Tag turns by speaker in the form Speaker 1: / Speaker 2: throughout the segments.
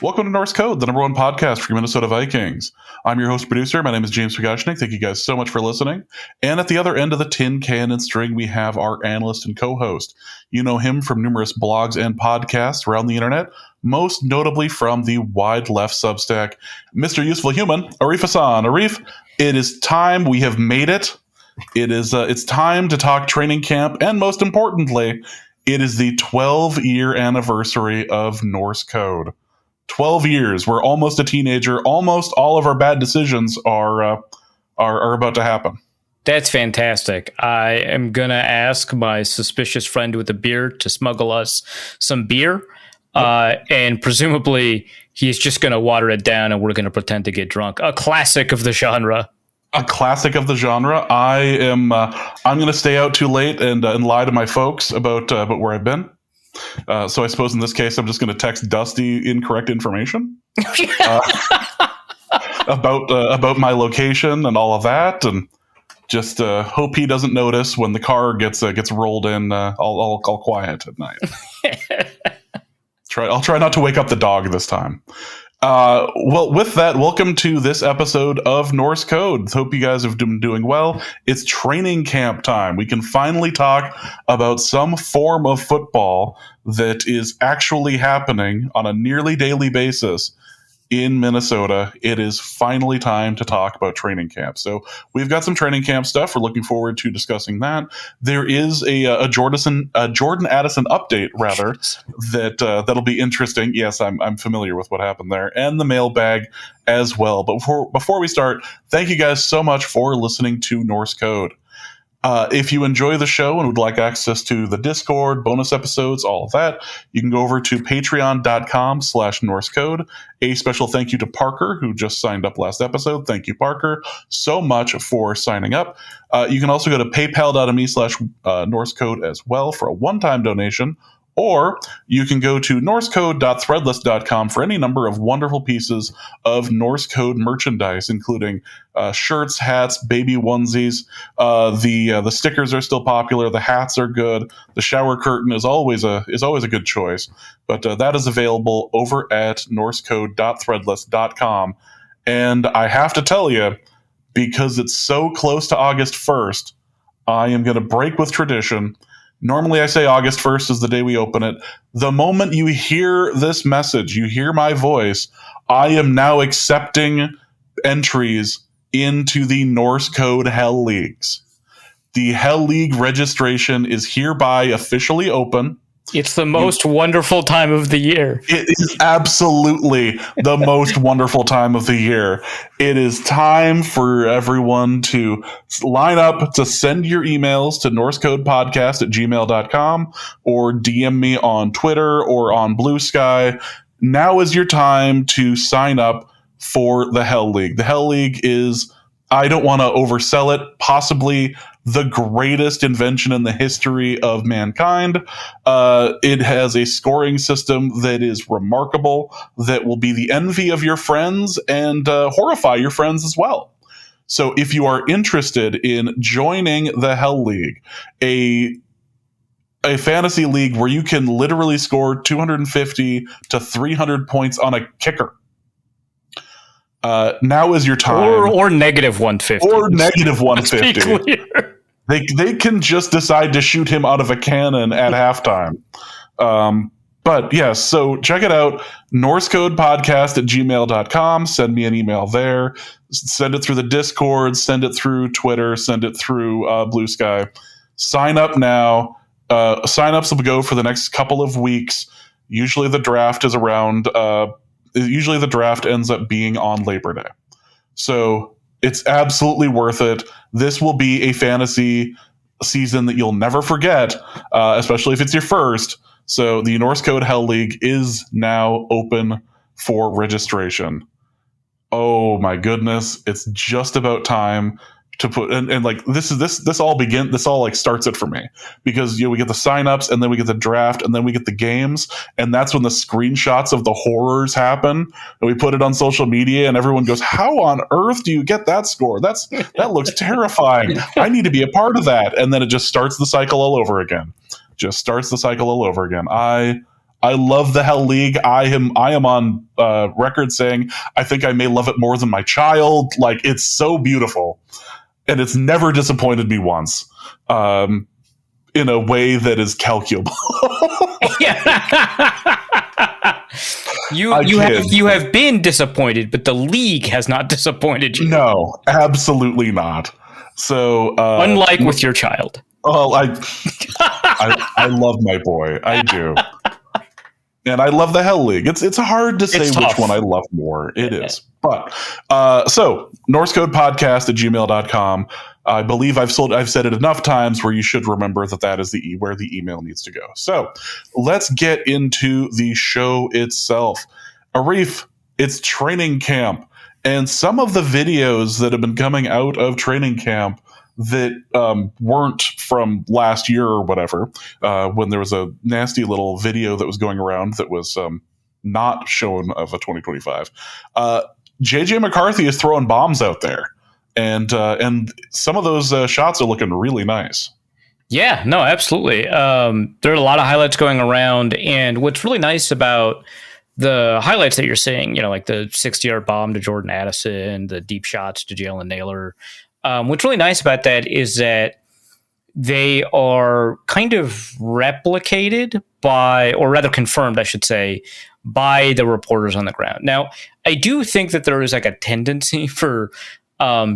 Speaker 1: Welcome to Norse Code, the number one podcast for your Minnesota Vikings. I'm your host producer. My name is James Pagashnik. Thank you guys so much for listening. And at the other end of the tin can and string, we have our analyst and co-host. You know him from numerous blogs and podcasts around the internet, most notably from the Wide Left Substack, Mr. Useful Human, Arif Hassan. Arif, it is time. We have made it. It's time to talk training camp, and most importantly, it is the 12-year anniversary of Norse Code. 12 years. We're almost a teenager. Almost all of our bad decisions are about to happen.
Speaker 2: That's fantastic. I am going to ask my suspicious friend with a beard to smuggle us some beer. And presumably he's just going to water it down and we're going to pretend to get drunk. A classic of the genre.
Speaker 1: A classic of the genre. I'm going to stay out too late and lie to my folks about where I've been. So I suppose in this case, I'm just going to text Dusty incorrect information about my location and all of that, and just hope he doesn't notice when the car gets rolled in. All quiet at night. I'll try not to wake up the dog this time. Well, with that, welcome to this episode of Norse Code. Hope you guys have been doing well. It's training camp time. We can finally talk about some form of football that is actually happening on a nearly daily basis in Minnesota. It is finally time to talk about training camp. So we've got some training camp stuff. We're looking forward to discussing that. There is a Jordan Addison update, rather, that'll be interesting. Yes, I'm familiar with what happened there, and the mailbag as well. But before we start, thank you guys so much for listening to Norse Code. If you enjoy the show and would like access to the Discord, bonus episodes, all of that, you can go over to patreon.com/NorseCode. A special thank you to Parker, who just signed up last episode. Thank you, Parker, so much for signing up. You can also go to paypal.me/NorseCode as well for a one-time donation. Or you can go to norsecode.threadless.com for any number of wonderful pieces of Norse Code merchandise, including shirts, hats, baby onesies. The stickers are still popular. The hats are good. The shower curtain is always a good choice. But that is available over at norsecode.threadless.com. And I have to tell you, because it's so close to August 1st, I am going to break with tradition. Normally, I say August 1st is the day we open it. The moment you hear this message, you hear my voice, I am now accepting entries into the Norse Code Hell Leagues. The Hell League registration is hereby officially open.
Speaker 2: It's the most wonderful time of the year.
Speaker 1: It is absolutely the most wonderful time of the year. It is time for everyone to line up to send your emails to norsecodepodcast@gmail.com or DM me on Twitter or on Blue Sky. Now is your time to sign up for the Hell League. The Hell League is, I don't want to oversell it, possibly the greatest invention in the history of mankind. It has a scoring system that is remarkable, that will be the envy of your friends and horrify your friends as well. So if you are interested in joining the Hell League, a fantasy league where you can literally score 250 to 300 points on a kicker, now is your time.
Speaker 2: Or negative 150.
Speaker 1: Or negative 150.
Speaker 2: Let's be clear.
Speaker 1: They can just decide to shoot him out of a cannon at halftime. But yes, so check it out. norsecodepodcast@gmail.com. Send me an email there. Send it through the Discord. Send it through Twitter. Send it through Blue Sky. Sign up now. Sign-ups will go for the next couple of weeks. Usually the draft is around... usually the draft ends up being on Labor Day. So it's absolutely worth it. This will be a fantasy season that you'll never forget, especially if it's your first. So the Norse Code Hell League is now open for registration. Oh my goodness. It's just about time to put, and like this all like starts it for me, because we get the signups and then we get the draft and then we get the games, and that's when the screenshots of the horrors happen, and we put it on social media and everyone goes, how on earth do you get that score? That looks terrifying. I need to be a part of that. And then it just starts the cycle all over again. I I love the Hell League. I am on record saying I think I may love it more than my child. Like, it's so beautiful, and it's never disappointed me once. In a way that is calculable.
Speaker 2: You have been disappointed, but the league has not disappointed you.
Speaker 1: No, absolutely not. So
Speaker 2: unlike with your child.
Speaker 1: Well, I love my boy. I do. And I love the Hell League. It's hard to say which one I love more. It is. But so norsecodepodcast@gmail.com. I believe I've said it enough times where you should remember that is where the email needs to go. So let's get into the show itself. Arif, it's training camp, and some of the videos that have been coming out of training camp that weren't from last year or whatever, when there was a nasty little video that was going around that was not shown of a 2025. JJ McCarthy is throwing bombs out there. And some of those shots are looking really nice.
Speaker 2: Yeah, no, absolutely. There are a lot of highlights going around, and what's really nice about the highlights that you're seeing, like the 60-yard bomb to Jordan Addison, the deep shots to Jalen Naylor. What's really nice about that is that they are kind of replicated by, or rather confirmed, I should say, by the reporters on the ground. Now, I do think that there is like a tendency for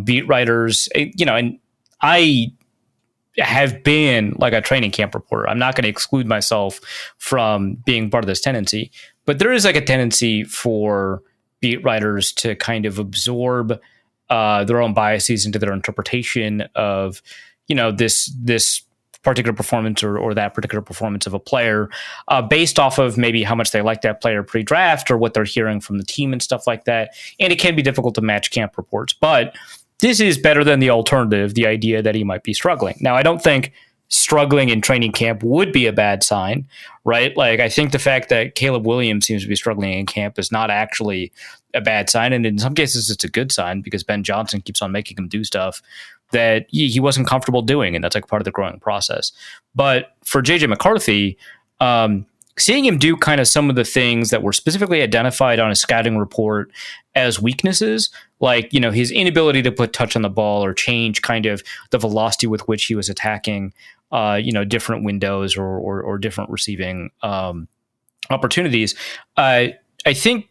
Speaker 2: beat writers, and I have been like a training camp reporter. I'm not going to exclude myself from being part of this tendency, but there is like a tendency for beat writers to kind of absorb their own biases into their interpretation of, this particular performance or that particular performance of a player based off of maybe how much they like that player pre-draft or what they're hearing from the team and stuff like that. And it can be difficult to match camp reports, but this is better than the alternative, the idea that he might be struggling. Now, I don't think struggling in training camp would be a bad sign, right? Like, I think the fact that Caleb Williams seems to be struggling in camp is not actually a bad sign. And in some cases, it's a good sign because Ben Johnson keeps on making him do stuff that he wasn't comfortable doing. And that's like part of the growing process. But for JJ McCarthy, seeing him do kind of some of the things that were specifically identified on a scouting report as weaknesses, like, his inability to put touch on the ball or change kind of the velocity with which he was attacking, different windows or different receiving opportunities. I think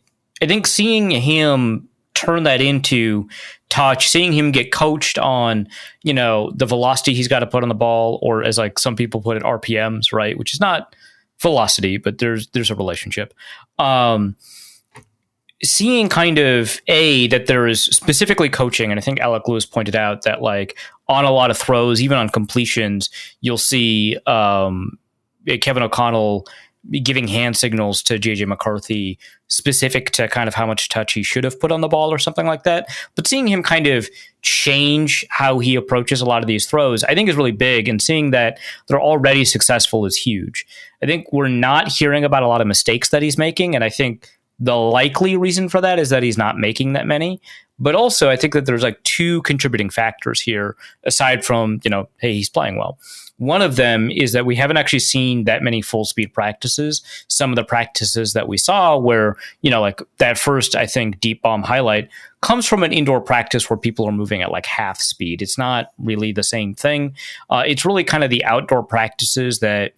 Speaker 2: seeing him turn that into touch, seeing him get coached on, the velocity he's got to put on the ball, or as like some people put it, RPMs, right? Which is not velocity, but there's a relationship. Seeing kind of that there is specifically coaching, and I think Alec Lewis pointed out that like on a lot of throws, even on completions, you'll see Kevin O'Connell giving hand signals to JJ McCarthy specific to kind of how much touch he should have put on the ball or something like that. But seeing him kind of change how he approaches a lot of these throws, I think is really big. And seeing that they're already successful is huge. I think we're not hearing about a lot of mistakes that he's making. And I think the likely reason for that is that he's not making that many. But also, I think that there's like two contributing factors here, aside from, hey, he's playing well. One of them is that we haven't actually seen that many full speed practices. Some of the practices that we saw where, like that first, I think, deep bomb highlight comes from an indoor practice where people are moving at like half speed. It's not really the same thing. It's really kind of the outdoor practices that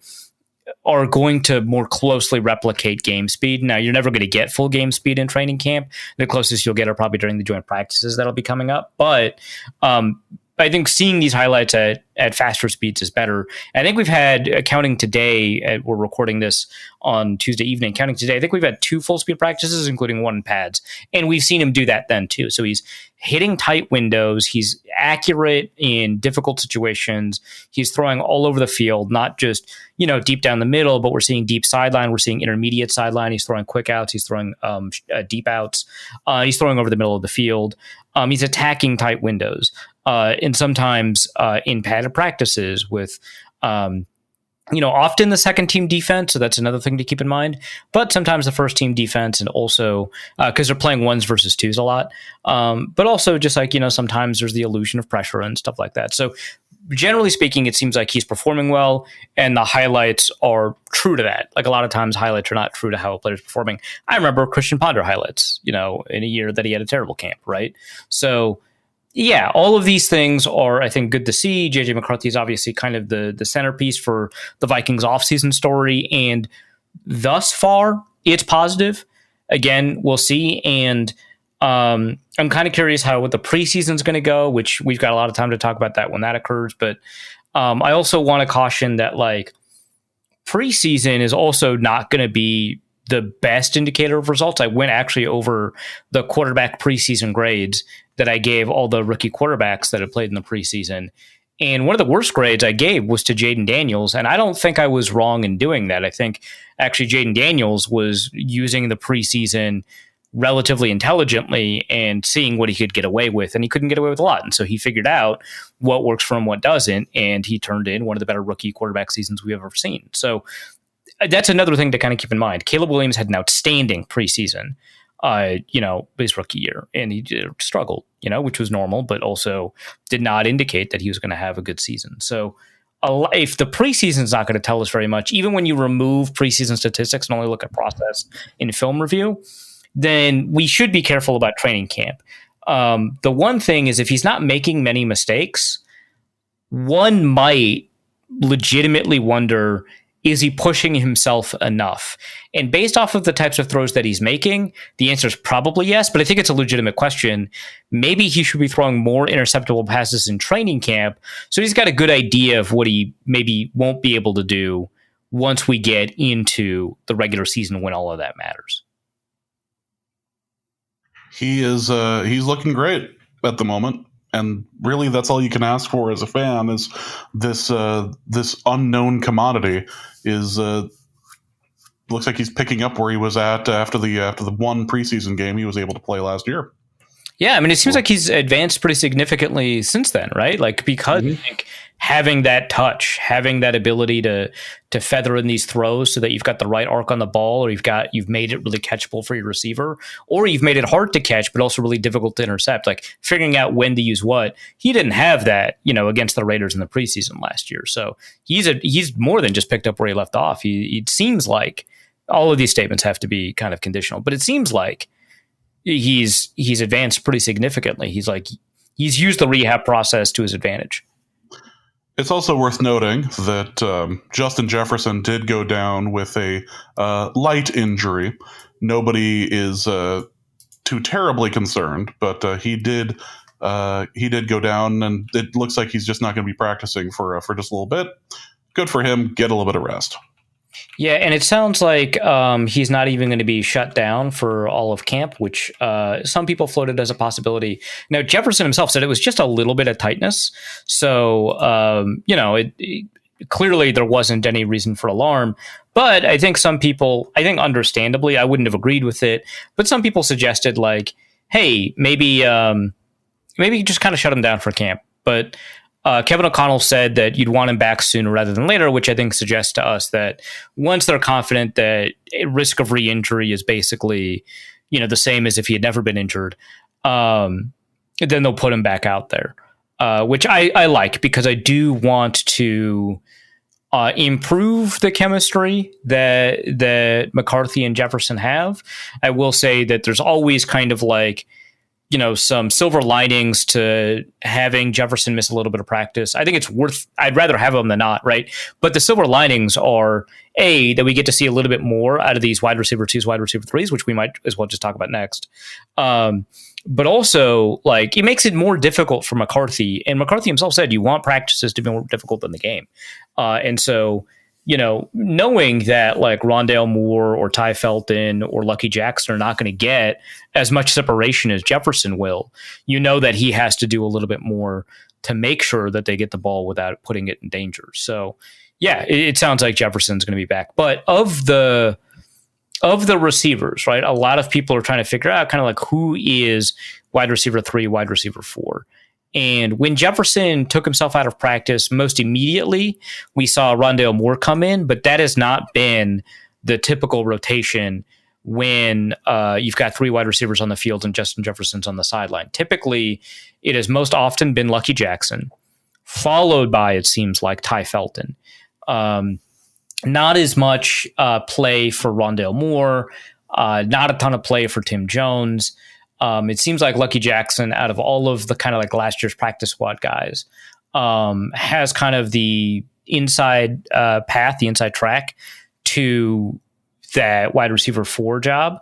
Speaker 2: are going to more closely replicate game speed. Now, you're never going to get full game speed in training camp. The closest you'll get are probably during the joint practices that'll be coming up. But I think seeing these highlights at faster speeds is better. I think we've had, counting today, we're recording this on Tuesday evening, counting today, I think we've had 2 full speed practices, including 1 in pads. And we've seen him do that then too. So he's hitting tight windows. He's accurate in difficult situations. He's throwing all over the field, not just, deep down the middle, but we're seeing deep sideline. We're seeing intermediate sideline. He's throwing quick outs. He's throwing deep outs. He's throwing over the middle of the field. He's attacking tight windows. And sometimes in padded practices with, often the second team defense. So that's another thing to keep in mind. But sometimes the first team defense, and also because they're playing 1s versus 2s a lot. But also just like, sometimes there's the illusion of pressure and stuff like that. So generally speaking, it seems like he's performing well, and the highlights are true to that. Like a lot of times, highlights are not true to how a player's performing. I remember Christian Ponder highlights, in a year that he had a terrible camp, right? So, yeah, all of these things are, I think, good to see. JJ McCarthy is obviously kind of the centerpiece for the Vikings offseason story, and thus far, it's positive. Again, we'll see, and I'm kind of curious what the preseason is going to go, which we've got a lot of time to talk about that when that occurs. But I also want to caution that preseason is also not going to be the best indicator of results. I went actually over the quarterback preseason grades that I gave all the rookie quarterbacks that had played in the preseason. And one of the worst grades I gave was to Jaden Daniels. And I don't think I was wrong in doing that. I think actually Jaden Daniels was using the preseason relatively intelligently and seeing what he could get away with, and he couldn't get away with a lot. And so he figured out what works for him, what doesn't, and he turned in one of the better rookie quarterback seasons we've ever seen. So that's another thing to kind of keep in mind. Caleb Williams had an outstanding preseason, his rookie year, and he struggled, which was normal, but also did not indicate that he was going to have a good season. So if the preseason is not going to tell us very much, even when you remove preseason statistics and only look at process in film review, then we should be careful about training camp. The one thing is if he's not making many mistakes, one might legitimately wonder, is he pushing himself enough? And based off of the types of throws that he's making, the answer is probably yes, but I think it's a legitimate question. Maybe he should be throwing more interceptable passes in training camp, so he's got a good idea of what he maybe won't be able to do once we get into the regular season when all of that matters.
Speaker 1: He's looking great at the moment, and really that's all you can ask for as a fan is this unknown commodity is looks like he's picking up where he was at after the one preseason game he was able to play last year.
Speaker 2: Yeah, I mean, it seems like he's advanced pretty significantly since then, right? Because having that touch, having that ability to feather in these throws so that you've got the right arc on the ball, or you've made it really catchable for your receiver, or you've made it hard to catch but also really difficult to intercept. Figuring out when to use what. He didn't have that, against the Raiders in the preseason last year. So he's more than just picked up where he left off. It seems like all of these statements have to be kind of conditional, but it seems like he's advanced pretty significantly. He's used the rehab process to his advantage.
Speaker 1: It's also worth noting that Justin Jefferson did go down with a light injury. Nobody is too terribly concerned, but he did go down, and it looks like he's just not going to be practicing for just a little bit. Good for him. Get a little bit of rest.
Speaker 2: Yeah, and it sounds like he's not even going to be shut down for all of camp, which some people floated as a possibility. Now, Jefferson himself said it was just a little bit of tightness. So, clearly there wasn't any reason for alarm. But I think some people, understandably, I wouldn't have agreed with it, but some people suggested hey, maybe just kind of shut him down for camp. But Kevin O'Connell said that you'd want him back sooner rather than later, which I think suggests to us that once they're confident that a risk of re-injury is basically, the same as if he had never been injured, then they'll put him back out there, which I like, because I do want to improve the chemistry that McCarthy and Jefferson have. I will say that there's always kind of some silver linings to having Jefferson miss a little bit of practice. I think I'd rather have him than not, right? But the silver linings are, that we get to see a little bit more out of these wide receiver 2s, wide receiver 3s, which we might as well just talk about next. But also, it makes it more difficult for McCarthy. And McCarthy himself said you want practices to be more difficult than the game. And so, knowing that Rondale Moore or Ty Felton or Lucky Jackson are not going to get as much separation as Jefferson will, that he has to do a little bit more to make sure that they get the ball without putting it in danger. So, yeah, it sounds like Jefferson's going to be back. But of the receivers, right, a lot of people are trying to figure out kind of who is wide receiver 3, wide receiver 4. And when Jefferson took himself out of practice, most immediately we saw Rondale Moore come in, but that has not been the typical rotation when you've got 3 wide receivers on the field and Justin Jefferson's on the sideline. Typically, it has most often been Lucky Jackson, followed by, it seems like, Ty Felton. Not as much play for Rondale Moore, not a ton of play for Tim Jones. It seems like Lucky Jackson, out of all of the kind of like last year's practice squad guys, has kind of the inside path, the inside track to that wide receiver 4 job,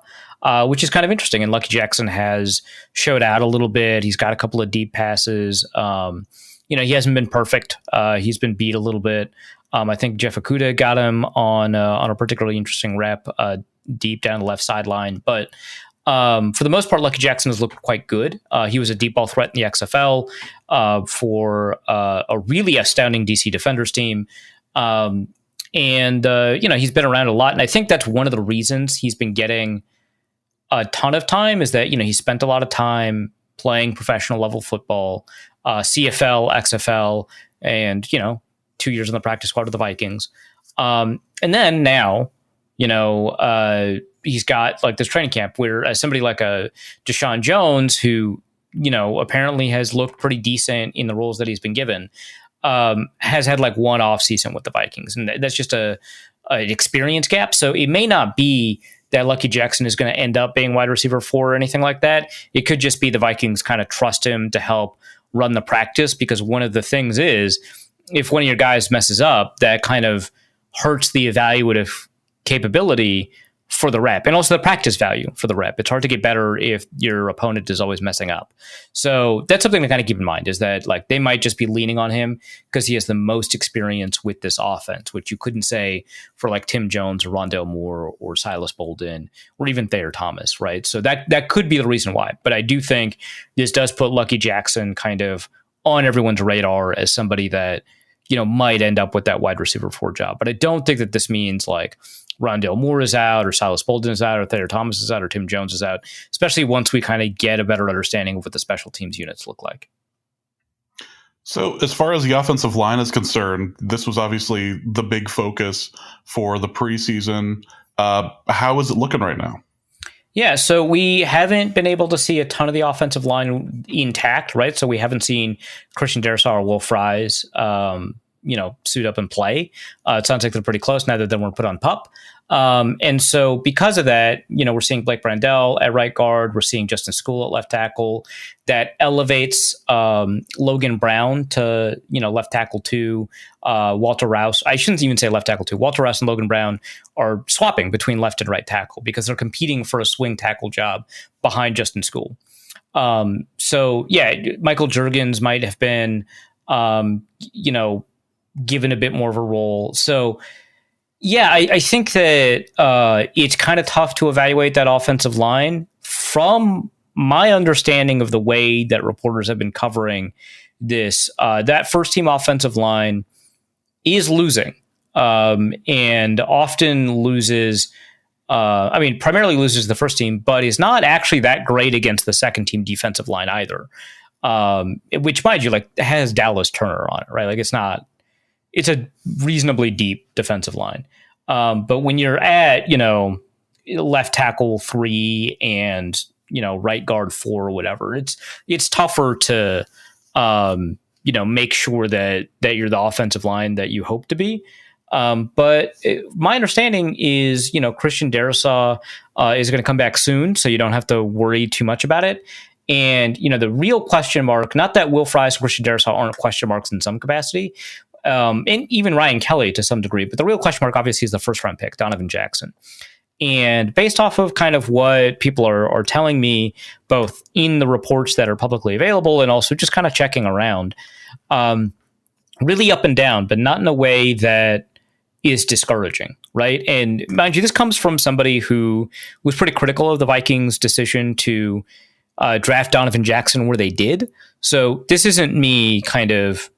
Speaker 2: which is kind of interesting. And Lucky Jackson has showed out a little bit. He's got a couple of deep passes. He hasn't been perfect. He's been beat a little bit. I think Jeff Okudah got him on a particularly interesting rep deep down the left sideline. But for the most part, Lucky Jackson has looked quite good. He was a deep ball threat in the XFL for a really astounding DC Defenders team. He's been around a lot. And I think that's one of the reasons he's been getting a ton of time is that, he spent a lot of time playing professional level football, CFL, XFL, and, 2 years in the practice squad of the Vikings. And then now, he's got like this training camp where somebody like a Deshaun Jones, who, apparently has looked pretty decent in the roles that he's been given, has had like one off season with the Vikings. And that's just an experience gap. So it may not be that Lucky Jackson is going to end up being wide receiver 4 or anything like that. It could just be the Vikings kind of trust him to help run the practice, because one of the things is if one of your guys messes up, that kind of hurts the evaluative capability for the rep and also the practice value for the rep. It's hard to get better if your opponent is always messing up. So that's something to kind of keep in mind, is that like they might just be leaning on him because he has the most experience with this offense, which you couldn't say for like Tim Jones or Rondale Moore or Silas Bolden or even Thayer Thomas, right? So that could be the reason why. But I do think this does put Lucky Jackson kind of on everyone's radar as somebody that, might end up with that wide receiver 4 job. But I don't think that this means like Rondale Moore is out or Silas Bolden is out or Thayer Thomas is out or Tim Jones is out, especially once we kind of get a better understanding of what the special teams units look like.
Speaker 1: So as far as the offensive line is concerned, this was obviously the big focus for the preseason. How is it looking right now?
Speaker 2: Yeah, so we haven't been able to see a ton of the offensive line intact, right? So we haven't seen Christian Darrisaw or Will Fries, suit up and play. It sounds like they're pretty close now that they weren't put on PUP. And so because of that, we're seeing Blake Brandell at right guard. We're seeing Justin School at left tackle. That elevates Logan Brown to, left tackle 2. Walter Rouse. I shouldn't even say left tackle 2. Walter Rouse and Logan Brown are swapping between left and right tackle because they're competing for a swing tackle job behind Justin School. So, yeah, Michael Juergens might have been, given a bit more of a role. So, yeah, I think that it's kind of tough to evaluate that offensive line. From my understanding of the way that reporters have been covering this, that first team offensive line is losing and often loses. Primarily loses the first team, but is not actually that great against the second team defensive line either. Which, mind you, like has Dallas Turner on it, right? Like it's a reasonably deep defensive line. But when you're at, left tackle 3 and, right guard 4 or whatever, it's tougher to, make sure that you're the offensive line that you hope to be. But my understanding is, Christian Darrisaw is going to come back soon, so you don't have to worry too much about it. And, the real question mark, not that Will Fries and Christian Darrisaw aren't question marks in some capacity, and even Ryan Kelly to some degree, but the real question mark obviously is the first round pick, Donovan Jackson. And based off of kind of what people are telling me, both in the reports that are publicly available and also just kind of checking around, really up and down, but not in a way that is discouraging, right? And mind you, this comes from somebody who was pretty critical of the Vikings' decision to draft Donovan Jackson where they did. So this isn't me kind of,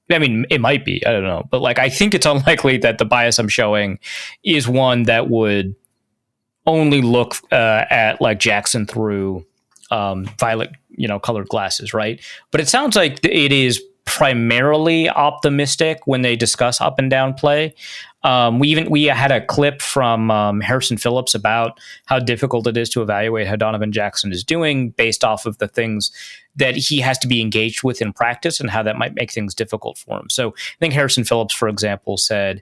Speaker 2: it might be, I don't know, but like I think it's unlikely that the bias I'm showing is one that would only look at like Jackson through violet, colored glasses, right? But it sounds like it is primarily optimistic when they discuss up and down play. We had a clip from Harrison Phillips about how difficult it is to evaluate how Donovan Jackson is doing based off of the things that he has to be engaged with in practice and how that might make things difficult for him. So I think Harrison Phillips, for example, said,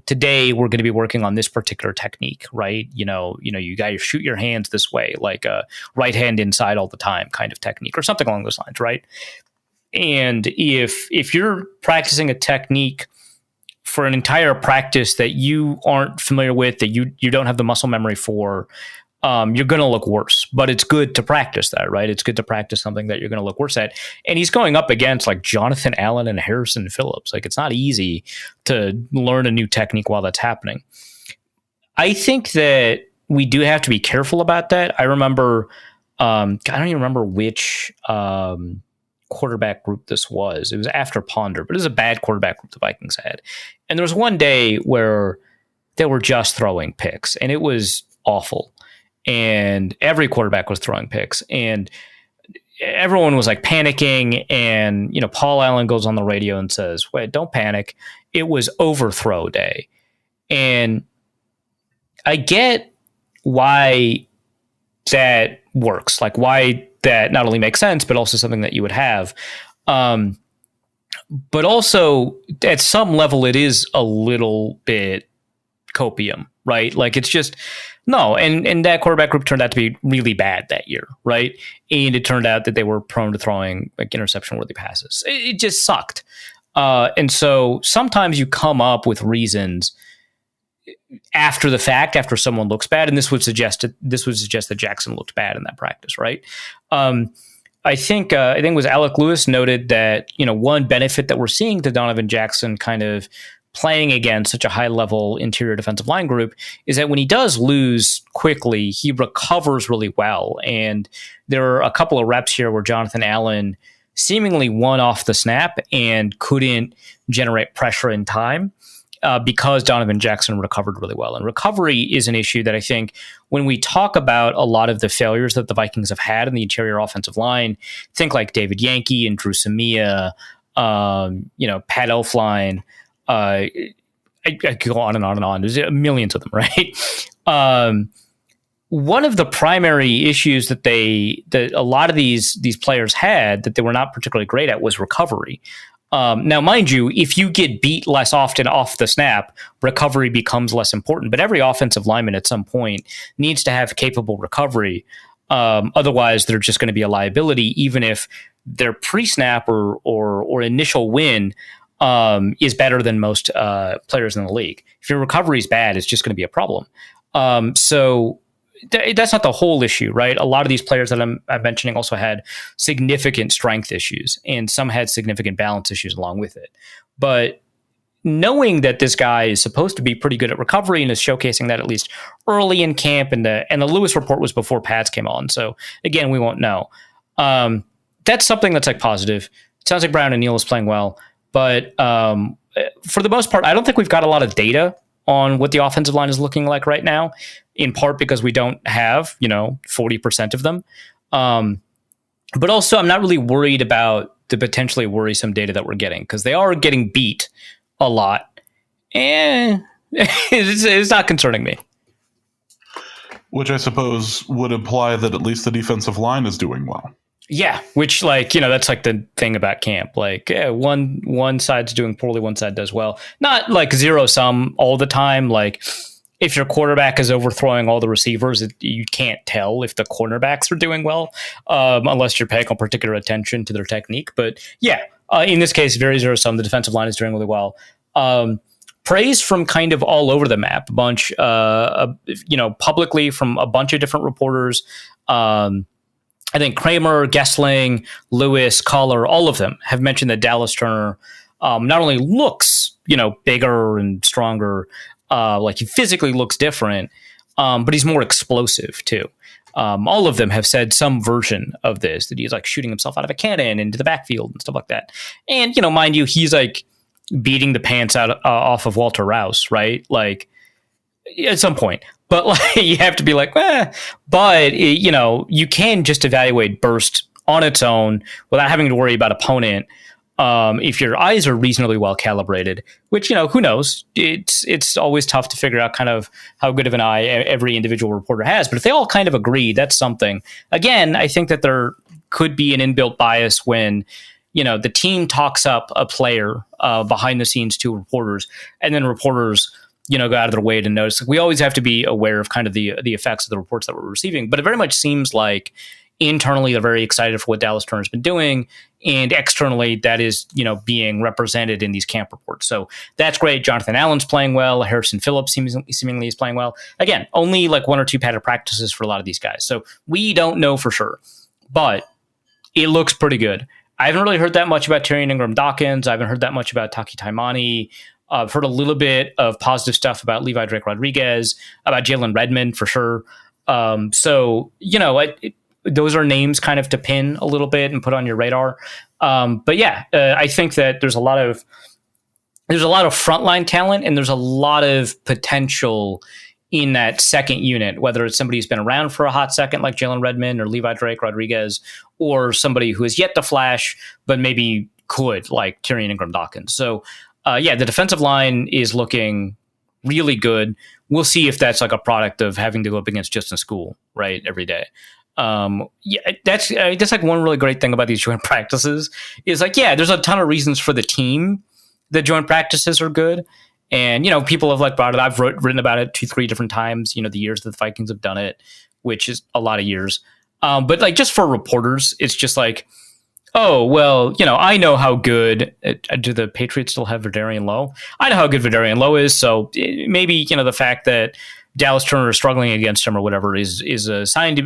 Speaker 2: today we're going to be working on this particular technique, right? You got to shoot your hands this way, like a right hand inside all the time kind of technique or something along those lines, right? And if you're practicing a technique for an entire practice that you aren't familiar with, that you don't have the muscle memory for, you're going to look worse. But it's good to practice that, right? It's good to practice something that you're going to look worse at. And he's going up against like Jonathan Allen and Harrison Phillips. Like, it's not easy to learn a new technique while that's happening. I think that we do have to be careful about that. I remember, I don't even remember which quarterback group this was. It was after Ponder, but it was a bad quarterback group the Vikings had. And there was one day where they were just throwing picks, and it was awful. And every quarterback was throwing picks, and everyone was like panicking. And, Paul Allen goes on the radio and says, "Wait, don't panic. It was overthrow day." And I get why that works, like why that not only makes sense, but also something that you would have. But also at some level, it is a little bit copium, right? Like, it's just, no. And that quarterback group turned out to be really bad that year, right? And it turned out that they were prone to throwing like interception worthy passes. It just sucked. And so sometimes you come up with reasons after the fact, after someone looks bad, and this would suggest that Jackson looked bad in that practice, right? I think it was Alec Lewis noted that, one benefit that we're seeing to Donovan Jackson kind of playing against such a high level interior defensive line group is that when he does lose quickly, he recovers really well. And there are a couple of reps here where Jonathan Allen seemingly won off the snap and couldn't generate pressure in time. Because Donovan Jackson recovered really well. And recovery is an issue that I think when we talk about a lot of the failures that the Vikings have had in the interior offensive line, think like David Yankee and Drew Samia, Pat Elflein, I could go on and on and on. There's millions of them, right? One of the primary issues that a lot of these players had that they were not particularly great at was recovery. Now, mind you, if you get beat less often off the snap, recovery becomes less important. But every offensive lineman at some point needs to have capable recovery. Otherwise, they're just going to be a liability, even if their pre-snap or initial win is better than most players in the league. If your recovery is bad, it's just going to be a problem. So that's not the whole issue, right? A lot of these players that I'm mentioning also had significant strength issues, and some had significant balance issues along with it. But knowing that this guy is supposed to be pretty good at recovery and is showcasing that at least early in camp, and the Lewis report was before pads came on, so again, we won't know. That's something that's like positive. It sounds like Brian O'Neill is playing well, but for the most part, I don't think we've got a lot of data on what the offensive line is looking like right now, in part because we don't have, 40% of them. But also, I'm not really worried about the potentially worrisome data that we're getting, because they are getting beat a lot. It's not concerning me.
Speaker 1: Which I suppose would imply that at least the defensive line is doing well.
Speaker 2: Yeah, which, that's like the thing about camp. Like, one side's doing poorly, one side does well. Not like zero sum all the time. Like, if your quarterback is overthrowing all the receivers, you can't tell if the cornerbacks are doing well, unless you're paying particular attention to their technique. But yeah, in this case, very zero sum. The defensive line is doing really well. Praise from kind of all over the map, a bunch, publicly from a bunch of different reporters. I think Kramer, Gessling, Lewis, Collar, all of them have mentioned that Dallas Turner not only looks, bigger and stronger, like he physically looks different, but he's more explosive too. All of them have said some version of this, that he's like shooting himself out of a cannon into the backfield and stuff like that. And, mind you, he's like beating the pants off of Walter Rouse, right? Like, at some point. But you have to be like, but you can just evaluate burst on its own without having to worry about opponent. If your eyes are reasonably well calibrated, which, who knows? It's always tough to figure out kind of how good of an eye every individual reporter has. But if they all kind of agree, that's something. Again, I think that there could be an inbuilt bias when, the team talks up a player behind the scenes to reporters, and then reporters, go out of their way to notice. We always have to be aware of kind of the effects of the reports that we're receiving. But it very much seems like internally they're very excited for what Dallas Turner's been doing, and externally that is, being represented in these camp reports. So that's great. Jonathan Allen's playing well. Harrison Phillips seemingly is playing well. Again, only like 1 or 2 padded practices for a lot of these guys. So we don't know for sure, but it looks pretty good. I haven't really heard that much about Tyrion Ingram-Dawkins. I haven't heard that much about Taki Taimani. I've heard a little bit of positive stuff about Levi Drake Rodriguez, about Jalen Redmond for sure. So, those are names kind of to pin a little bit and put on your radar. But yeah, I think that there's a lot of frontline talent, and there's a lot of potential in that second unit, whether it's somebody who's been around for a hot second like Jalen Redmond or Levi Drake Rodriguez, or somebody who is yet to flash, but maybe could, like Tyrion Ingram-Dawkins. So the defensive line is looking really good. We'll see if that's like a product of having to go up against Justin School, right, every day. That's like one really great thing about these joint practices is like, there's a ton of reasons for the team that joint practices are good. And, people have like brought it. I've written about it 2-3 different times, the years that the Vikings have done it, which is a lot of years. But like just for reporters, it's just like, oh, well, I know how good. Do the Patriots still have Vederian Lowe? I know how good Vederian Lowe is. So maybe, the fact that Dallas Turner is struggling against him or whatever is a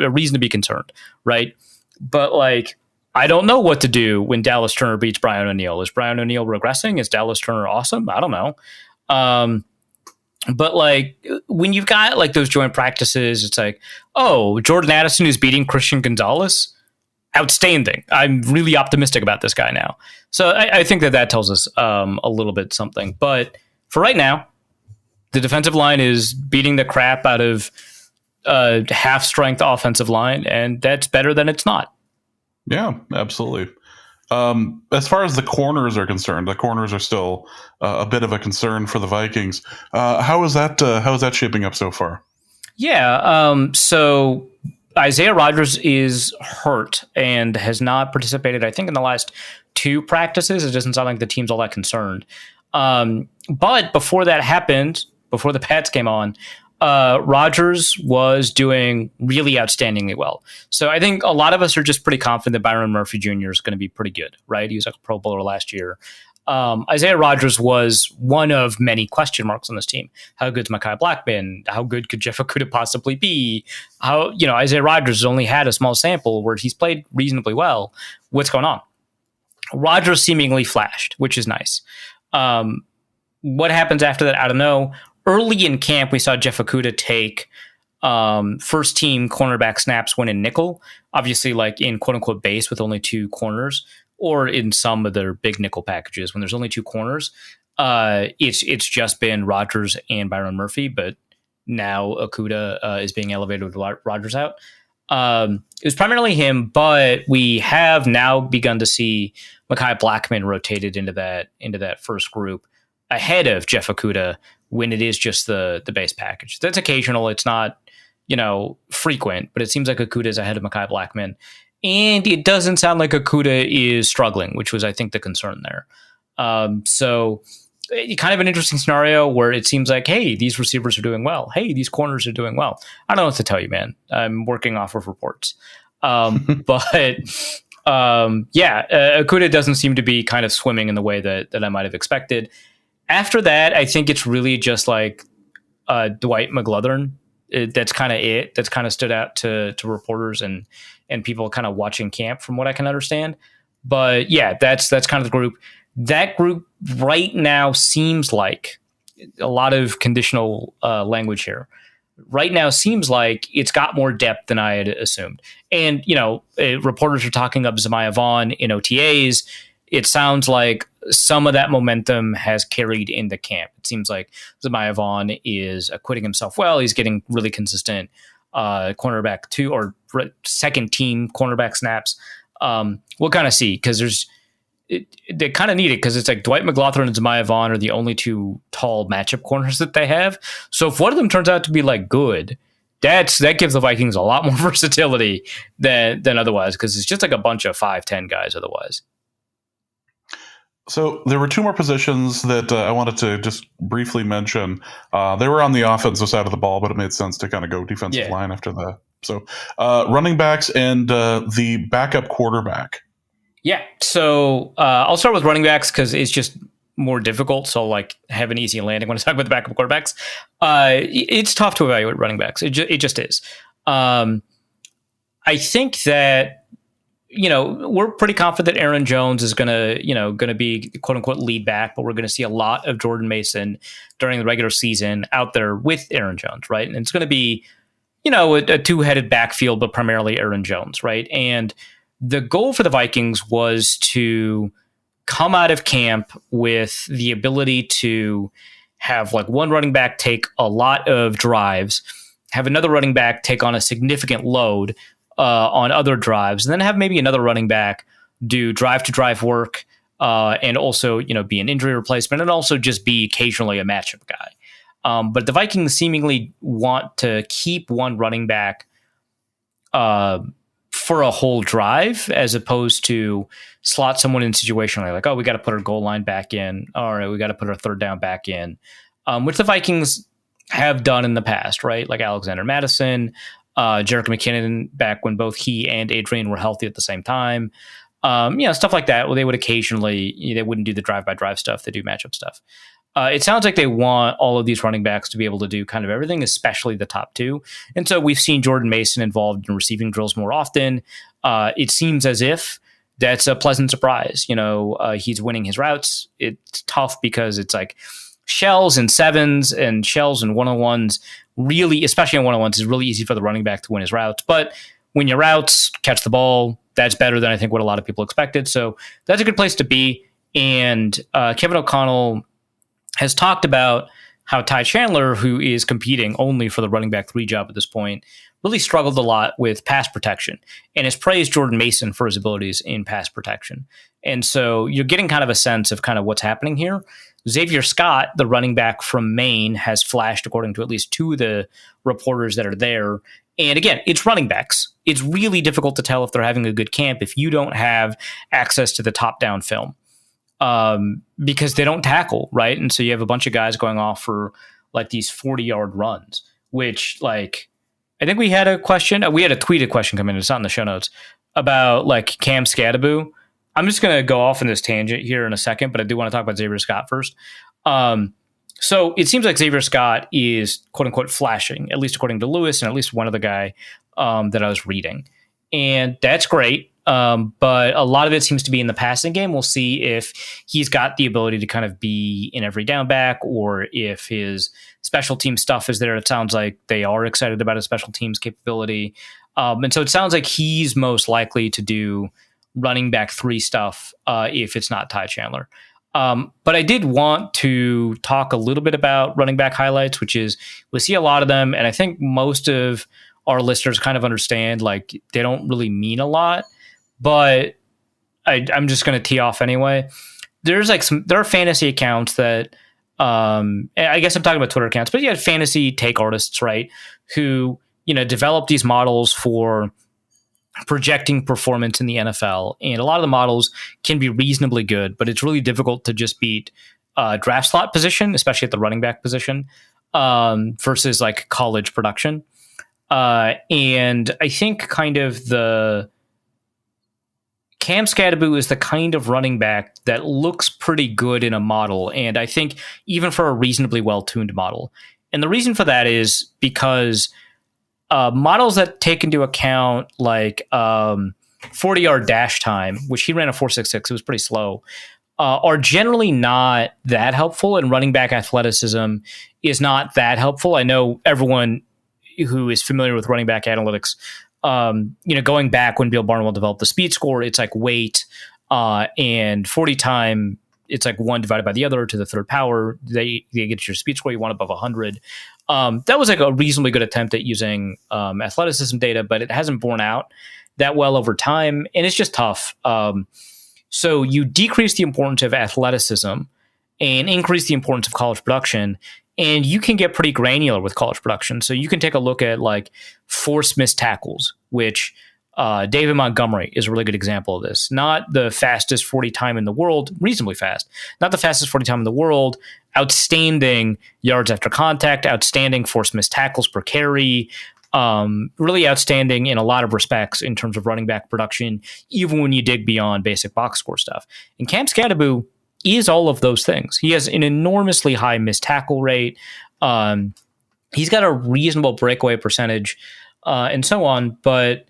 Speaker 2: reason to be concerned, right? But like, I don't know what to do when Dallas Turner beats Brian O'Neill. Is Brian O'Neill regressing? Is Dallas Turner awesome? I don't know. But like when you've got like those joint practices, it's like, oh, Jordan Addison is beating Christian Gonzalez. Outstanding. I'm really optimistic about this guy now. So I think that tells us a little bit something. But for right now, the defensive line is beating the crap out of half-strength offensive line, and that's better than it's not.
Speaker 1: Yeah, absolutely. As far as the corners are concerned, the corners are still a bit of a concern for the Vikings. How is that shaping up so far?
Speaker 2: Yeah. So Isaiah Rodgers is hurt and has not participated, I think, in the last 2 practices. It doesn't sound like the team's all that concerned. But before that happened, before the Pats came on, Rodgers was doing really outstandingly well. So I think a lot of us are just pretty confident that Byron Murphy Jr. is going to be pretty good, right? He was like a Pro Bowler last year. Isaiah Rodgers was one of many question marks on this team. How good's Mekhi Blackman? How good could Jeff Okudah possibly be? Isaiah Rodgers only had a small sample where he's played reasonably well. What's going on? Rodgers seemingly flashed, which is nice. What happens after that? I don't know. Early in camp, we saw Jeff Okudah take first team cornerback snaps when in nickel, obviously like in quote unquote base with only 2 corners, or in some of their big nickel packages when there's only 2 corners. It's just been Rodgers and Byron Murphy, but now Okudah is being elevated with Rodgers out. It was primarily him, but we have now begun to see Mekhi Blackman rotated into that first group ahead of Jeff Okudah when it is just the base package. That's occasional. It's not, frequent, but it seems like Okudah is ahead of Mekhi Blackman. And it doesn't sound like Okudah is struggling, which was, I think, the concern there. So kind of an interesting scenario where it seems like, hey, these receivers are doing well. Hey, these corners are doing well. I don't know what to tell you, man. I'm working off of reports. Okudah doesn't seem to be kind of swimming in the way that I might have expected. After that, I think it's really just like Dwight McGlothern. That's kind of it. That's kind of stood out to reporters and people kind of watching camp, from what I can understand. But yeah, that's kind of the group. That group right now seems like a lot of conditional language here. Right now seems like it's got more depth than I had assumed. And, reporters are talking up Zemiah Vaughn in OTAs. It sounds like some of that momentum has carried into camp. It seems like Zemiah Vaughn is acquitting himself well. He's getting really consistent cornerback 2 or second team cornerback snaps. We'll kind of see, because they kind of need it because it's like Dwight McLaughlin and Zemiah Vaughn are the only two tall matchup corners that they have. So if one of them turns out to be like good, that gives the Vikings a lot more versatility than otherwise, because it's just like a bunch of 5'10" guys otherwise.
Speaker 1: So there were two more positions that I wanted to just briefly mention. They were on the offensive side of the ball, but it made sense to kind of go defensive line after that. So running backs and the backup quarterback.
Speaker 2: Yeah. So I'll start with running backs because it's just more difficult. So like have an easy landing when I talk about the backup quarterbacks. It's tough to evaluate running backs. It just is. I think that, we're pretty confident that Aaron Jones is going to be quote unquote lead back, but we're going to see a lot of Jordan Mason during the regular season out there with Aaron Jones. Right. And it's going to be, a two-headed backfield, but primarily Aaron Jones. Right. And the goal for the Vikings was to come out of camp with the ability to have like one running back take a lot of drives, have another running back take on a significant load on other drives, and then have maybe another running back do drive-to-drive work and also, be an injury replacement and also just be occasionally a matchup guy. But the Vikings seemingly want to keep one running back for a whole drive, as opposed to slot someone in situationally like, oh, we got to put our goal line back in. All right, we got to put our third down back in, which the Vikings have done in the past, right? Like Alexander Madison, Jerick McKinnon back when both he and Adrian were healthy at the same time. Stuff like that. Well, they would occasionally, they wouldn't do the drive-by-drive stuff. They do matchup stuff. It sounds like they want all of these running backs to be able to do kind of everything, especially the top two. And so we've seen Jordan Mason involved in receiving drills more often. It seems as if that's a pleasant surprise. He's winning his routes. It's tough because it's like shells and sevens and shells and one-on-ones. Really, especially on one-on-ones, is really easy for the running back to win his routes. But when your routes catch the ball, that's better than I think what a lot of people expected. So that's a good place to be. And Kevin O'Connell has talked about how Ty Chandler, who is competing only for the running back 3 job at this point, really struggled a lot with pass protection and has praised Jordan Mason for his abilities in pass protection. And so you're getting kind of a sense of kind of what's happening here. Xavier Scott, the running back from Maine, has flashed, according to at least 2 of the reporters that are there. And again, it's running backs. It's really difficult to tell if they're having a good camp if you don't have access to the top-down film. Because they don't tackle, right? And so you have a bunch of guys going off for like these 40-yard runs, which like, I think we had a question. We had a tweeted question come in. It's not in the show notes about like Cam Scadaboo. I'm just going to go off in this tangent here in a second, but I do want to talk about Xavier Scott first. So it seems like Xavier Scott is quote unquote flashing, at least according to Lewis and at least one other guy that I was reading. And that's great. But a lot of it seems to be in the passing game. We'll see if he's got the ability to kind of be in every down back or if his special team stuff is there. It sounds like they are excited about his special teams capability. And so it sounds like he's most likely to do running back 3 stuff if it's not Ty Chandler. But I did want to talk a little bit about running back highlights, which is we see a lot of them. And I think most of our listeners kind of understand like they don't really mean a lot. But I'm just going to tee off anyway. There are fantasy accounts that I guess I'm talking about Twitter accounts, but you had fantasy take artists, right? Who, develop these models for projecting performance in the NFL. And a lot of the models can be reasonably good, but it's really difficult to just beat draft slot position, especially at the running back position, versus like college production. And I think kind of Cam Scadaboo is the kind of running back that looks pretty good in a model, and I think even for a reasonably well-tuned model. And the reason for that is because models that take into account like 40-yard dash time, which he ran a 4.66, it was pretty slow, are generally not that helpful, and running back athleticism is not that helpful. I know everyone who is familiar with running back analytics, going back when Bill Barnwell developed the speed score, it's like weight and 40 time. It's like 1 divided by the other to the third power. They get your speed score. You want above 100. That was like a reasonably good attempt at using athleticism data, but it hasn't borne out that well over time. And it's just tough. So you decrease the importance of athleticism and increase the importance of college production. And you can get pretty granular with college production. So you can take a look at like forced missed tackles, which David Montgomery is a really good example of this. Not the fastest 40 time in the world, reasonably fast. Not the fastest 40 time in the world. Outstanding yards after contact, outstanding forced missed tackles per carry. Really outstanding in a lot of respects in terms of running back production, even when you dig beyond basic box score stuff. And Cam Skattebo is all of those things. He has an enormously high missed tackle rate. He's got a reasonable breakaway percentage, and so on. But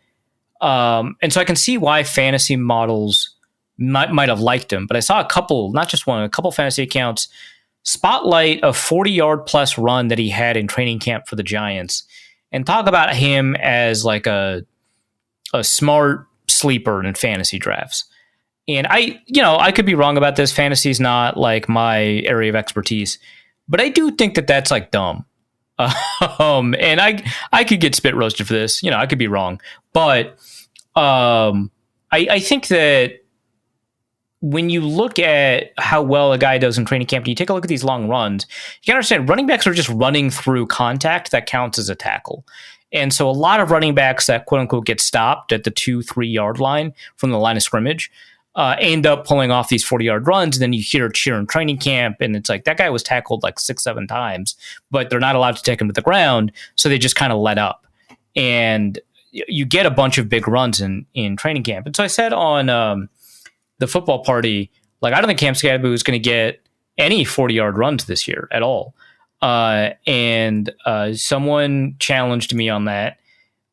Speaker 2: and so I can see why fantasy models might have liked him. But I saw a couple, not just one, a couple fantasy accounts spotlight a 40-yard plus run that he had in training camp for the Giants and talk about him as like a smart sleeper in fantasy drafts. And I could be wrong about this. Fantasy is not like my area of expertise, but I do think that that's like dumb. And I could get spit roasted for this. I could be wrong, but I think that when you look at how well a guy does in training camp, and you take a look at these long runs, you can understand running backs are just running through contact that counts as a tackle. And so a lot of running backs that quote unquote get stopped at the 2-3 yard line from the line of scrimmage end up pulling off these 40-yard runs. And then you hear a cheer in training camp, and it's like that guy was tackled like 6-7 times, but they're not allowed to take him to the ground. So they just kind of let up. And you get a bunch of big runs in training camp. And so I said on the football party, like, I don't think Cam Skattebo is going to get any 40-yard runs this year at all. And someone challenged me on that.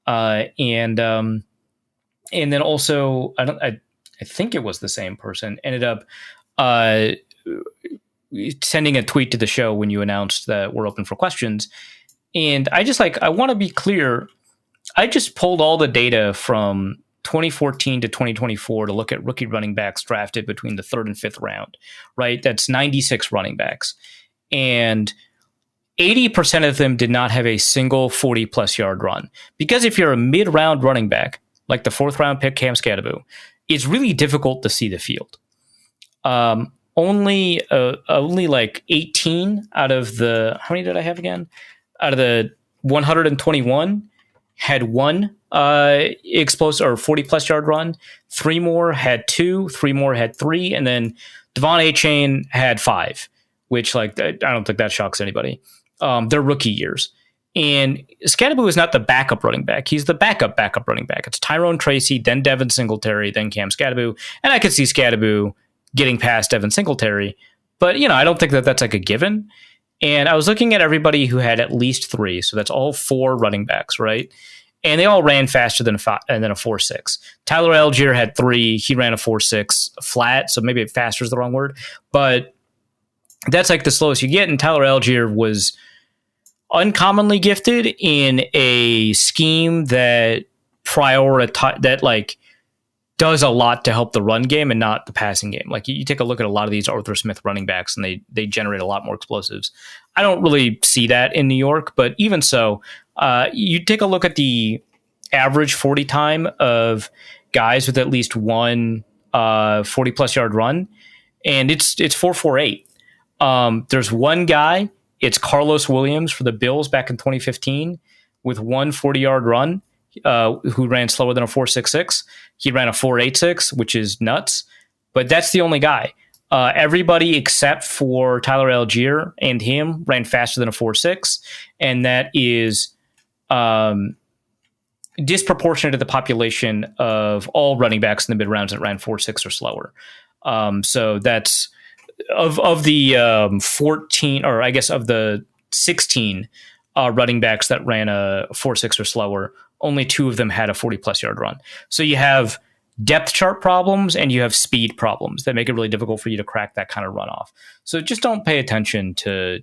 Speaker 2: And then also, I think it was the same person ended up sending a tweet to the show when you announced that we're open for questions. And I want to be clear. I just pulled all the data from 2014 to 2024 to look at rookie running backs drafted between the 3rd and 5th round, right? That's 96 running backs. And 80% of them did not have a single 40-plus yard run. Because if you're a mid-round running back, like the 4th round pick Cam Skattebo, it's really difficult to see the field. Only like 18 out of the, how many did I have again? Out of the 121 had one explosive or 40-plus yard run. 3 more had 2. 3 more had 3. And then Devon Achane had 5, which, like, I don't think that shocks anybody. They're rookie years. And Skattebo is not the backup running back. He's the backup running back. It's Tyrone Tracy, then Devin Singletary, then Cam Skattebo. And I could see Skattebo getting past Devin Singletary. But, I don't think that that's like a given. And I was looking at everybody who had at least 3. So that's all 4 running backs, right? And they all ran faster than a 4.6. Tyler Algier had 3. He ran a 4.6 flat. So maybe faster is the wrong word. But that's like the slowest you get. And Tyler Algier was uncommonly gifted in a scheme that does a lot to help the run game and not the passing game. Like, you take a look at a lot of these Arthur Smith running backs, and they generate a lot more explosives. I don't really see that in New York, but even so, you take a look at the average 40 time of guys with at least one 40-plus yard run, and it's 4.48. There's one guy, it's Carlos Williams for the Bills back in 2015, with one 40-yard run, who ran slower than a 4.66. He ran a 4.86, which is nuts, but that's the only guy. Everybody except for Tyler Algier and him ran faster than a 4.6, and that is disproportionate to the population of all running backs in the mid rounds that ran 4.6 or slower. So that's of the 14, or I guess of the 16 running backs that ran a 4.6 or slower, only 2 of them had a 40-plus yard run. So you have depth chart problems and you have speed problems that make it really difficult for you to crack that kind of runoff. So just don't pay attention to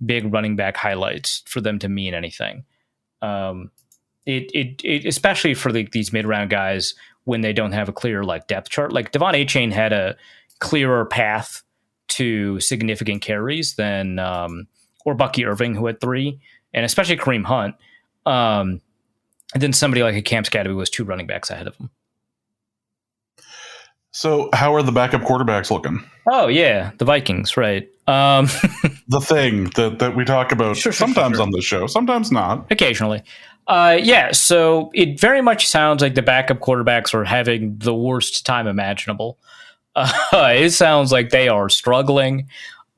Speaker 2: big running back highlights for them to mean anything. It especially for these mid-round guys when they don't have a clear depth chart. Like Devon Achane had a clearer path to significant carries than or Bucky Irving, who had 3, and especially Kareem Hunt. And then somebody like a Cam Skattebo was 2 running backs ahead of him.
Speaker 1: So, how are the backup quarterbacks looking?
Speaker 2: Oh yeah, the Vikings, right?
Speaker 1: The thing that we talk about sometimes on this show, sometimes not.
Speaker 2: Occasionally. Yeah, so it very much sounds like the backup quarterbacks are having the worst time imaginable. It sounds like they are struggling.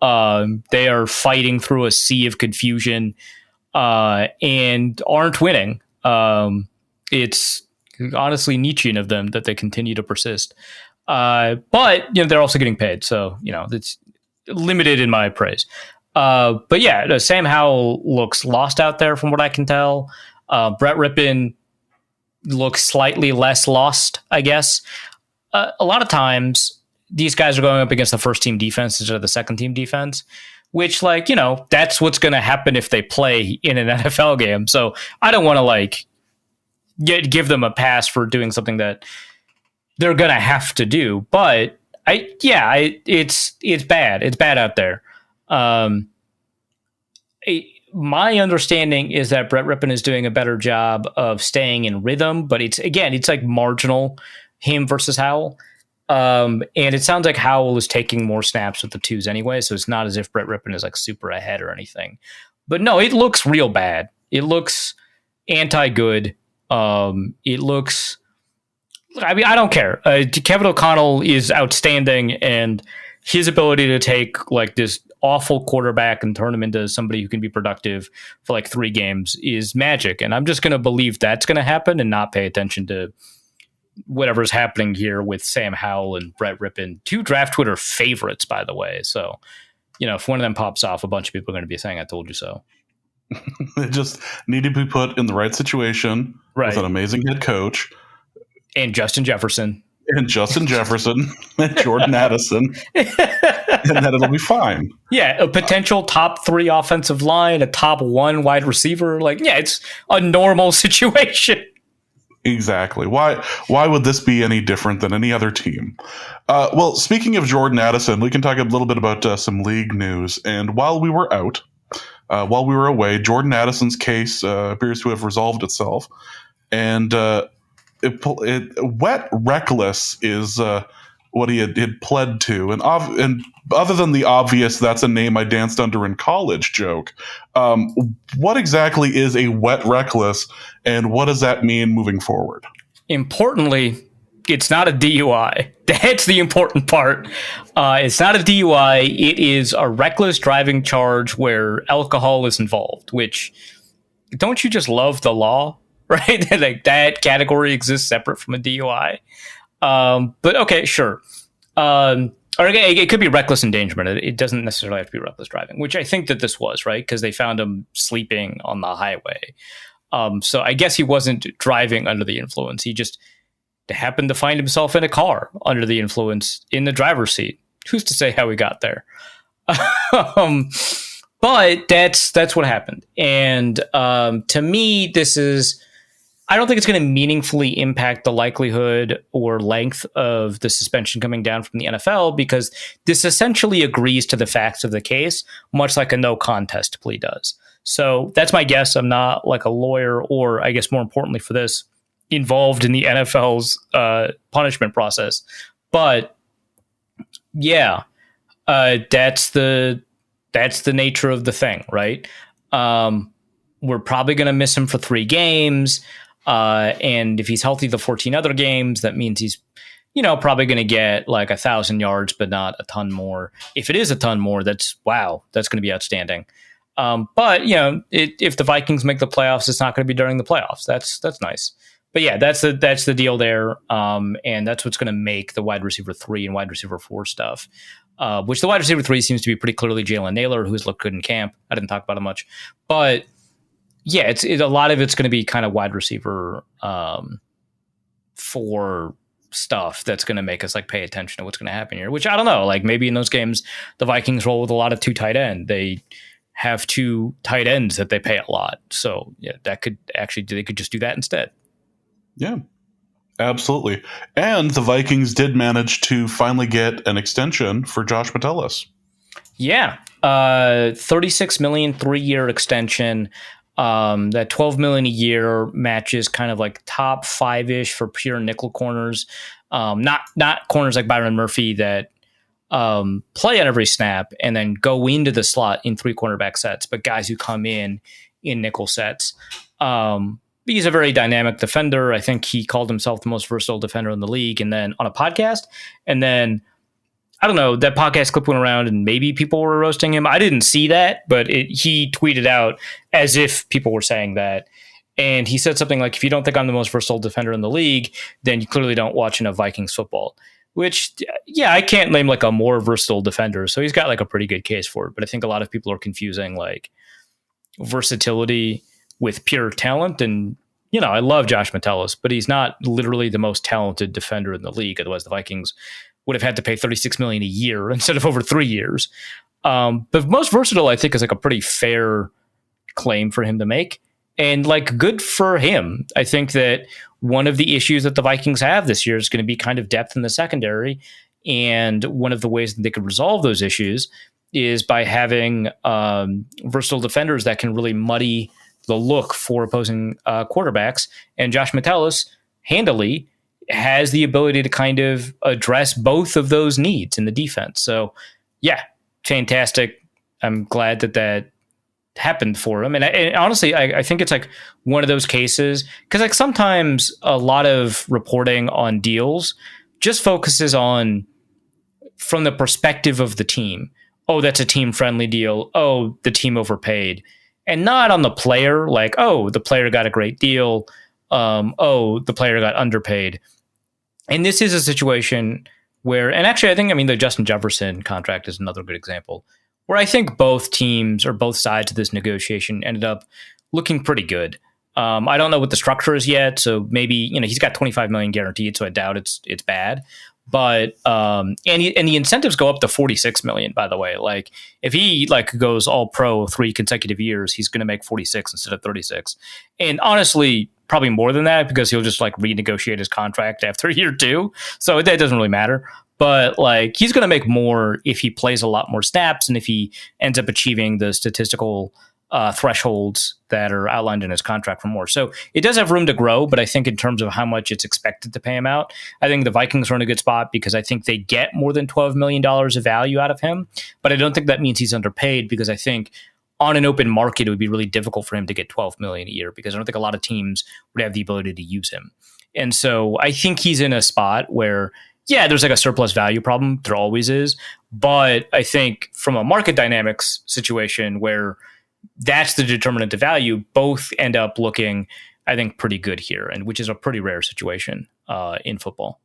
Speaker 2: They are fighting through a sea of confusion and aren't winning. It's honestly Nietzschean of them that they continue to persist. But they're also getting paid, so it's limited in my praise. But yeah, Sam Howell looks lost out there from what I can tell. Brett Rippon looks slightly less lost, I guess. A lot of times, these guys are going up against the first team defense instead of the second team defense, which, that's what's going to happen if they play in an NFL game. So I don't want to give them a pass for doing something that they're going to have to do. But it's bad. It's bad out there. My understanding is that Brett Rippon is doing a better job of staying in rhythm, but it's like marginal, him versus Howell. And it sounds like Howell is taking more snaps with the twos anyway, so it's not as if Brett Rippon is super ahead or anything. But no, it looks real bad. It looks anti-good. It looks... I mean, I don't care. Kevin O'Connell is outstanding, and his ability to take this awful quarterback and turn him into somebody who can be productive for 3 games is magic. And I'm just going to believe that's going to happen and not pay attention to whatever's happening here with Sam Howell and Brett Rippon, 2 draft Twitter favorites, by the way. So, if one of them pops off, a bunch of people are going to be saying, I told you so.
Speaker 1: They just need to be put in the right situation with an amazing head coach.
Speaker 2: And Justin Jefferson.
Speaker 1: And Jordan Addison. And then it'll be fine.
Speaker 2: Yeah, a potential top 3 offensive line, a top 1 wide receiver. It's a normal situation.
Speaker 1: Exactly. Why would this be any different than any other team? Well, speaking of Jordan Addison, we can talk a little bit about some league news. And while we were away, Jordan Addison's case appears to have resolved itself. And wet reckless is what he had pled to, and other than the obvious "that's a name I danced under in college" joke, what exactly is a wet reckless, and what does that mean moving forward?
Speaker 2: Importantly, it's not a DUI. That's the important part. It's not a DUI. It is a reckless driving charge where alcohol is involved. Which, don't you just love the law? Right? That category exists separate from a DUI. But okay, sure. Or it could be reckless endangerment. It doesn't necessarily have to be reckless driving, which I think that this was, right? Because they found him sleeping on the highway. So I guess he wasn't driving under the influence. He just happened to find himself in a car under the influence in the driver's seat. Who's to say how he got there? But that's what happened. And to me, I don't think it's going to meaningfully impact the likelihood or length of the suspension coming down from the NFL, because this essentially agrees to the facts of the case, much like a no contest plea does. So that's my guess. I'm not a lawyer, or I guess more importantly for this, involved in the NFL's punishment process. But yeah, that's the nature of the thing, right? We're probably going to miss him for 3 games. And if he's healthy the 14 other games, that means he's, probably going to get 1,000 yards, but not a ton more. If it is a ton more, that's going to be outstanding. But if the Vikings make the playoffs, it's not going to be during the playoffs. That's nice. But yeah, that's the deal there. And that's what's going to make the wide receiver 3 and wide receiver 4 stuff. Which the wide receiver 3 seems to be pretty clearly Jalen Naylor, who's looked good in camp. I didn't talk about him much, but yeah, a lot of it's going to be kind of wide receiver 4 stuff that's going to make us pay attention to what's going to happen here, which I don't know. Maybe in those games, the Vikings roll with a lot of 2 tight end. They have 2 tight ends that they pay a lot. So yeah, they could just do that instead.
Speaker 1: Yeah, absolutely. And the Vikings did manage to finally get an extension for Josh Metellus.
Speaker 2: Yeah. $36 million 3-year extension. That 12 million a year matches kind of like top 5-ish for pure nickel corners. Not corners like Byron Murphy that play on every snap and then go into the slot in 3 cornerback sets, but guys who come in nickel sets. He's a very dynamic defender. I think he called himself the most versatile defender in the league, and then on a podcast, and then I don't know, that podcast clip went around and maybe people were roasting him. I didn't see that, but he tweeted out as if people were saying that. And he said something like, if you don't think I'm the most versatile defender in the league, then you clearly don't watch enough Vikings football. Which, yeah, I can't name like a more versatile defender. So he's got like a pretty good case for it. But I think a lot of people are confusing like versatility with pure talent. And, you know, I love Josh Metellus, but he's not literally the most talented defender in the league. Otherwise, the Vikings would have had to pay $36 million a year instead of over 3 years. But most versatile, I think, is like a pretty fair claim for him to make. And like, good for him. I think that one of the issues that the Vikings have this year is going to be kind of depth in the secondary. And one of the ways that they could resolve those issues is by having versatile defenders that can really muddy the look for opposing quarterbacks. And Josh Metellus handily has the ability to kind of address both of those needs in the defense. So yeah, fantastic. I'm glad that happened for him. And honestly, I think it's like one of those cases, because like sometimes a lot of reporting on deals just focuses on from the perspective of the team. Oh, that's a team friendly deal. Oh, the team overpaid. And not on the player, like, oh, the player got a great deal. Oh, the player got underpaid. And this is a situation where, and actually, I mean, the Justin Jefferson contract is another good example, where I think both teams or both sides of this negotiation ended up looking pretty good. I don't know what the structure is yet, so maybe, you know, he's got $25 million guaranteed, so I doubt it's bad. But and the incentives go up to $46 million, by the way. Like, if he like goes all pro 3 consecutive years, he's going to make 46 instead of 36. And honestly, probably more than that, because he'll just like renegotiate his contract after year 2. So that doesn't really matter. But like, he's going to make more if he plays a lot more snaps and if he ends up achieving the statistical thresholds that are outlined in his contract for more. So it does have room to grow, but I think in terms of how much it's expected to pay him out, I think the Vikings are in a good spot because I think they get more than $12 million of value out of him. But I don't think that means he's underpaid, because I think on an open market, it would be really difficult for him to get $12 million a year, because I don't think a lot of teams would have the ability to use him. And so I think he's in a spot where, yeah, there's like a surplus value problem. There always is. But I think from a market dynamics situation where that's the determinant of value, both end up looking, I think, pretty good here, and which is a pretty rare situation in football.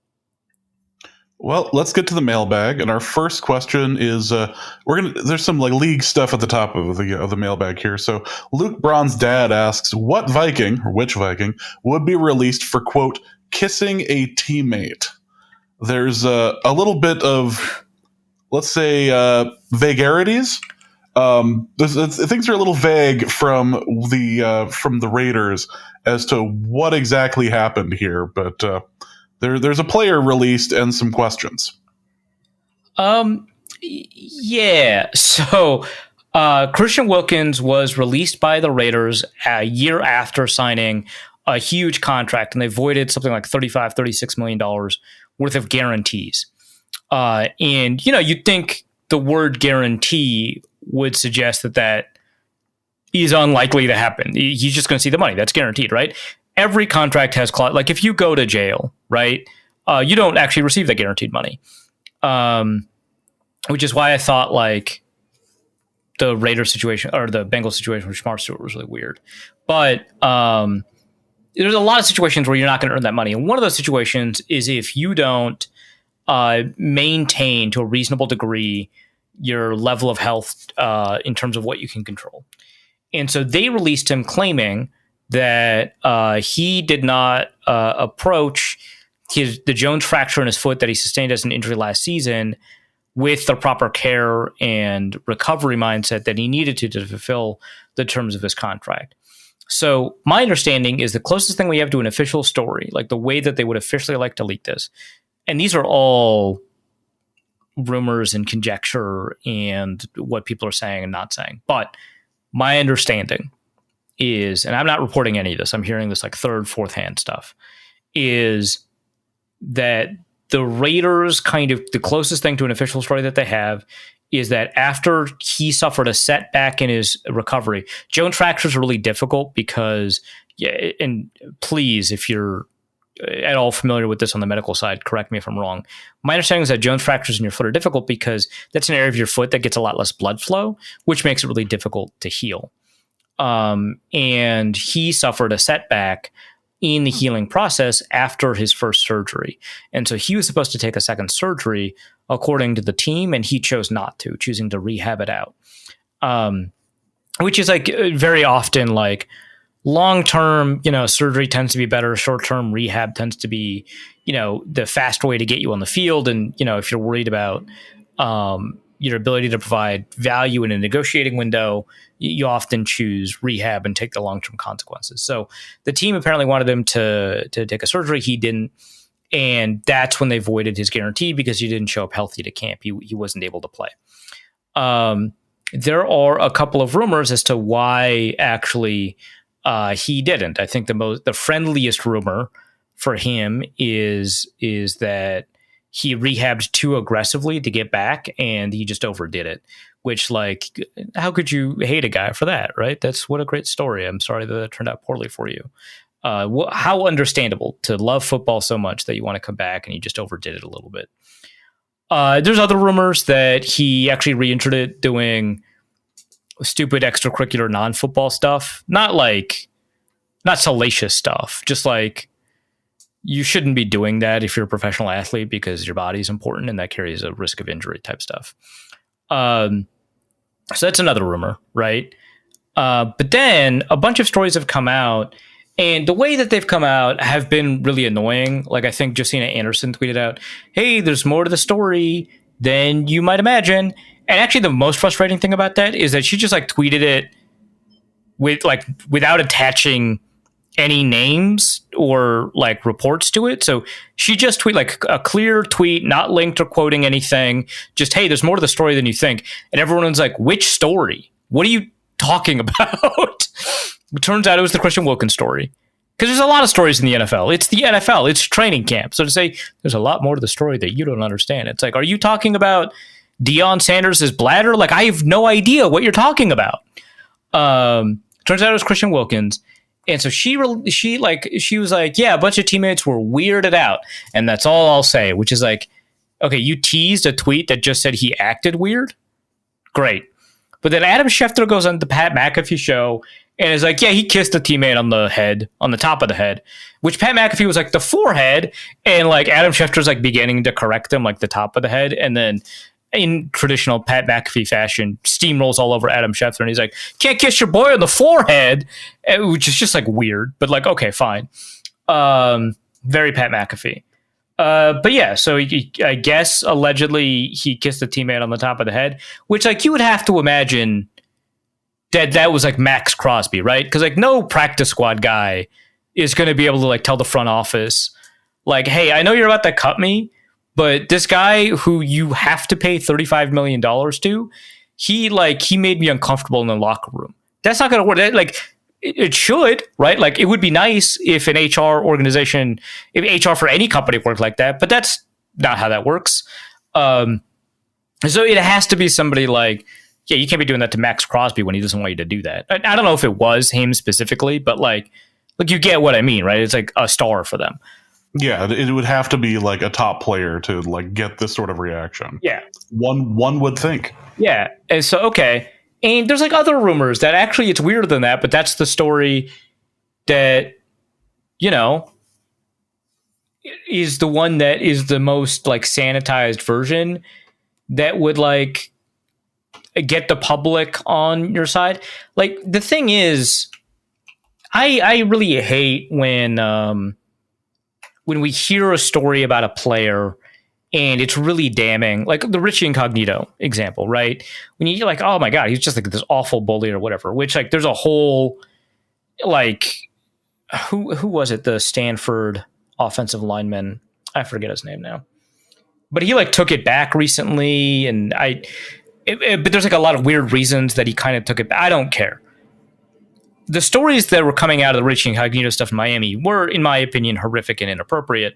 Speaker 1: Well, let's get to the mailbag, and our first question is there's some like league stuff at the top of the mailbag here. So Luke Braun's dad asks, what Viking or which Viking would be released for, quote, kissing a teammate? There's a little bit of, let's say, vagarities. Things are a little vague from the Raiders as to what exactly happened here, but there's a player released and some questions.
Speaker 2: Yeah. So Christian Wilkins was released by the Raiders a year after signing a huge contract, and they voided something like $36 million worth of guarantees. And, you know, you'd think the word guarantee would suggest that is unlikely to happen. He's just going to see the money. That's guaranteed, right? Every contract has clause. Like, if you go to jail, right, you don't actually receive the guaranteed money. Which is why I thought like the Raiders situation or the Bengals situation with Shamar Stewart was really weird. But there's a lot of situations where you're not going to earn that money. And one of those situations is if you don't maintain to a reasonable degree your level of health in terms of what you can control. And so they released him claiming that he did not approach the Jones fracture in his foot that he sustained as an injury last season with the proper care and recovery mindset that he needed to fulfill the terms of his contract. So my understanding is the closest thing we have to an official story, like the way that they would officially like to leak this. And these are all rumors and conjecture and what people are saying and not saying. But my understanding is, and I'm not reporting any of this, I'm hearing this like third, fourth hand stuff, is that the Raiders kind of, the closest thing to an official story that they have is that after he suffered a setback in his recovery, joint fractures are really difficult because, yeah, and please, if you're at all familiar with this on the medical side, correct me if I'm wrong. My understanding is that joint fractures in your foot are difficult because that's an area of your foot that gets a lot less blood flow, which makes it really difficult to heal. And he suffered a setback in the healing process after his first surgery. And so he was supposed to take a second surgery according to the team, and he chose not to, choosing to rehab it out. Which is like very often like long-term, surgery tends to be better. Short-term rehab tends to be, the fast way to get you on the field. And, if you're worried about your ability to provide value in a negotiating window, you often choose rehab and take the long-term consequences. So the team apparently wanted him to take a surgery. He didn't. And that's when they voided his guarantee because he didn't show up healthy to camp. He wasn't able to play. There are a couple of rumors as to why actually he didn't. I think the friendliest rumor for him is that he rehabbed too aggressively to get back and he just overdid it, which, like, how could you hate a guy for that, right? That's what a great story. I'm sorry that it turned out poorly for you. How understandable to love football so much that you want to come back and you just overdid it a little bit. There's other rumors that he actually re-entered it doing stupid extracurricular non-football stuff. Not salacious stuff, just like, you shouldn't be doing that if you're a professional athlete because your body's important and that carries a risk of injury type stuff. So that's another rumor, right? But then a bunch of stories have come out, and the way that they've come out have been really annoying. Like, I think Josina Anderson tweeted out, "Hey, there's more to the story than you might imagine." And actually the most frustrating thing about that is that she just like tweeted it without attaching any names or like reports to it. So she just tweeted like a clear tweet, not linked or quoting anything. Just, hey, there's more to the story than you think. And everyone's like, which story? What are you talking about? It turns out it was the Christian Wilkins story. Because there's a lot of stories in the NFL. It's the NFL. It's training camp. So to say there's a lot more to the story that you don't understand. It's like, are you talking about Deion Sanders' bladder? Like, I have no idea what you're talking about. Turns out it was Christian Wilkins. And so she was like, yeah, a bunch of teammates were weirded out. And that's all I'll say, which is like, okay, you teased a tweet that just said he acted weird. Great. But then Adam Schefter goes on the Pat McAfee show and is like, yeah, he kissed a teammate on the head, on the top of the head, which Pat McAfee was like the forehead. And like Adam Schefter's like beginning to correct him, like the top of the head. And then in traditional Pat McAfee fashion, steamrolls all over Adam Schefter. And he's like, can't kiss your boy on the forehead, which is just like weird, but like, okay, fine. Very Pat McAfee. But yeah, so I guess allegedly he kissed a teammate on the top of the head, which like you would have to imagine that was like Max Crosby, right? Because like no practice squad guy is going to be able to like tell the front office, like, hey, I know you're about to cut me, but this guy who you have to pay $35 million to, he made me uncomfortable in the locker room. That's not going to work. Like, it should, right? Like, it would be nice if an HR organization, if HR for any company worked like that, but that's not how that works. So it has to be somebody like, yeah, you can't be doing that to Max Crosby when he doesn't want you to do that. I don't know if it was him specifically, but like you get what I mean, right? It's like a star for them.
Speaker 1: Yeah, it would have to be like a top player to like get this sort of reaction.
Speaker 2: Yeah.
Speaker 1: One would think. Yeah.
Speaker 2: And so, okay. And there's like other rumors that actually it's weirder than that, but that's the story that, is the one that is the most like sanitized version that would like get the public on your side. Like the thing is, I really hate when we hear a story about a player and it's really damning, like the Richie Incognito example, right? When you're like, oh my God, he's just like this awful bully or whatever, which like there's a whole, like, who was it? The Stanford offensive lineman. I forget his name now, but he like took it back recently. And but there's like a lot of weird reasons that he kind of took it back. I don't care. the stories that were coming out of the Richie Incognito stuff in Miami were, in my opinion, horrific and inappropriate,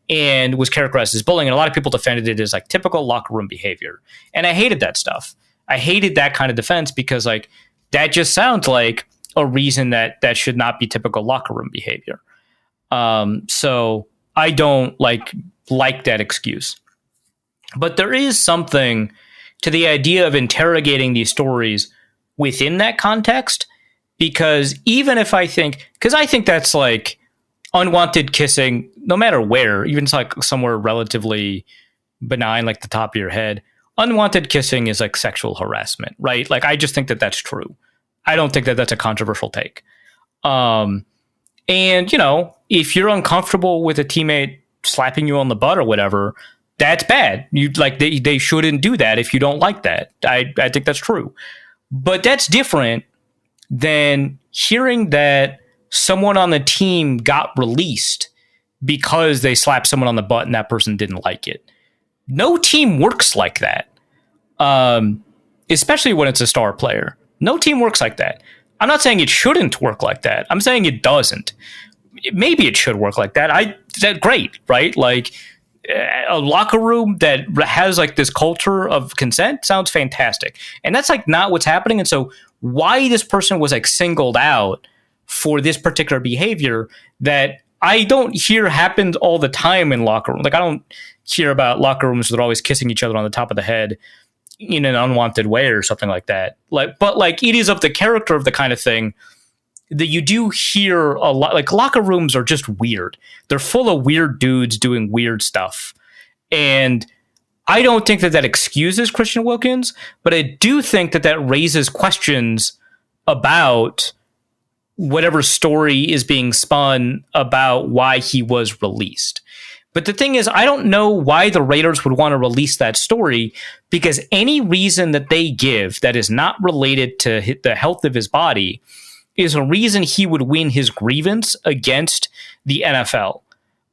Speaker 2: and was characterized as bullying. And a lot of people defended it as like typical locker room behavior. And I hated that stuff. I hated that kind of defense because like that just sounds like a reason that should not be typical locker room behavior. So I don't like that excuse. But there is something to the idea of interrogating these stories within that context, because even if I think that's like unwanted kissing, no matter where, even it's like somewhere relatively benign, like the top of your head, unwanted kissing is like sexual harassment, right? Like, I just think that that's true. I don't think that that's a controversial take. And, you know, if you're uncomfortable with a teammate slapping you on the butt or whatever, that's bad. You like they shouldn't do that if you don't like that. I think that's true. But that's different than hearing that someone on the team got released because they slapped someone on the butt and that person didn't like it. No team works like that, especially when it's a star player. No team works like that. I'm not saying it shouldn't work like that. I'm saying it doesn't. Maybe it should work like that. That's great, right? Like a locker room that has like this culture of consent sounds fantastic. And that's like not what's happening. And so why this person was like singled out for this particular behavior that I don't hear happens all the time in locker rooms. Like I don't hear about locker rooms that are always kissing each other on the top of the head in an unwanted way or something like that. But it is of the character of the kind of thing that you do hear a lot. Like locker rooms are just weird. They're full of weird dudes doing weird stuff. And I don't think that excuses Christian Wilkins, but I do think that raises questions about whatever story is being spun about why he was released. But the thing is, I don't know why the Raiders would want to release that story, because any reason that they give that is not related to the health of his body is a reason he would win his grievance against the NFL.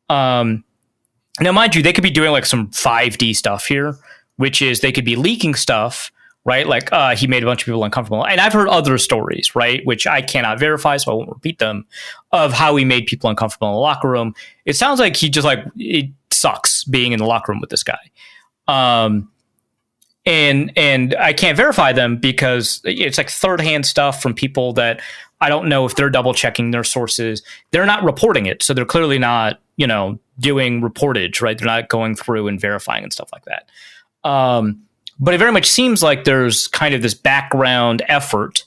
Speaker 2: Now, mind you, they could be doing like some 5D stuff here, which is they could be leaking stuff, right? Like he made a bunch of people uncomfortable. And I've heard other stories, right, which I cannot verify, so I won't repeat them, of how he made people uncomfortable in the locker room. It sounds like he just like, it sucks being in the locker room with this guy. And I can't verify them because it's like third-hand stuff from people that I don't know if they're double-checking their sources. They're not reporting it, so they're clearly not, you know, doing reportage, right? They're not going through and verifying and stuff like that. But it very much seems like there's kind of this background effort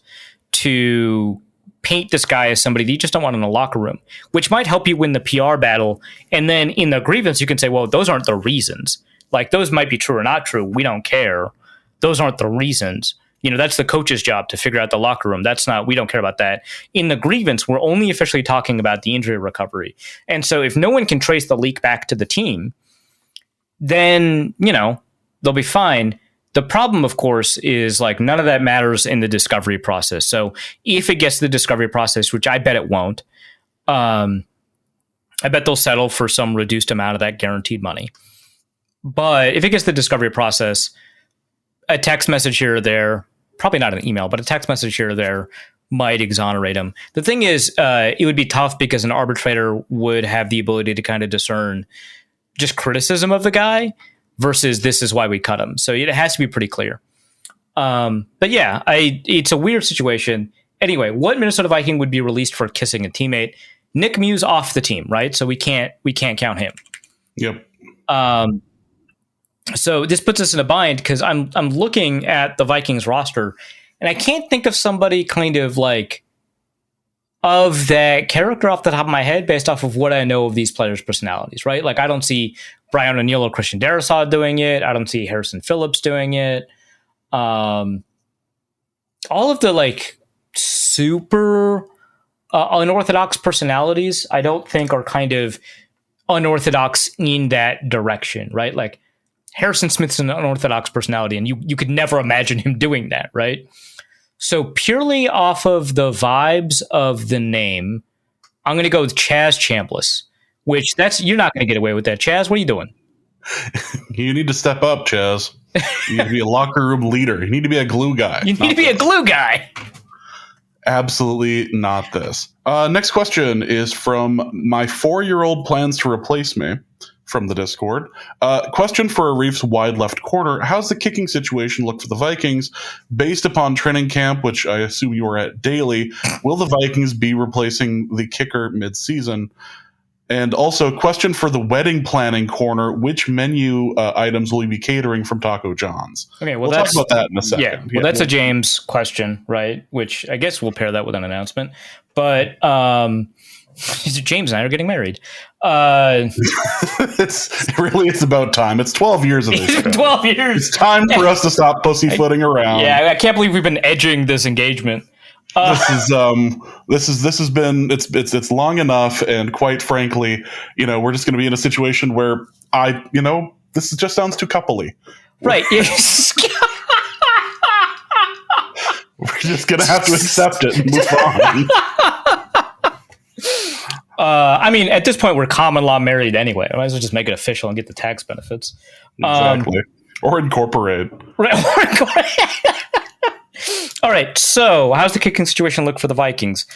Speaker 2: to paint this guy as somebody that you just don't want in the locker room, which might help you win the PR battle. And then in the grievance, you can say, well, those aren't the reasons. Like, those might be true or not true. We don't care. Those aren't the reasons. You know, that's the coach's job to figure out the locker room. We don't care about that. In the grievance, we're only officially talking about the injury recovery. And so if no one can trace the leak back to the team, then, you know, they'll be fine. The problem, of course, is like none of that matters in the discovery process. So if it gets to the discovery process, which I bet it won't, I bet they'll settle for some reduced amount of that guaranteed money. But if it gets to the discovery process, a text message here or there, probably not an email, but a text message here or there might exonerate him. The thing is, it would be tough because an arbitrator would have the ability to kind of discern just criticism of the guy versus this is why we cut him. So it has to be pretty clear. But yeah, it's a weird situation. Anyway, what Minnesota Viking would be released for kissing a teammate? Nick Muse off the team, right? So we can't count him.
Speaker 1: Yep.
Speaker 2: So this puts us in a bind because I'm looking at the Vikings roster and I can't think of somebody kind of like of that character off the top of my head based off of what I know of these players' personalities, right? Like I don't see Brian O'Neill or Christian Darrisaw doing it. I don't see Harrison Phillips doing it. All of the like super unorthodox personalities, I don't think are kind of unorthodox in that direction, right? Like Harrison Smith's an unorthodox personality, and you could never imagine him doing that, right? So purely off of the vibes of the name, I'm going to go with Chaz Chambliss, which you're not going to get away with that. Chaz, what are you doing?
Speaker 1: You need to step up, Chaz. You need to be a locker room leader. You need to be a glue guy.
Speaker 2: You need to be a glue guy.
Speaker 1: Absolutely not this. Next question is from my 4-year-old plans to replace me from the Discord. Question for Arif's wide left corner. How's the kicking situation look for the Vikings? Based upon training camp, which I assume you are at daily, will the Vikings be replacing the kicker mid-season? And also, question for the wedding planning corner: which menu items will you be catering from Taco John's?
Speaker 2: Okay, well,
Speaker 1: we'll talk about that in a second.
Speaker 2: Yeah, well, that's a James question, right? Which I guess we'll pair that with an announcement. But James and I are getting married.
Speaker 1: It really is about time. It's 12 years of this.
Speaker 2: 12 years.
Speaker 1: It's time for us to stop pussyfooting around.
Speaker 2: Yeah, I can't believe we've been edging this engagement.
Speaker 1: This has been it's long enough, and quite frankly, we're just going to be in a situation where this just sounds too coupley.
Speaker 2: Right.
Speaker 1: We're just going to have to accept it and move on.
Speaker 2: I mean, at this point, we're common law married anyway. I might as well just make it official and get the tax benefits.
Speaker 1: Exactly. Or incorporate.
Speaker 2: Right. All right. So, how's the kicking situation look for the Vikings?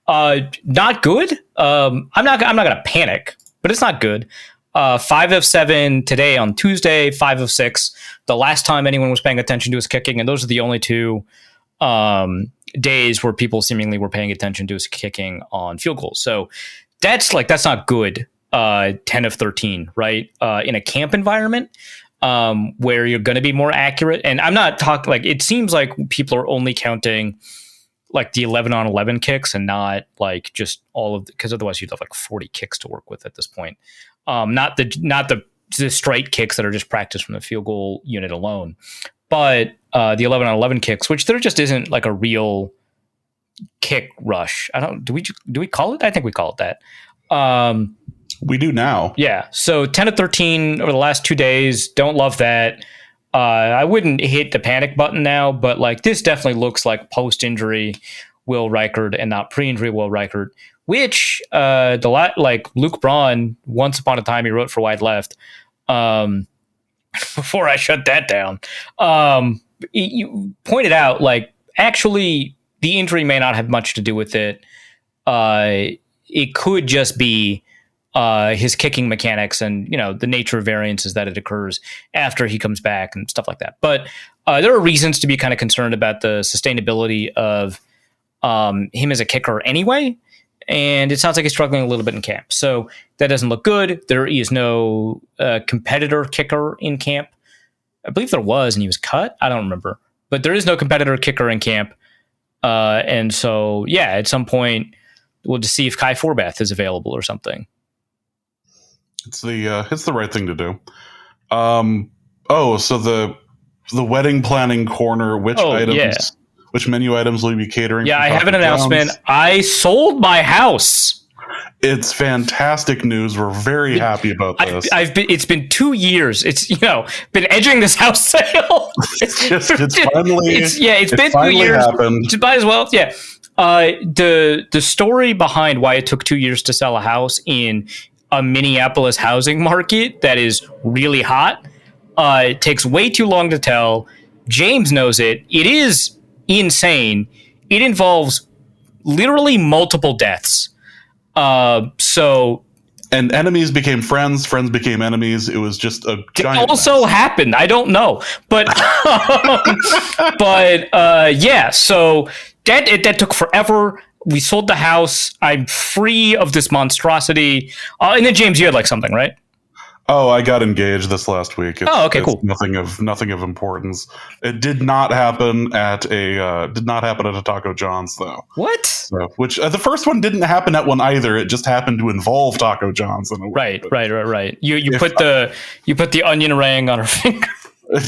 Speaker 2: Not good. I'm not going to panic, but it's not good. 5 of 7 today on Tuesday. 5 of 6 the last time anyone was paying attention to his kicking, and those are the only two days where people seemingly were paying attention to his kicking on field goals. So that's not good. 10 of 13, right? In a camp environment. Where you're going to be more accurate. And I'm not talking it seems like people are only counting the 11 on 11 kicks and not just all of because otherwise you'd have 40 kicks to work with at this point. Not the straight kicks that are just practiced from the field goal unit alone, but the 11 on 11 kicks, which there just isn't a real kick rush. Do we call it? I think we call it that.
Speaker 1: We do now.
Speaker 2: Yeah. So 10 of 13 over the last 2 days. Don't love that. I wouldn't hit the panic button now, but this definitely looks like post-injury Will Reichard and not pre-injury Will Reichard, which Luke Braun, once upon a time he wrote for Wide Left. Before I shut that down, you pointed out actually the injury may not have much to do with it. It could just be his kicking mechanics and the nature of variances that it occurs after he comes back and stuff like that. But there are reasons to be kind of concerned about the sustainability of him as a kicker anyway. And it sounds like he's struggling a little bit in camp. So that doesn't look good. There is no competitor kicker in camp. I believe there was, and he was cut. I don't remember. But there is no competitor kicker in camp. And so, yeah, at some point, we'll just see if Kai Forbath is available or something.
Speaker 1: It's the right thing to do. So the wedding planning corner, which menu items will you be catering?
Speaker 2: Yeah, I have an announcement. I sold my house.
Speaker 1: It's fantastic news. We're very happy about this.
Speaker 2: It's been 2 years. It's been edging this house sale.
Speaker 1: It's finally
Speaker 2: been 2 years.
Speaker 1: Happened.
Speaker 2: Might as well. Yeah. The story behind why it took 2 years to sell a house in a Minneapolis housing market that is really hot. It takes way too long to tell. James knows it. It is insane. It involves literally multiple deaths. And
Speaker 1: enemies became friends. Friends became enemies. It was just a giant.
Speaker 2: It also happened. I don't know, but yeah. So that took forever. We sold the house. I'm free of this monstrosity. And then James, you had something, right?
Speaker 1: Oh, I got engaged this last week.
Speaker 2: Okay, cool.
Speaker 1: Nothing of importance. It did not happen at a Taco John's though.
Speaker 2: What?
Speaker 1: So, which the first one didn't happen at one either. It just happened to involve Taco John's in a way.
Speaker 2: Right. You put the onion ring on her finger.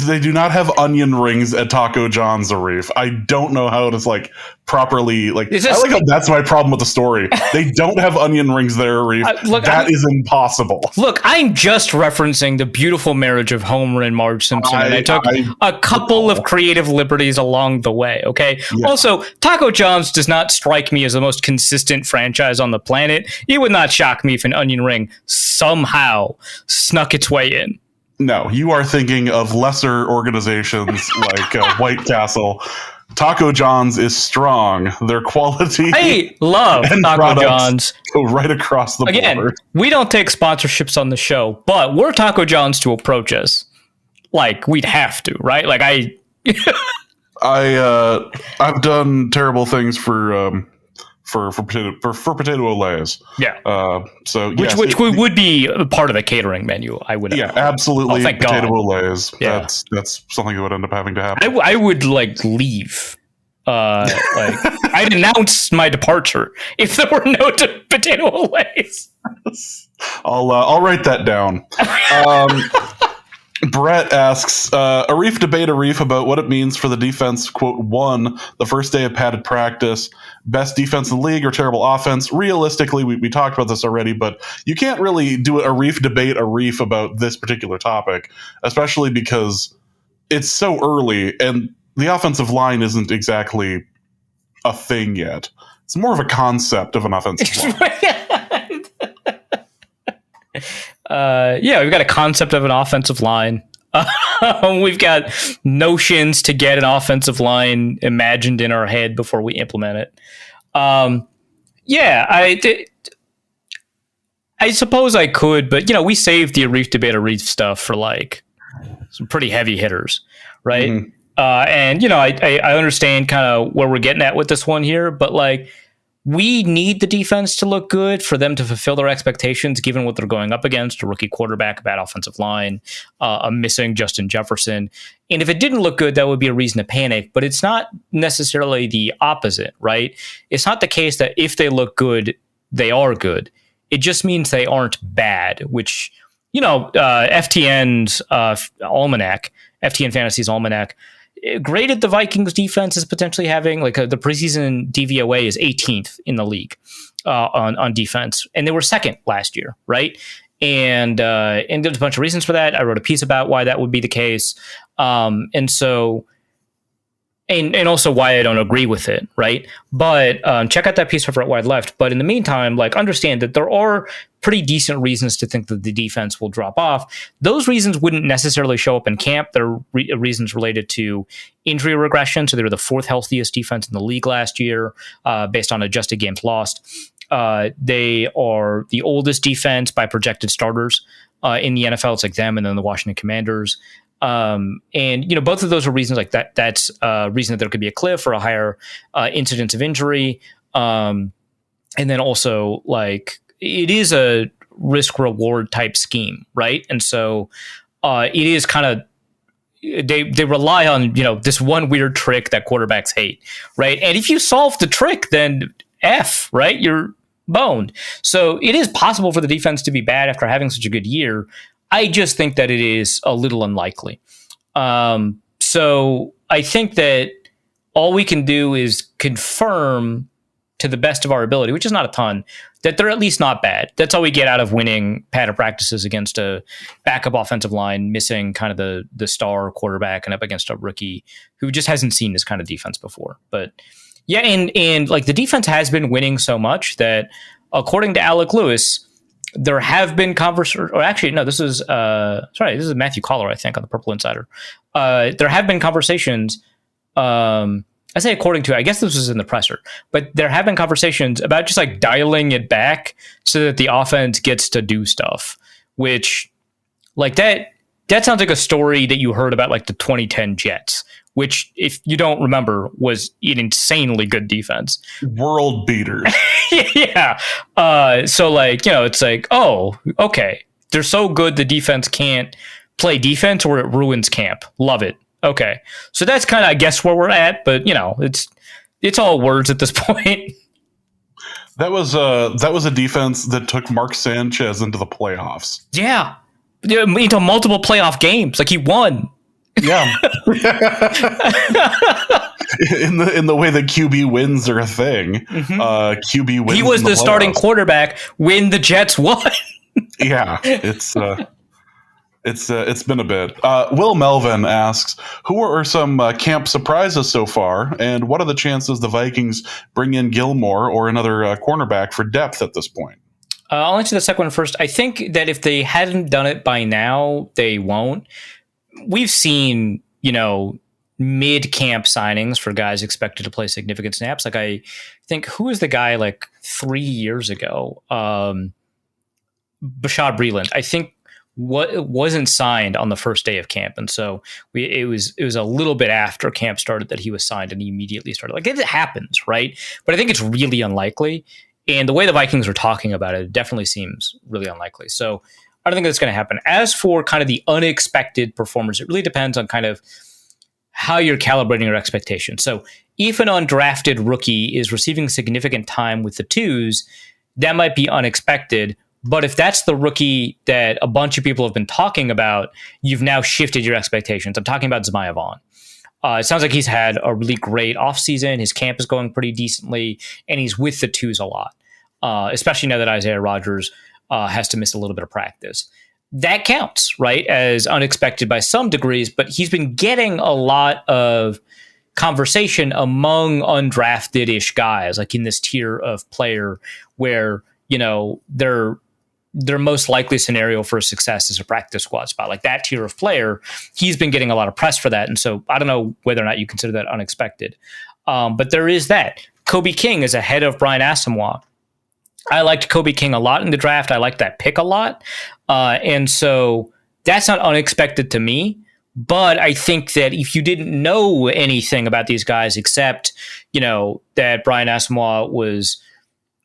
Speaker 1: They do not have onion rings at Taco John's, Arif. I don't know how to properly that's my problem with the story. They don't have onion rings there, Arif. That is impossible.
Speaker 2: Look, I'm just referencing the beautiful marriage of Homer and Marge Simpson, and I took a couple of creative liberties along the way. Okay. Yeah. Also, Taco John's does not strike me as the most consistent franchise on the planet. It would not shock me if an onion ring somehow snuck its way in.
Speaker 1: No, you are thinking of lesser organizations like White Castle. Taco John's is strong. Their quality
Speaker 2: I love
Speaker 1: and
Speaker 2: Taco
Speaker 1: products
Speaker 2: John's.
Speaker 1: go right across the board.
Speaker 2: We don't take sponsorships on the show, but we're Taco John's to approach us. Like, we'd have to, right? Like,
Speaker 1: I've done terrible things for potato Olays.
Speaker 2: Yeah.
Speaker 1: So
Speaker 2: which would be a part of the catering menu. I would.
Speaker 1: Yeah, absolutely.
Speaker 2: Thank
Speaker 1: potato
Speaker 2: God.
Speaker 1: Olays.
Speaker 2: Yeah.
Speaker 1: That's something that would end up having to happen.
Speaker 2: I would like leave. I'd announce my departure if there were no potato Olays.
Speaker 1: I'll write that down. Brett asks, Arif debate Arif about what it means for the defense, quote, won the first day of padded practice. Best defense in the league or terrible offense? Realistically, we talked about this already, but you can't really do a Arif debate Arif about this particular topic, especially because it's so early and the offensive line isn't exactly a thing yet. It's more of a concept of an offensive line.
Speaker 2: We've got a concept of an offensive line. We've got notions to get an offensive line imagined in our head before we implement it. I suppose I could, but we saved the Arif debate Arif stuff for like some pretty heavy hitters, right? Mm-hmm. I understand kind of where we're getting at with this one here, but like, we need the defense to look good for them to fulfill their expectations, given what they're going up against: a rookie quarterback, a bad offensive line, a missing Justin Jefferson. And if it didn't look good, that would be a reason to panic. But it's not necessarily the opposite, right? It's not the case that if they look good, they are good. It just means they aren't bad, which, FTN's almanac, FTN Fantasy's almanac, graded the Vikings defense as potentially having the preseason DVOA is 18th in the league on defense. And they were second last year. Right. And there's a bunch of reasons for that. I wrote a piece about why that would be the case. And also why I don't agree with it. Right. But check out that piece over at Wide Left. But in the meantime, understand that there are pretty decent reasons to think that the defense will drop off. Those reasons wouldn't necessarily show up in camp. They're reasons related to injury regression. So they were the fourth healthiest defense in the league last year, based on adjusted games lost. They are the oldest defense by projected starters in the NFL. It's like them and then the Washington Commanders. Both of those are reasons like that. That's a reason that there could be a cliff or a higher incidence of injury. And then also it is a risk reward type scheme. Right. And so it is kind of, they rely on, this one weird trick that quarterbacks hate. Right. And if you solve the trick, then right, you're boned. So it is possible for the defense to be bad after having such a good year. I just think that it is a little unlikely. So I think that all we can do is confirm to the best of our ability, which is not a ton, that they're at least not bad. That's all we get out of winning padded practices against a backup offensive line, missing kind of the star quarterback and up against a rookie who just hasn't seen this kind of defense before. But yeah, and the defense has been winning so much that according to Alec Lewis, there have been conversations, or actually, no, this is Matthew Collar, I think, on the Purple Insider. There have been conversations, I say according to, I guess this was in the presser, but there have been conversations about just dialing it back so that the offense gets to do stuff, which that sounds like a story that you heard about the 2010 Jets, which, if you don't remember, was an insanely good defense.
Speaker 1: World beaters.
Speaker 2: Yeah. So it's oh, okay. They're so good the defense can't play defense or it ruins camp. Love it. Okay. So that's kind of, I guess, where we're at, but it's all words at this point.
Speaker 1: That was a defense that took Mark Sanchez into the playoffs.
Speaker 2: Yeah. Into multiple playoff games. He won.
Speaker 1: Yeah. in the way that QB wins are a thing. Mm-hmm. QB wins.
Speaker 2: He was the starting quarterback when the Jets won.
Speaker 1: Yeah. It's been a bit. Will Melvin asks, who are some camp surprises so far, and what are the chances the Vikings bring in Gilmore or another cornerback for depth at this point?
Speaker 2: I'll answer the second one first. I think that if they hadn't done it by now, they won't. We've seen, mid-camp signings for guys expected to play significant snaps. Like I think, who was the guy like 3 years ago? Bashad Breeland, I think, wasn't signed on the first day of camp, and so it was a little bit after camp started that he was signed, and he immediately started. Like, it happens, right? But I think it's really unlikely, and the way the Vikings are talking about it definitely seems really unlikely. So I don't think that's going to happen. As for kind of the unexpected performers, it really depends on kind of how you're calibrating your expectations. So if an undrafted rookie is receiving significant time with the twos, that might be unexpected. But if that's the rookie that a bunch of people have been talking about, you've now shifted your expectations. I'm talking about Zemiah Vaughn. It sounds like he's had a really great offseason. His camp is going pretty decently, and he's with the twos a lot, especially now that Isaiah Rodgers has to miss a little bit of practice. That counts, right, as unexpected by some degrees, but he's been getting a lot of conversation among undrafted-ish guys, like in this tier of player where, you know, their most likely scenario for success is a practice squad spot. Like that tier of player, he's been getting a lot of press for that. And so I don't know whether or not you consider that unexpected. But there is that. Kobe King is ahead of Brian Asamoah. I liked Kobe King a lot in the draft. I liked that pick a lot. And so that's not unexpected to me. But I think that if you didn't know anything about these guys except, you know, that Brian Asamoah was,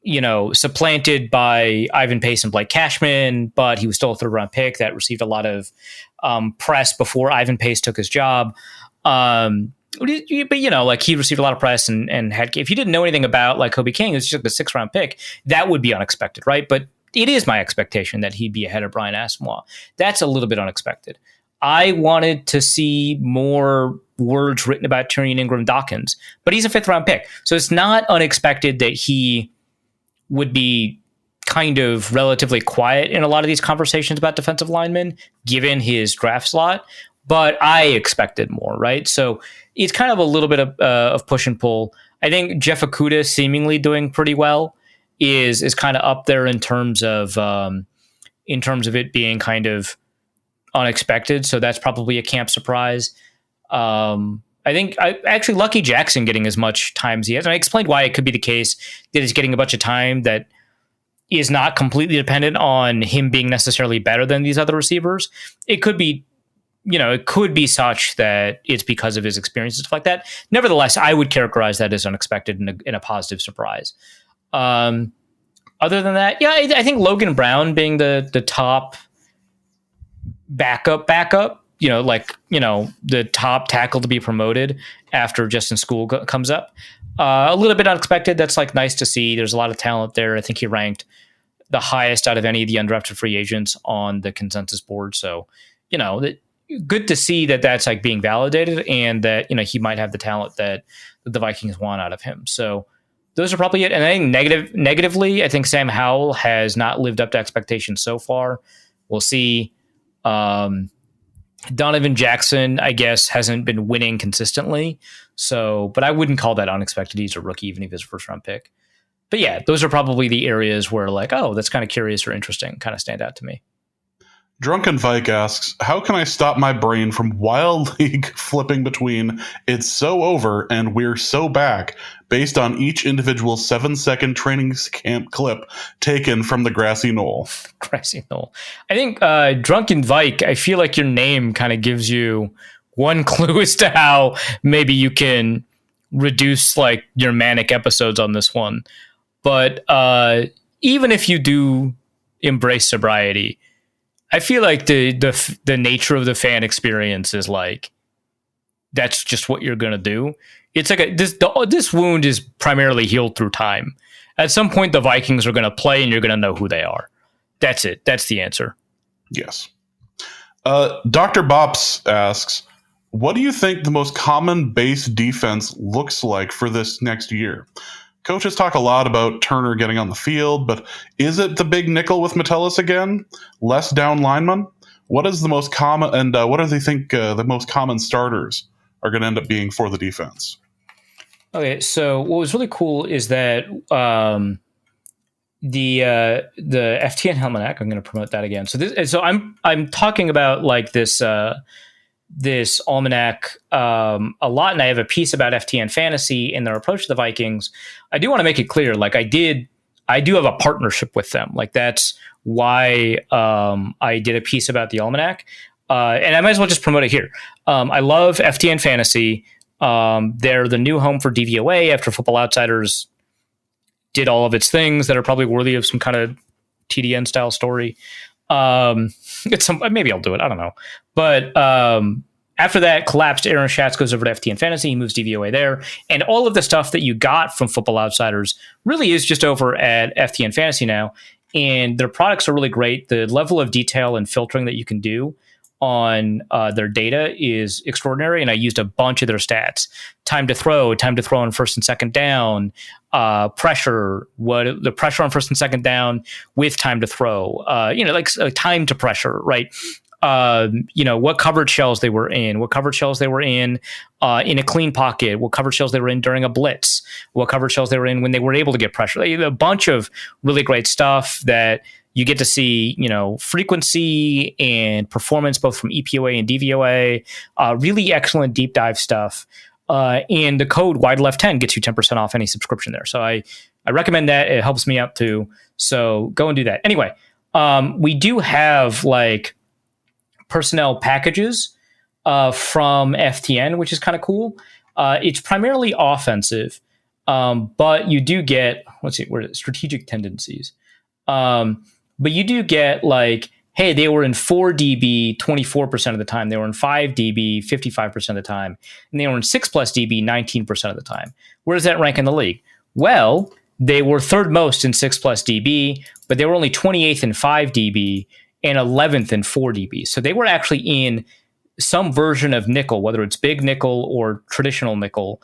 Speaker 2: you know, supplanted by Ivan Pace and Blake Cashman, but he was still a third-round pick that received a lot of press before Ivan Pace took his job. But, you know, like he received a lot of press and had, if you didn't know anything about like Kobe King, it's just a 6th-round pick, that would be unexpected, right? But it is my expectation that he'd be ahead of Brian Asamoah. That's a little bit unexpected. I wanted to see more words written about Tyrion Ingram-Dawkins, but he's a 5th-round pick. So it's not unexpected that he would be kind of relatively quiet in a lot of these conversations about defensive linemen, given his draft slot. But I expected more, right? So it's kind of a little bit of push and pull. I think Jeff Okudah seemingly doing pretty well is kind of up there in terms of it being kind of unexpected. So that's probably a camp surprise. I think actually Lucky Jackson getting as much time as he has. And I explained why it could be the case that he's getting a bunch of time that is not completely dependent on him being necessarily better than these other receivers. It could be, you know, it could be such that it's because of his experience and stuff like that. Nevertheless, I would characterize that as unexpected and a positive surprise. Other than that, yeah, I think Logan Brown being the top backup, you know, like, you know, the top tackle to be promoted after Justin School comes up. A little bit unexpected. That's like nice to see. There's a lot of talent there. I think he ranked the highest out of any of the undrafted free agents on the consensus board. So, you know, good to see that that's like being validated and that, you know, he might have the talent that the Vikings want out of him. So those are probably it. And I think negatively, I think Sam Howell has not lived up to expectations so far. We'll see. Donovan Jackson, I guess, hasn't been winning consistently. So, but I wouldn't call that unexpected. He's a rookie, even if he's a 1st-round pick. But yeah, those are probably the areas where like, oh, that's kind of curious or interesting, kind of stand out to me.
Speaker 1: Drunken Vike asks, how can I stop my brain from wildly flipping between "it's so over" and "we're so back" based on each individual 7-second training camp clip taken from the grassy knoll?
Speaker 2: Grassy knoll. I think Drunken Vike, I feel like your name kind of gives you one clue as to how maybe you can reduce like your manic episodes on this one. But even if you do embrace sobriety, I feel like the nature of the fan experience is like, that's just what you're going to do. It's like this wound is primarily healed through time. At some point, the Vikings are going to play and you're going to know who they are. That's it. That's the answer.
Speaker 1: Yes. Dr. Bops asks, what do you think the most common base defense looks like for this next year? Coaches talk a lot about Turner getting on the field, but is it the big nickel with Metellus again? Less down linemen? What is the most common, and what do they think the most common starters are going to end up being for the defense?
Speaker 2: Okay, so what was really cool is that the FTN Almanac, I'm going to promote that again. So I'm talking about like this this almanac a lot, and I have a piece about FTN Fantasy and their approach to the Vikings. I do want to make it clear, like I do have a partnership with them. Like that's why I did a piece about the almanac, and I might as well just promote it here. I love FTN Fantasy. They're the new home for DVOA after Football Outsiders did all of its things that are probably worthy of some kind of TDN style story. Maybe I'll do it. I don't know. But after that collapsed, Aaron Schatz goes over to FTN Fantasy. He moves DVOA there. And all of the stuff that you got from Football Outsiders really is just over at FTN Fantasy now. And their products are really great. The level of detail and filtering that you can do on their data is extraordinary. And I used a bunch of their stats. Time to throw on first and second down, pressure, what the pressure on first and second down with time to throw, like time to pressure, right? What coverage shells they were in a clean pocket, what coverage shells they were in during a blitz, what coverage shells they were in when they were able to get pressure. A bunch of really great stuff that you get to see, frequency and performance, both from EPOA and DVOA, really excellent deep dive stuff. And the code WIDELEFT10 gets you 10% off any subscription there. So I recommend that. It helps me out too. So go and do that. Anyway, we do have like personnel packages from FTN, which is kind of cool. It's primarily offensive, but you do get, strategic tendencies. But you do get like, hey, they were in 4 DB 24% of the time. They were in 5 DB 55% of the time. And they were in 6 plus DB 19% of the time. Where does that rank in the league? Well, they were third most in 6 plus DB, but they were only 28th in 5 DB and 11th in 4 DB. So they were actually in some version of nickel, whether it's big nickel or traditional nickel,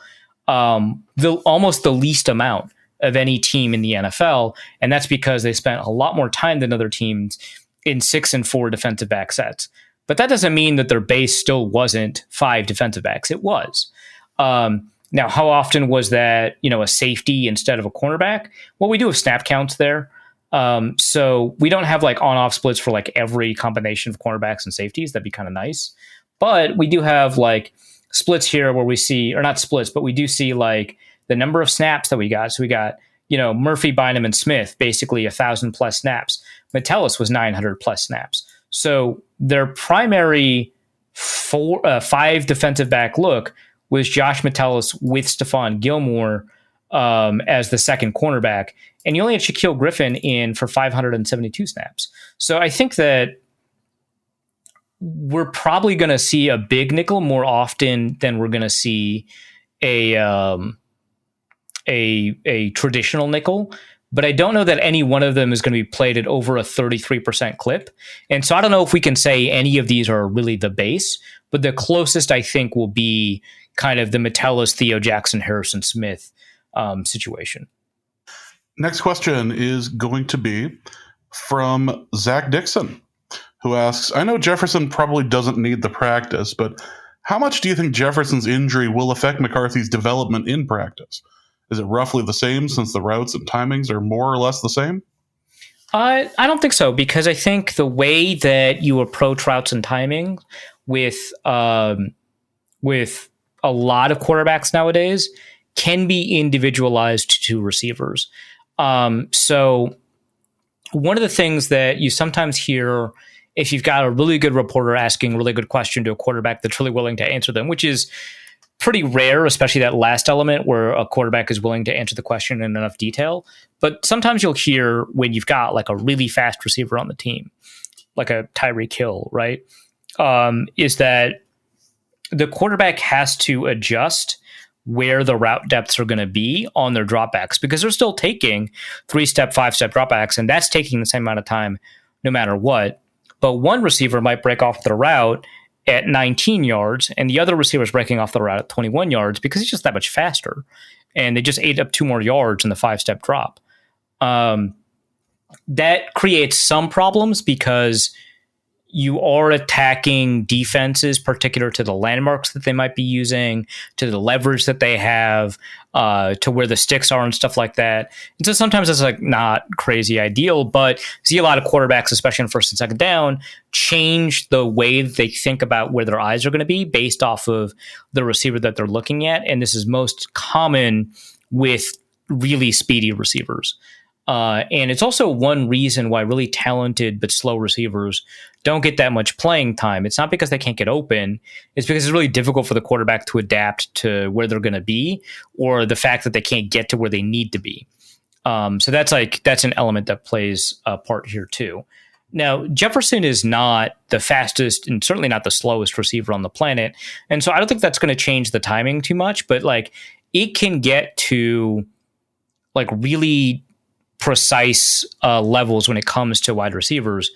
Speaker 2: almost the least amount of any team in the NFL. And that's because they spent a lot more time than other teams in 6 and 4 defensive back sets. But that doesn't mean that their base still wasn't 5 defensive backs. It was. Now, how often was that, a safety instead of a cornerback? Well, we do have snap counts there. So we don't have like on-off splits for like every combination of cornerbacks and safeties. That'd be kind of nice. But we do have like splits here where we see, or not splits, but we do see like the number of snaps that we got. So we got, Murphy, Bynum, and Smith, basically 1,000 plus snaps. Metellus was 900 plus snaps. So their primary 5 defensive back look was Josh Metellus with Stephon Gilmore as the second cornerback. And you only had Shaquille Griffin in for 572 snaps. So I think that we're probably going to see a big nickel more often than we're going to see a traditional nickel, but I don't know that any one of them is going to be played at over a 33% clip. And so I don't know if we can say any of these are really the base, but the closest I think will be kind of the Metellus, Theo Jackson, Harrison Smith situation.
Speaker 1: Next question is going to be from Zach Dixon, who asks, I know Jefferson probably doesn't need the practice, but how much do you think Jefferson's injury will affect McCarthy's development in practice? Is it roughly the same since the routes and timings are more or less the same?
Speaker 2: I don't think so, because I think the way that you approach routes and timing with a lot of quarterbacks nowadays can be individualized to receivers. So one of the things that you sometimes hear if you've got a really good reporter asking a really good question to a quarterback that's really willing to answer them, which is pretty rare, especially that last element where a quarterback is willing to answer the question in enough detail. But sometimes you'll hear when you've got like a really fast receiver on the team, like a Tyreek Hill, right? Is that the quarterback has to adjust where the route depths are going to be on their dropbacks, because they're still taking 3-step, 5-step dropbacks, and that's taking the same amount of time no matter what. But one receiver might break off the route at 19 yards, and the other receiver is breaking off the route at 21 yards because he's just that much faster. And they just ate up 2 more yards in the 5-step drop. That creates some problems because you are attacking defenses particular to the landmarks that they might be using, to the leverage that they have, to where the sticks are and stuff like that. And so sometimes it's like not crazy ideal, but see a lot of quarterbacks, especially in first and second down, change the way that they think about where their eyes are going to be based off of the receiver that they're looking at. And this is most common with really speedy receivers. And it's also one reason why really talented but slow receivers don't get that much playing time. It's not because they can't get open. It's because it's really difficult for the quarterback to adapt to where they're going to be, or the fact that they can't get to where they need to be. So that's an element that plays a part here too. Now, Jefferson is not the fastest and certainly not the slowest receiver on the planet. And so I don't think that's going to change the timing too much, but like it can get to like really precise levels when it comes to wide receivers.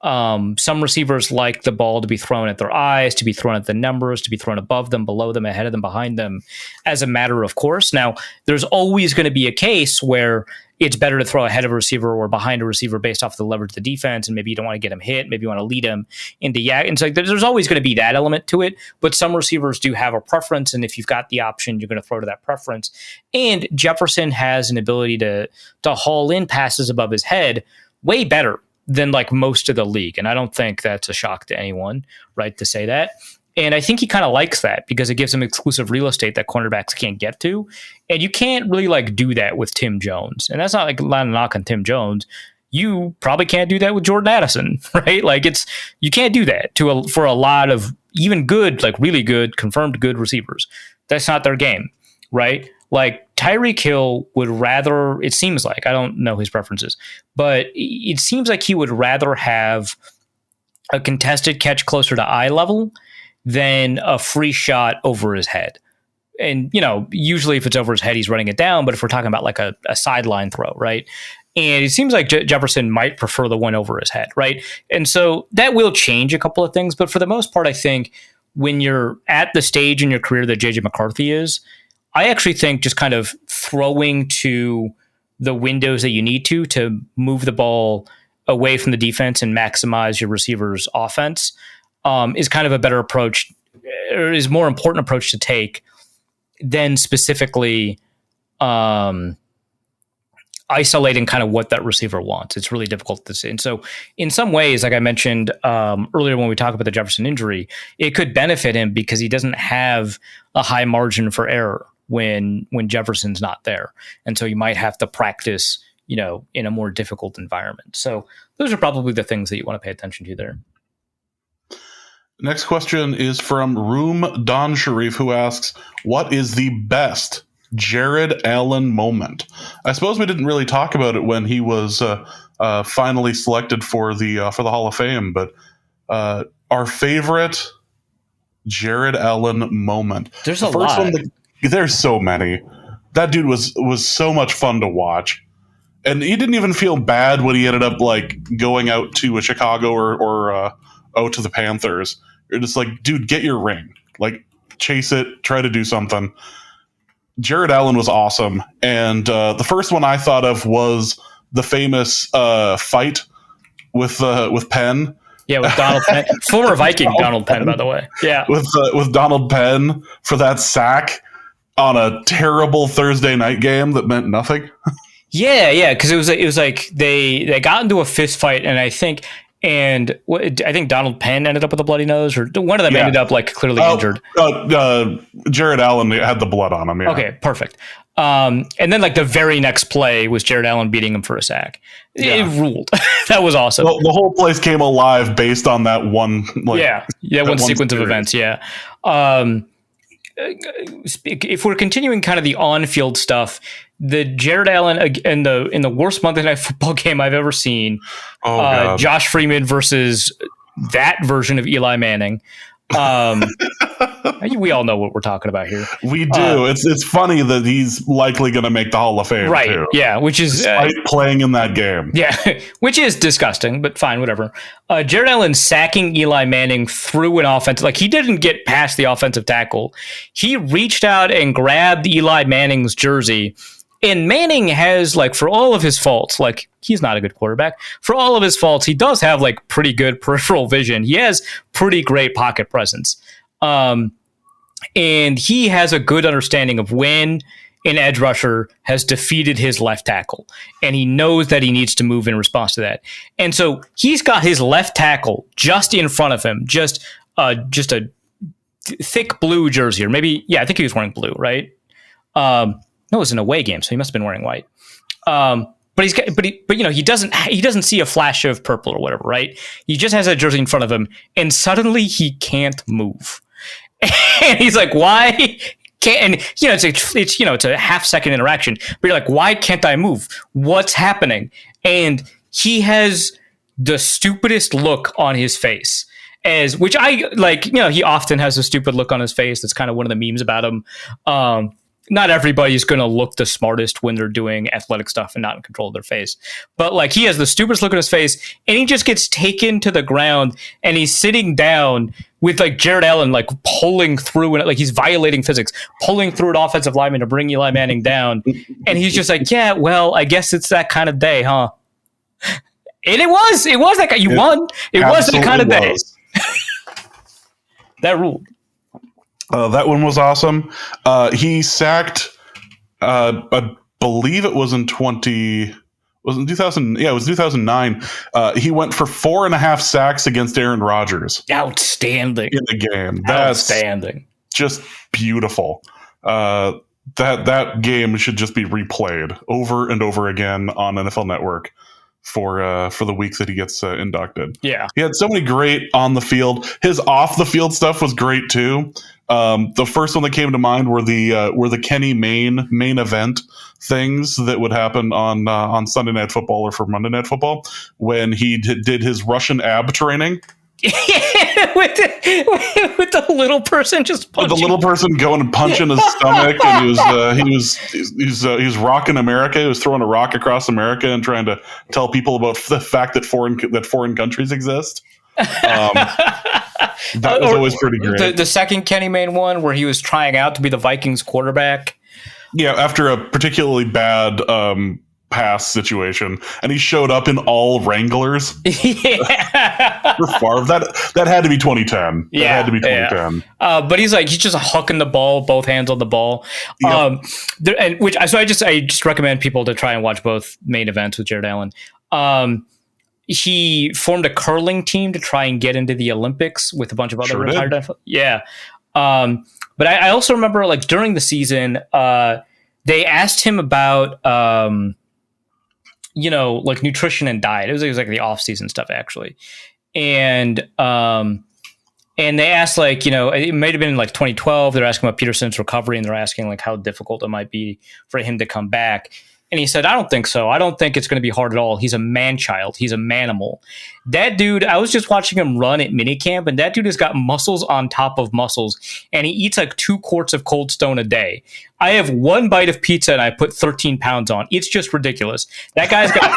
Speaker 2: Some receivers like the ball to be thrown at their eyes, to be thrown at the numbers, to be thrown above them, below them, ahead of them, behind them, as a matter of course. Now, there's always going to be a case where it's better to throw ahead of a receiver or behind a receiver based off of the leverage of the defense, and maybe you don't want to get him hit, maybe you want to lead him into yak. And so there's always going to be that element to it, but some receivers do have a preference, and if you've got the option, you're going to throw to that preference. And Jefferson has an ability to haul in passes above his head way better than like most of the league. And I don't think that's a shock to anyone, right, to say that. And I think he kind of likes that because it gives him exclusive real estate that cornerbacks can't get to. And you can't really like do that with Tim Jones. And that's not like a knock on Tim Jones. You probably can't do that with Jordan Addison, right? Like you can't do that for a lot of even good, like really good, confirmed good receivers. That's not their game, right? Like Tyreek Hill would rather, it seems like, I don't know his preferences, but it seems like he would rather have a contested catch closer to eye level than a free shot over his head. And, usually if it's over his head, he's running it down. But if we're talking about like a sideline throw, right? And it seems like Jefferson might prefer the one over his head, right? And so that will change a couple of things. But for the most part, I think when you're at the stage in your career that JJ McCarthy is, I actually think just kind of throwing to the windows that you need to move the ball away from the defense and maximize your receiver's offense is kind of a better approach, or is more important approach to take than specifically isolating kind of what that receiver wants. It's really difficult to see. And so in some ways, like I mentioned earlier when we talked about the Jefferson injury, it could benefit him because he doesn't have a high margin for error when Jefferson's not there. And so you might have to practice, in a more difficult environment. So those are probably the things that you want to pay attention to there.
Speaker 1: Next question is from Room Don Sharif, who asks, what is the best Jared Allen moment? I suppose we didn't really talk about it when he was finally selected for the Hall of Fame, but our favorite Jared Allen moment.
Speaker 2: There's a lot.
Speaker 1: There's so many. That dude was so much fun to watch. And he didn't even feel bad when he ended up like going out to Chicago or to the Panthers. You're just like, dude, get your ring. Like, chase it. Try to do something. Jared Allen was awesome. And the first one I thought of was the famous fight with Penn.
Speaker 2: Yeah, with Donald Penn. Former Viking Donald Penn, by the way. Yeah.
Speaker 1: With Donald Penn for that sack on a terrible Thursday night game that meant nothing.
Speaker 2: Yeah, because it was like they got into a fist fight, and I think Donald Penn ended up with a bloody nose, or one of them ended up like clearly injured.
Speaker 1: Jared Allen had the blood on him. Yeah.
Speaker 2: Okay, perfect. And then like the very next play was Jared Allen beating him for a sack. It ruled. That was awesome.
Speaker 1: Well, the whole place came alive based on that one.
Speaker 2: One sequence of events. Yeah. If we're continuing kind of the on-field stuff, the Jared Allen in the worst Monday Night Football game I've ever seen, Josh Freeman versus that version of Eli Manning. We all know what we're talking about here.
Speaker 1: We do. It's funny that he's likely going to make the Hall of Fame,
Speaker 2: right?
Speaker 1: Too,
Speaker 2: yeah, which is
Speaker 1: despite playing in that game.
Speaker 2: Yeah, which is disgusting, but fine, whatever. Jared Allen sacking Eli Manning through an offensive, like he didn't get past the offensive tackle. He reached out and grabbed Eli Manning's jersey And Manning has, like, for all of his faults, like, he's not a good quarterback. For all of his faults, he does have, like, pretty good peripheral vision. He has pretty great pocket presence. And he has a good understanding of when an edge rusher has defeated his left tackle. And he knows that he needs to move in response to that. And so he's got his left tackle just in front of him, just a thick blue jersey, or maybe, yeah, I think he was wearing blue, right? No, it was an away game, so he must have been wearing white. But he doesn't see a flash of purple or whatever, right? He just has a jersey in front of him, and suddenly he can't move. And he's like, "Why can't?" And it's a half-second interaction, but you're like, "Why can't I move? What's happening?" And he has the stupidest look on his face. Which I like, he often has a stupid look on his face. That's kind of one of the memes about him. Not everybody's going to look the smartest when they're doing athletic stuff and not in control of their face. But like, he has the stupidest look on his face, and he just gets taken to the ground, and he's sitting down with like Jared Allen, like pulling through, and like he's violating physics, pulling through an offensive lineman to bring Eli Manning down. And he's just like, yeah, well, I guess it's that kind of day, huh? And it was that guy. You won. It was that kind of day. That ruled.
Speaker 1: That one was awesome. He sacked, I believe it was in 2000. Yeah, it was 2009. He went for 4.5 sacks against Aaron Rodgers.
Speaker 2: Outstanding
Speaker 1: in the game. That's
Speaker 2: outstanding.
Speaker 1: Just beautiful. That game should just be replayed over and over again on NFL Network for the week that he gets inducted.
Speaker 2: Yeah,
Speaker 1: he had so many great on the field. His off the field stuff was great too. The first one that came to mind were the Kenny main event things that would happen on Sunday Night Football or for Monday Night Football when he did his Russian ab training.
Speaker 2: with the little person just punching.
Speaker 1: With the little person going and punching his stomach, and he was rocking America. He was throwing a rock across America and trying to tell people about the fact that foreign countries exist. That was always pretty great.
Speaker 2: The second Kenny Mayne one, where he was trying out to be the Vikings quarterback.
Speaker 1: Yeah, after a particularly bad pass situation, and he showed up in all Wranglers.
Speaker 2: Yeah.
Speaker 1: For Favre. That had to be 2010. That had to be 2010.
Speaker 2: Yeah. But he's just hucking the ball, both hands on the ball. Yep. I just recommend people to try and watch both main events with Jared Allen. He formed a curling team to try and get into the Olympics with a bunch of other retired. Yeah. But I also remember, like, during the season, they asked him about like nutrition and diet. It was like the off-season stuff, actually. And they asked, like, it might have been in like 2012. They're asking about Peterson's recovery, and they're asking like how difficult it might be for him to come back. And he said, I don't think so. I don't think it's going to be hard at all. He's a man-child. He's a manimal. That dude, I was just watching him run at minicamp, and that dude has got muscles on top of muscles, and he eats like 2 quarts of Cold Stone a day. I have 1 bite of pizza, and I put 13 pounds on. It's just ridiculous. That guy's got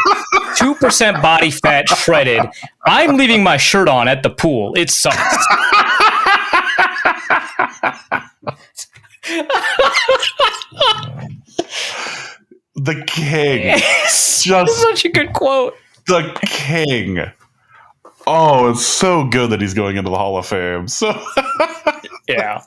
Speaker 2: 2% body fat shredded. I'm leaving my shirt on at the pool. It sucks.
Speaker 1: The king.
Speaker 2: Yes. Just such a good quote.
Speaker 1: The king. Oh, it's so good that he's going into the Hall of Fame. So
Speaker 2: yeah.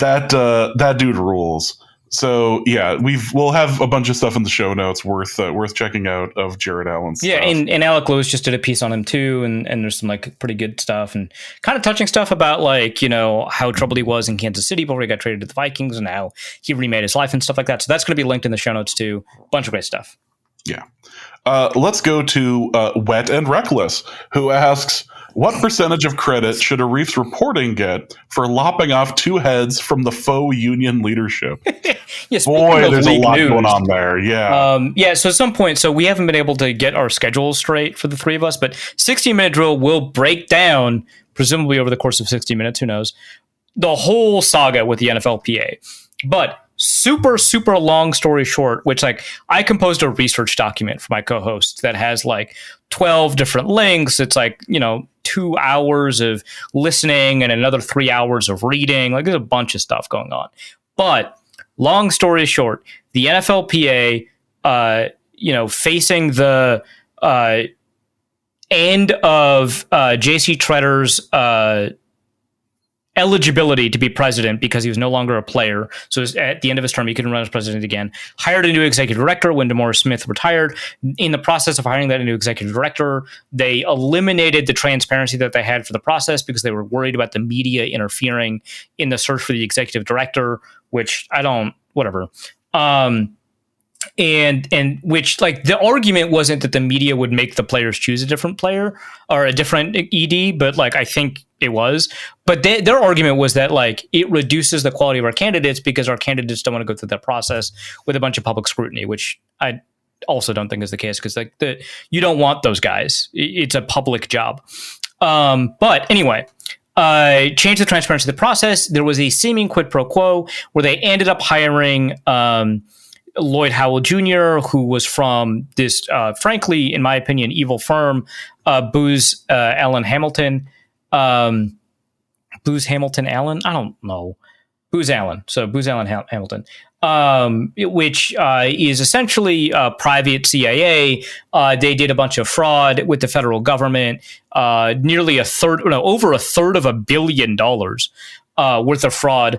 Speaker 1: That dude rules. So yeah, we'll have a bunch of stuff in the show notes worth checking out of Jared Allen's
Speaker 2: stuff.
Speaker 1: And
Speaker 2: Alec Lewis just did a piece on him too, and there's some like pretty good stuff and kind of touching stuff about like, how troubled he was in Kansas City before he got traded to the Vikings and how he remade his life and stuff like that. So that's going to be linked in the show notes too. Bunch of great stuff.
Speaker 1: Yeah. Let's go to Wet and Reckless, who asks, what percentage of credit should Arif's reporting get for lopping off 2 heads from the faux union leadership?
Speaker 2: Yes,
Speaker 1: boy, there's a lot going on there. Yeah.
Speaker 2: So at some point, so we haven't been able to get our schedules straight for the 3 of us, but 60-minute drill will break down, presumably over the course of 60 minutes, who knows, the whole saga with the NFLPA. But super, super long story short, which like I composed a research document for my co-host that has like 12 different links. It's like, 2 hours of listening and another 3 hours of reading. Like there's a bunch of stuff going on. But long story short, the NFLPA, facing the end of J.C. Tretter's eligibility to be president because he was no longer a player. So at the end of his term, he couldn't run as president again. Hired a new executive director when DeMaurice Smith retired. In the process of hiring that new executive director, they eliminated the transparency that they had for the process because they were worried about the media interfering in the search for the executive director, which whatever. And which, like, the argument wasn't that the media would make the players choose a different player or a different ED, but like, I think it was. But their argument was that, like, it reduces the quality of our candidates because our candidates don't want to go through that process with a bunch of public scrutiny, which I also don't think is the case because you don't want those guys. It's a public job. But anyway, changed the transparency of the process. There was a seeming quid pro quo where they ended up hiring Lloyd Howell Jr., who was from this, frankly, in my opinion, evil firm, Booz Allen Hamilton. Booz Hamilton Allen? I don't know. Booz Allen. So Booz Allen Hamilton, which is essentially private CIA. They did a bunch of fraud with the federal government, over $1 billion worth of fraud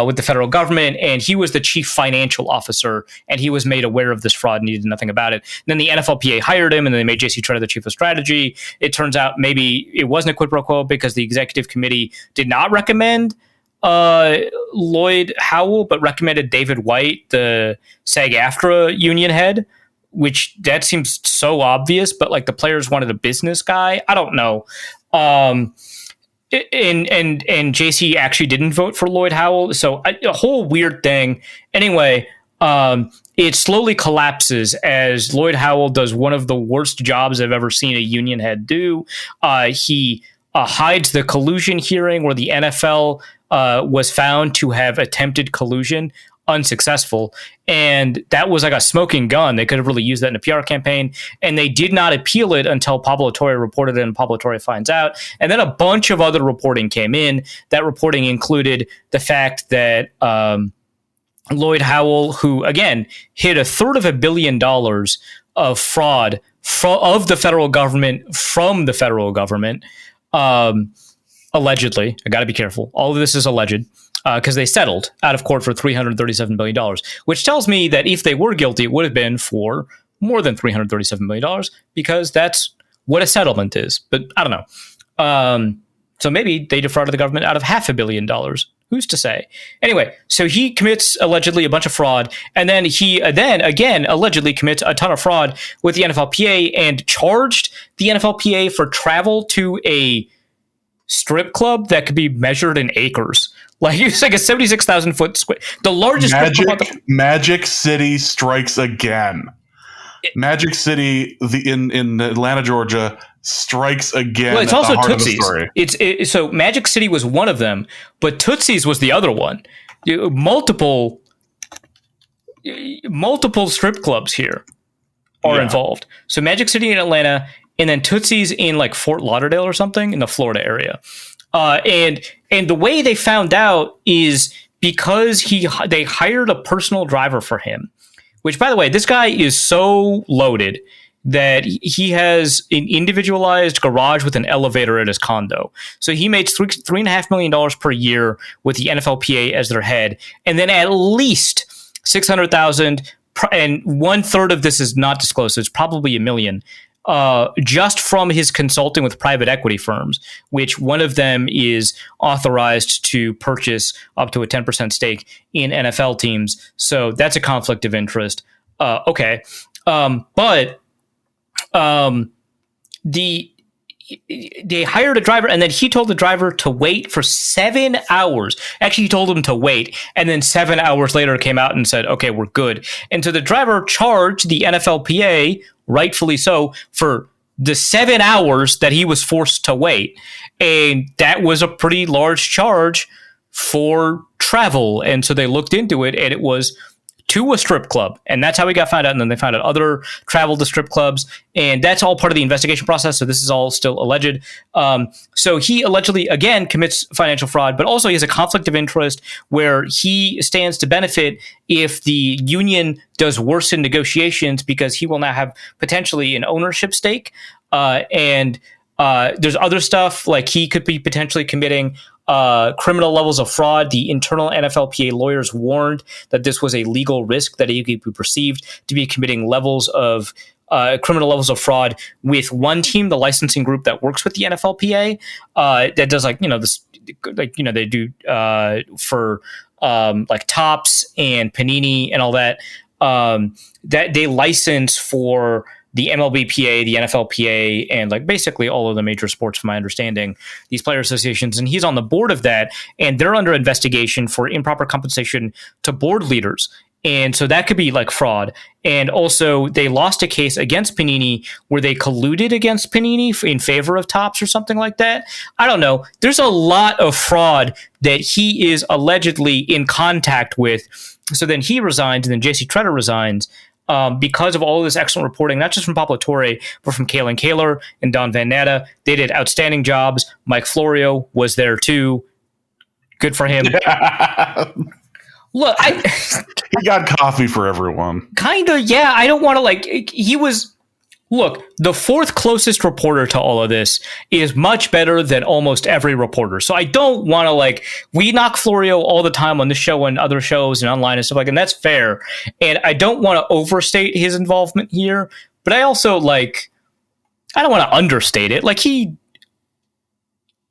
Speaker 2: with the federal government, and he was the chief financial officer, and he was made aware of this fraud and he did nothing about it. And then the NFLPA hired him, and then they made J.C. Tretter the chief of strategy. It turns out maybe it wasn't a quid pro quo because the executive committee did not recommend Lloyd Howell, but recommended David White, the SAG-AFTRA union head, which that seems so obvious, but like the players wanted a business guy. I don't know. And JC actually didn't vote for Lloyd Howell. So a whole weird thing. Anyway, it slowly collapses as Lloyd Howell does one of the worst jobs I've ever seen a union head do. He hides the collusion hearing where the NFL was found to have attempted collusion, unsuccessful. And that was like a smoking gun. They could have really used that in a PR campaign. And they did not appeal it until Pablo Torre reported it, and Pablo Torre finds out. And then a bunch of other reporting came in. That reporting included the fact that Lloyd Howell, who, again, hid $350 million of fraud of the federal government from the federal government, allegedly. I got to be careful. All of this is alleged. Because they settled out of court for $337 million, which tells me that if they were guilty, it would have been for more than $337 million, because that's what a settlement is. But I don't know. So maybe they defrauded the government out of $500 million. Who's to say? Anyway, so he commits allegedly a bunch of fraud, and then he again allegedly commits a ton of fraud with the NFLPA and charged the NFLPA for travel to a strip club that could be measured in acres. Like, it's like a 76,000 foot square, the largest
Speaker 1: Magic City strikes again. Magic City in Atlanta, Georgia strikes again.
Speaker 2: Well, it's also Tootsie's. So Magic City was one of them, but Tootsie's was the other one. Multiple strip clubs here are involved. So Magic City in Atlanta, and then Tootsie's in like Fort Lauderdale or something in the Florida area. And the way they found out is because they hired a personal driver for him, which, by the way, this guy is so loaded that he has an individualized garage with an elevator at his condo. So he makes $3.5 million per year with the NFLPA as their head, and then at least $600,000, and 1/3 of this is not disclosed. So it's probably $1 million. Just from his consulting with private equity firms, which one of them is authorized to purchase up to a 10% stake in NFL teams. So that's a conflict of interest. Okay. But they hired a driver, and then he told the driver to wait for 7 hours. Actually, he told him to wait, and then 7 hours later came out and said, okay, we're good. And so the driver charged the NFLPA, rightfully so, for the 7 hours that he was forced to wait. And that was a pretty large charge for travel. And so they looked into it, and it was to a strip club, and that's how he got found out. And then they found out other traveled to strip clubs, and that's all part of the investigation process. So this is all still alleged. So he allegedly again commits financial fraud, but also he has a conflict of interest where he stands to benefit if the union does worse in negotiations because he will now have potentially an ownership stake. And there's other stuff like he could be potentially committing criminal levels of fraud. The internal NFLPA lawyers warned that this was a legal risk, that he could be perceived to be committing levels of criminal levels of fraud with one team, the licensing group that works with the NFLPA, that does they do for like Topps and Panini and all that, that they license for the MLBPA, the NFLPA, and like basically all of the major sports, from my understanding, these player associations. And he's on the board of that, and they're under investigation for improper compensation to board leaders. And so that could be like fraud. And also they lost a case against Panini where they colluded against Panini in favor of Topps or something like that. I don't know. There's a lot of fraud that he is allegedly in contact with. So then he resigns, and then JC Tretter resigns. Because of all of this excellent reporting, not just from Pablo Torre, but from Kalen Kaler and Don Van Natta. They did outstanding jobs. Mike Florio was there too. Good for him. Look,
Speaker 1: he got coffee for everyone.
Speaker 2: Kind of, yeah. I don't want to he was. Look, the fourth closest reporter to all of this is much better than almost every reporter. So I don't want to we knock Florio all the time on this show and other shows and online and stuff and that's fair. And I don't want to overstate his involvement here, but I also I don't want to understate it. He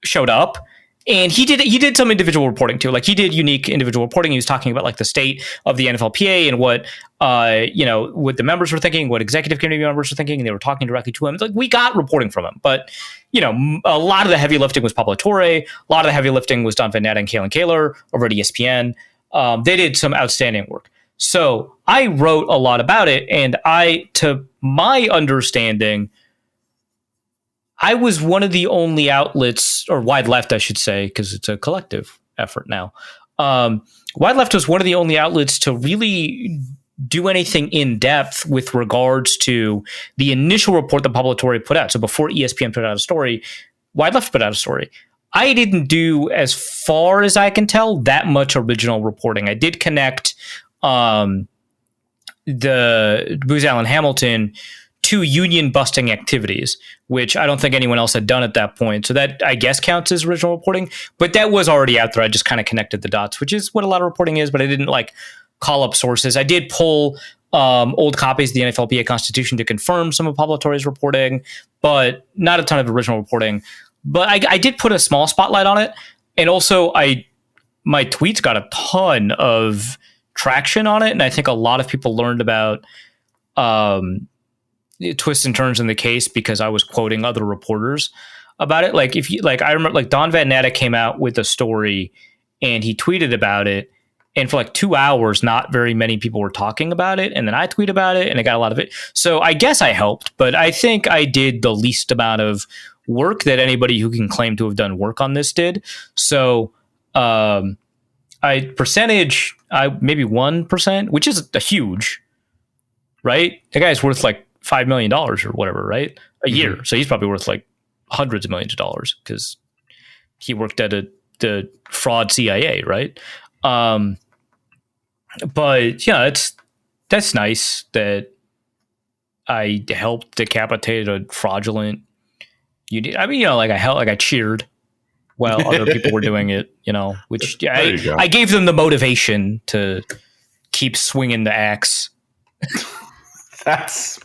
Speaker 2: showed up. And he did some individual reporting too. He did unique individual reporting. He was talking about the state of the NFLPA and what what the members were thinking, what executive committee members were thinking, and they were talking directly to him. We got reporting from him, but a lot of the heavy lifting was Pablo Torre. A lot of the heavy lifting was Don Van Natta and Kalen Kaler over at ESPN. They did some outstanding work. So I wrote a lot about it, and to my understanding, I was one of the only outlets, or Wide Left, I should say, because it's a collective effort now. Wide Left was one of the only outlets to really do anything in depth with regards to the initial report that Pablo Torre put out. So before ESPN put out a story, Wide Left put out a story. I didn't do, as far as I can tell, that much original reporting. I did connect the Booz Allen Hamilton to union busting activities, which I don't think anyone else had done at that point. So that, I guess, counts as original reporting, but that was already out there. I just kind of connected the dots, which is what a lot of reporting is, but I didn't call up sources. I did pull old copies of the NFLPA Constitution to confirm some of Pablo Torre's reporting, but not a ton of original reporting. But I did put a small spotlight on it. And also my tweets got a ton of traction on it. And I think a lot of people learned about twists and turns in the case because I was quoting other reporters about it. I remember Don Van Natta came out with a story and he tweeted about it. And for 2 hours, not very many people were talking about it. And then I tweeted about it and I got a lot of it. So I guess I helped, but I think I did the least amount of work that anybody who can claim to have done work on this did. So maybe 1%, which is a huge, right? The guy's worth $5 million or whatever, right? A year. So he's probably worth hundreds of millions of dollars because he worked at the fraud CIA, right? But yeah, that's nice that I helped decapitate a fraudulent unit. I mean, I cheered while other people were doing it, which I gave them the motivation to keep swinging the axe.
Speaker 1: That's,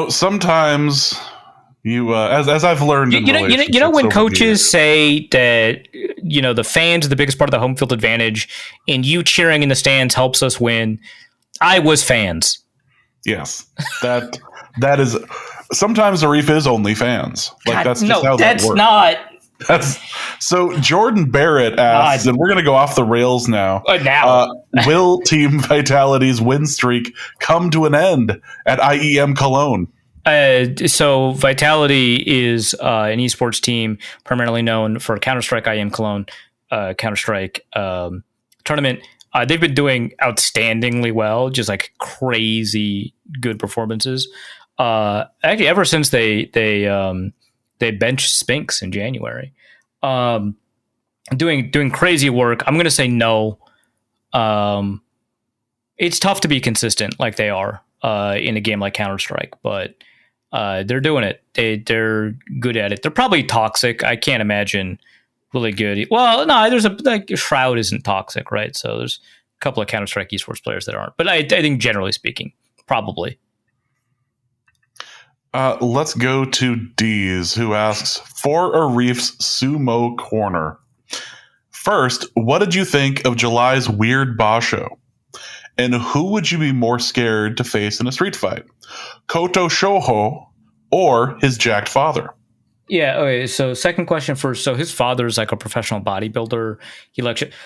Speaker 1: sometimes you, as I've learned,
Speaker 2: when coaches say that, the fans are the biggest part of the home field advantage and you cheering in the stands helps us win. I was fans.
Speaker 1: Yes. That is, sometimes Arif is only fans. That's just how that works. That's so Jordan Barrett asks, and we're going to go off the rails now. Will Team Vitality's win streak come to an end at IEM Cologne?
Speaker 2: So Vitality is an esports team primarily known for Counter-Strike IEM Cologne, Counter-Strike tournament. They've been doing outstandingly well, just like crazy good performances. Actually, ever since they benched Spinks in January, doing crazy work. I'm going to say no. It's tough to be consistent like they are in a game like Counter-Strike, but they're doing it. They're good at it. They're probably toxic. I can't imagine really good. Well, no, there's Shroud isn't toxic, right? So there's a couple of Counter-Strike esports players that aren't. But I think generally speaking, probably.
Speaker 1: Let's go to Deez, who asks, for Arif's Sumo Corner. First, what did you think of July's weird Basho? And who would you be more scared to face in a street fight? Koto Shoho or his jacked father?
Speaker 2: Yeah, okay, so second question first. So his father's like a professional bodybuilder.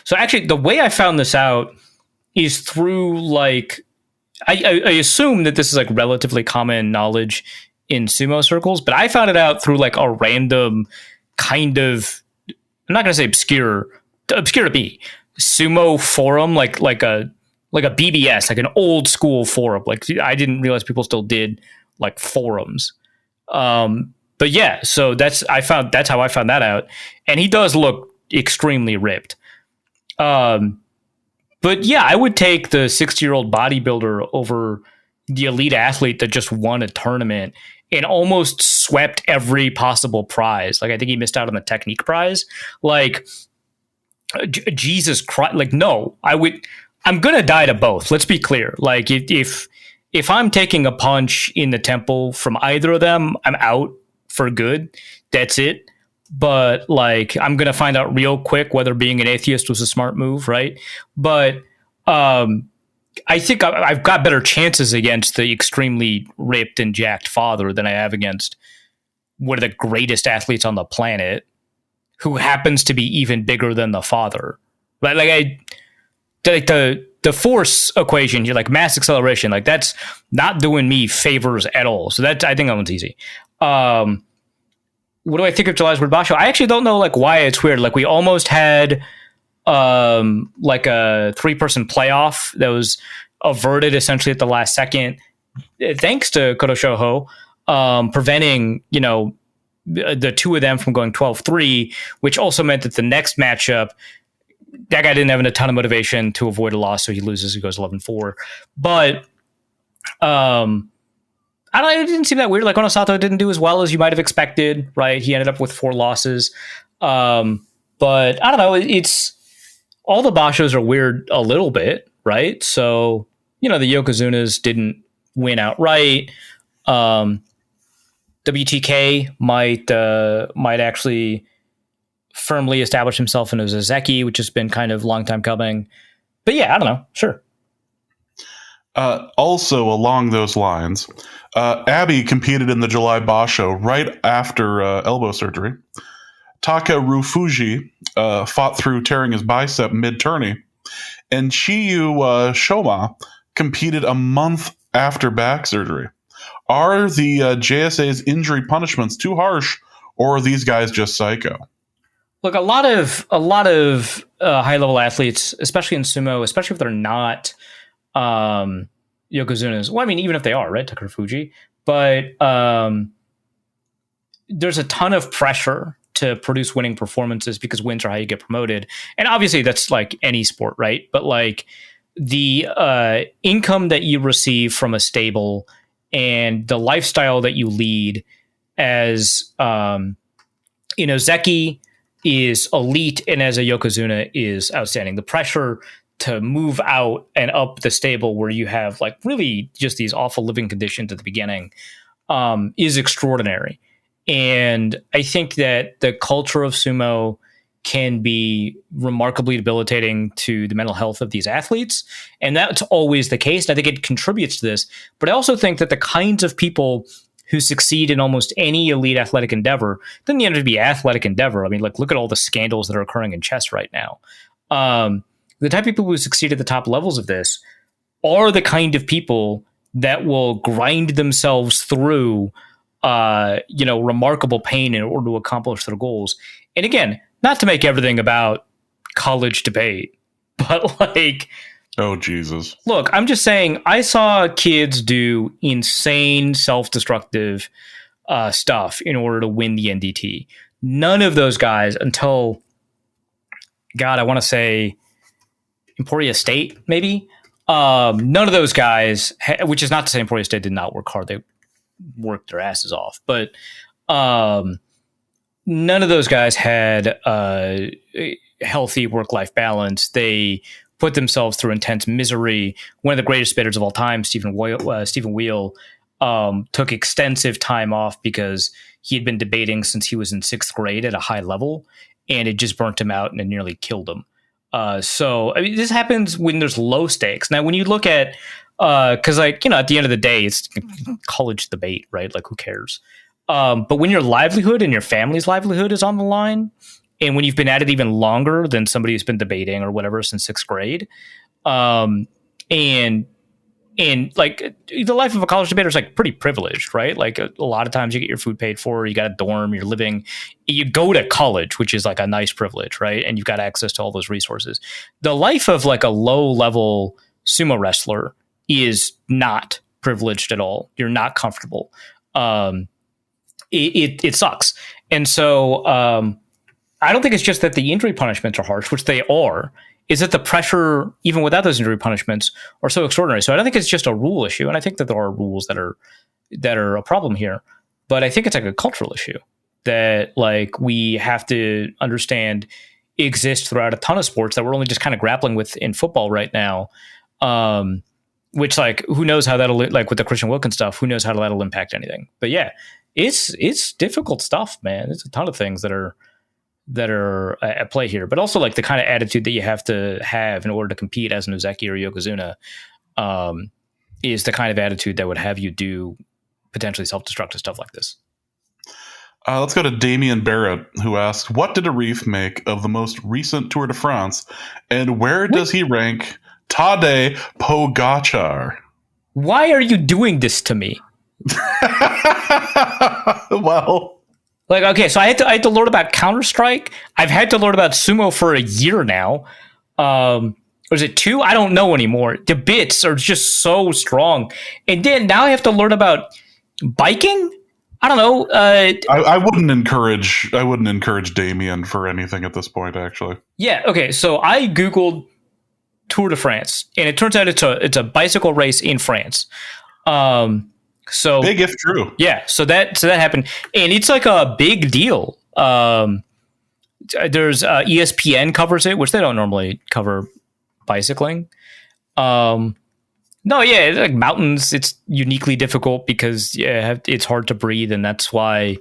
Speaker 2: So actually, the way I found this out is through like, I assume that this is like relatively common knowledge in sumo circles, but I found it out through like a random kind of, I'm not going to say obscure to be, sumo forum, like a BBS, like an old school forum. Like I didn't realize people still did like forums. But yeah, so that's how I found that out. And he does look extremely ripped. But yeah, I would take the 60-year-old bodybuilder over the elite athlete that just won a tournament and almost swept every possible prize. Like I think he missed out on the technique prize. Like Jesus Christ, like no, I'm going to die to both. Let's be clear. Like if I'm taking a punch in the temple from either of them, I'm out for good. That's it. But like, I'm going to find out real quick whether being an atheist was a smart move. Right. But, I think I've got better chances against the extremely ripped and jacked father than I have against one of the greatest athletes on the planet who happens to be even bigger than the father. But like the force equation, you're like mass acceleration, like that's not doing me favors at all. So I think that one's easy. What do I think of July's Weird Basho? I actually don't know like why it's weird. Like we almost had like a 3-person playoff that was averted essentially at the last second, thanks to Koto Shoho, preventing, the two of them from going 12-3, which also meant that the next matchup, that guy didn't have a ton of motivation to avoid a loss, so he loses, he goes 11-4. But I don't know, it didn't seem that weird. Like Onosato didn't do as well as you might have expected, right? He ended up with 4 losses. But I don't know, it's all the Bashos are weird a little bit, right? So, the Yokozunas didn't win outright. WTK might actually firmly establish himself in a Zazeki, which has been kind of long time coming. But yeah, I don't know. Sure.
Speaker 1: Also along those lines, Abby competed in the July Basho right after elbow surgery. Taka Rufuji fought through tearing his bicep mid-tourney. And Chiyu Shoma competed a month after back surgery. Are the JSA's injury punishments too harsh, or are these guys just psycho?
Speaker 2: Look, a lot of high-level athletes, especially in sumo, especially if they're not Yokozunas. Well, I mean, even if they are, right, Taka Rufuji. But there's a ton of pressure to produce winning performances because wins are how you get promoted. And obviously that's like any sport, right? But like the income that you receive from a stable and the lifestyle that you lead as, Zeki is elite and as a Yokozuna is outstanding. The pressure to move out and up the stable where you have like really just these awful living conditions at the beginning is extraordinary. And I think that the culture of sumo can be remarkably debilitating to the mental health of these athletes. And that's always the case. And I think it contributes to this. But I also think that the kinds of people who succeed in almost any elite athletic endeavor, doesn't even have to be athletic endeavor. I mean, like, look at all the scandals that are occurring in chess right now. The type of people who succeed at the top levels of this are the kind of people that will grind themselves through remarkable pain in order to accomplish their goals. And again, not to make everything about college debate, But like,
Speaker 1: oh Jesus!
Speaker 2: look, I'm just saying, I saw kids do insane self-destructive stuff in order to win the NDT. None of those guys until, God, I want to say Emporia State, maybe. None of those guys, which is not to say Emporia State did not work hard. They worked their asses off. But none of those guys had a healthy work-life balance. They put themselves through intense misery. One of the greatest debaters of all time, Stephen Wheel, took extensive time off because he had been debating since he was in 6th grade at a high level, and it just burnt him out and it nearly killed him. So I mean, this happens when there's low stakes. Now, when you look at, because like, at the end of the day, it's college debate, right? Like, who cares? But when your livelihood and your family's livelihood is on the line, and when you've been at it even longer than somebody who's been debating or whatever since 6th grade, and like the life of a college debater is like pretty privileged, right? Like a lot of times you get your food paid for, you got a dorm, you're living, you go to college, which is like a nice privilege, right? And you've got access to all those resources. The life of like a low level sumo wrestler is not privileged at all. You're not comfortable. It sucks. And so I don't think it's just that the injury punishments are harsh, which they are. Is that the pressure, even without those injury punishments, are so extraordinary. So I don't think it's just a rule issue. And I think that there are rules that are a problem here. But I think it's like a cultural issue that like we have to understand exists throughout a ton of sports that we're only just kind of grappling with in football right now. Which like, who knows how that'll, like with the Christian Wilkins stuff, who knows how that'll impact anything. But yeah, it's difficult stuff, man. There's a ton of things that are at play here, but also like the kind of attitude that you have to have in order to compete as an Ozeki or Yokozuna is the kind of attitude that would have you do potentially self-destructive stuff like this.
Speaker 1: Let's go to Damian Barrett, who asks, what did Arif make of the most recent Tour de France, and where does he rank Tadej Pogacar?
Speaker 2: Why are you doing this to me?
Speaker 1: Well...
Speaker 2: Like, okay, so I had to learn about Counter-Strike. I've had to learn about sumo for a year now. Or is it 2? I don't know anymore. The bits are just so strong. And then now I have to learn about biking? I don't know.
Speaker 1: I wouldn't encourage Damien for anything at this point, actually.
Speaker 2: Yeah, okay, so I Googled Tour de France, and it turns out it's a bicycle race in France. So
Speaker 1: big if true.
Speaker 2: Yeah, so that happened, and it's like a big deal. There's ESPN covers it, which they don't normally cover bicycling. No, yeah, it's like mountains. It's uniquely difficult because it's hard to breathe, and that's why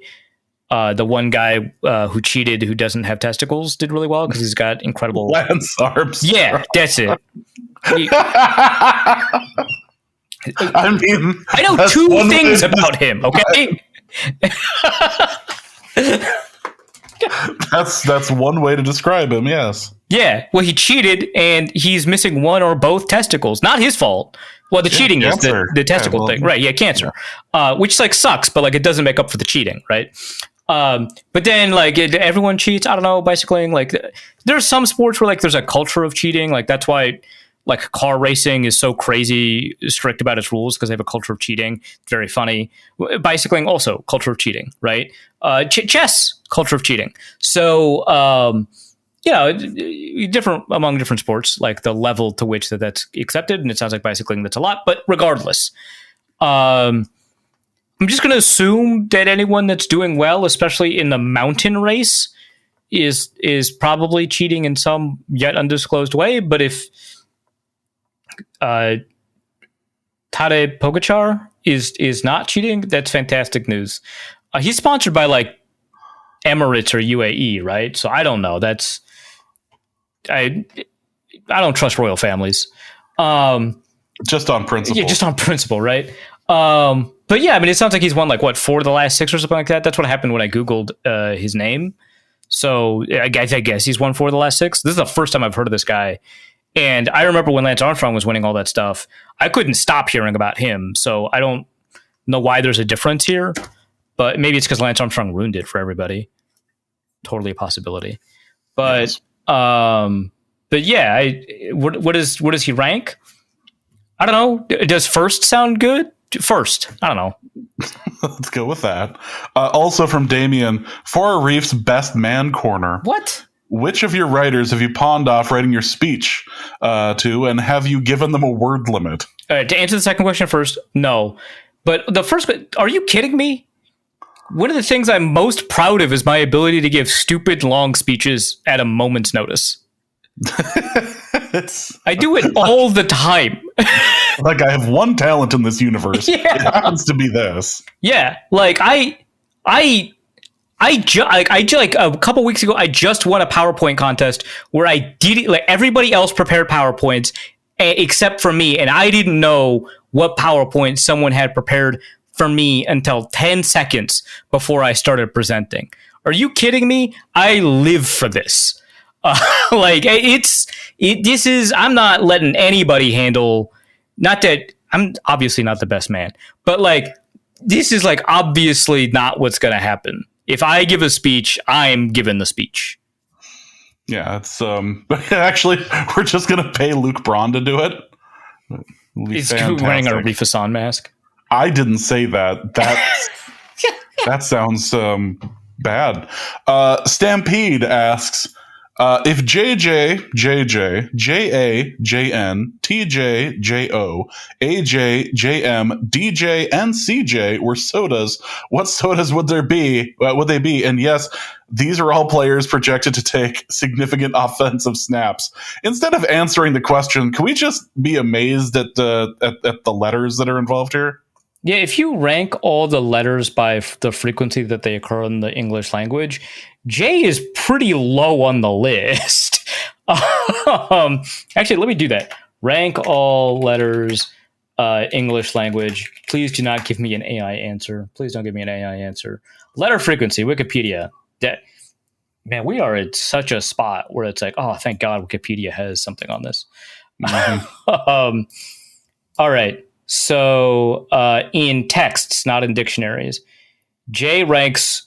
Speaker 2: the one guy who cheated, who doesn't have testicles, did really well because he's got incredible
Speaker 1: Lance Armstrong.
Speaker 2: Yeah, that's it.
Speaker 1: I mean,
Speaker 2: I know 2 things about him. Okay,
Speaker 1: that's one way to describe him. Yes.
Speaker 2: Yeah. Well, he cheated, and he's missing one or both testicles. Not his fault. Well, the cheating is the testicle thing, right? Yeah, cancer, which like sucks, but like it doesn't make up for the cheating, right? But then like everyone cheats. I don't know, bicycling. Like there's some sports where like there's a culture of cheating. Like that's why. Like car racing is so crazy strict about its rules because they have a culture of cheating. It's very funny. Bicycling also culture of cheating, right? Chess culture of cheating. So different among different sports, like the level to which that's accepted, and it sounds like bicycling that's a lot. But regardless, I'm just going to assume that anyone that's doing well, especially in the mountain race, is probably cheating in some yet undisclosed way. But if Tadej Pogacar is not cheating, that's fantastic news. He's sponsored by like Emirates or UAE, right? So I don't know. I don't trust royal families.
Speaker 1: Just on principle.
Speaker 2: Yeah, just on principle, right? But yeah, I mean, it sounds like he's won like 4 of the last 6 or something like that. That's what happened when I Googled his name. So I guess he's won 4 of the last 6. This is the first time I've heard of this guy. And I remember when Lance Armstrong was winning all that stuff, I couldn't stop hearing about him. So I don't know why there's a difference here, but maybe it's because Lance Armstrong ruined it for everybody. Totally a possibility. But But yeah, what does he rank? I don't know. Does first sound good? First, I don't know.
Speaker 1: Let's go with that. Also from Damien, for Arif's best man corner.
Speaker 2: What?
Speaker 1: Which of your writers have you pawned off writing your speech to, and have you given them a word limit?
Speaker 2: To answer the second question first, no. But the first, are you kidding me? One of the things I'm most proud of is my ability to give stupid long speeches at a moment's notice. I do it all the time.
Speaker 1: Like, I have one talent in this universe. Yeah. It happens to be this.
Speaker 2: Yeah, like like a couple weeks ago, I just won a PowerPoint contest where I did like everybody else prepared PowerPoints except for me, and I didn't know what PowerPoint someone had prepared for me until 10 seconds before I started presenting. Are you kidding me? I live for this. I'm not letting anybody handle. Not that I'm obviously not the best man, but like this is like obviously not what's going to happen. If I give a speech, I'm giving the speech.
Speaker 1: Yeah, it's actually we're just going to pay Luke Braun to do it.
Speaker 2: He's wearing a Arif Hassan mask.
Speaker 1: I didn't say that. That sounds bad. Stampede asks, if JJ, JA, JN, TJ, JO, AJ, JM, DJ, and CJ were sodas, what sodas would there be? Would they be? And yes, these are all players projected to take significant offensive snaps. Instead of answering the question, can we just be amazed at the letters that are involved here?
Speaker 2: Yeah, if you rank all the letters by the frequency that they occur in the English language, J is pretty low on the list. Actually, let me do that. Rank all letters, English language. Please do not give me an AI answer. Please don't give me an AI answer. Letter frequency, Wikipedia. Man, we are at such a spot where it's like, oh, thank God Wikipedia has something on this. Mm-hmm. All right. So in texts, not in dictionaries, J ranks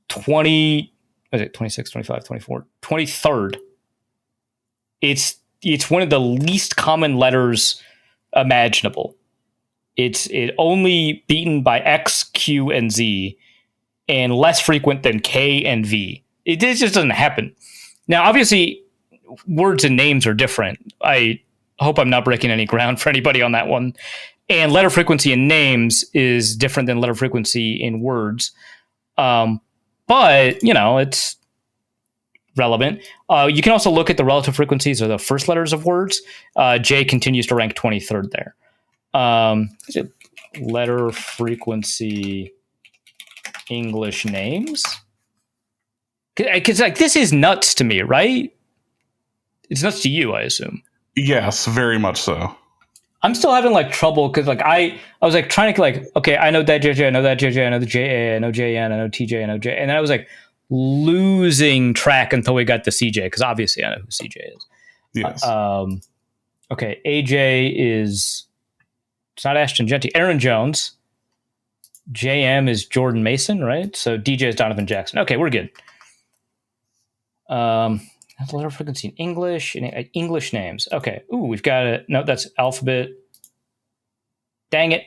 Speaker 2: 20, what is it, 26, 25, 24, 23rd. It's one of the least common letters imaginable. It's only beaten by X, Q, and Z, and less frequent than K and V. It just doesn't happen. Now, obviously, words and names are different. I hope I'm not breaking any ground for anybody on that one. And letter frequency in names is different than letter frequency in words. But, it's relevant. You can also look at the relative frequencies of the first letters of words. J continues to rank 23rd there. Letter frequency English names? Because like this is nuts to me, right? It's nuts to you, I assume.
Speaker 1: Yes, very much so.
Speaker 2: I'm still having like trouble because like I was like trying to like, okay, I know that JJ, I know that JJ, I know the JA, I know JN, I know TJ, I know J, and then I was like losing track until we got to CJ because obviously I know who CJ is.
Speaker 1: Yes.
Speaker 2: Okay, AJ is it's not Ashton Genty, Aaron Jones. JM is Jordan Mason, right? So DJ is Donovan Jackson. Okay, we're good. That's letter frequency in English and English names. Okay. Ooh, we've got it. No, that's alphabet. Dang it.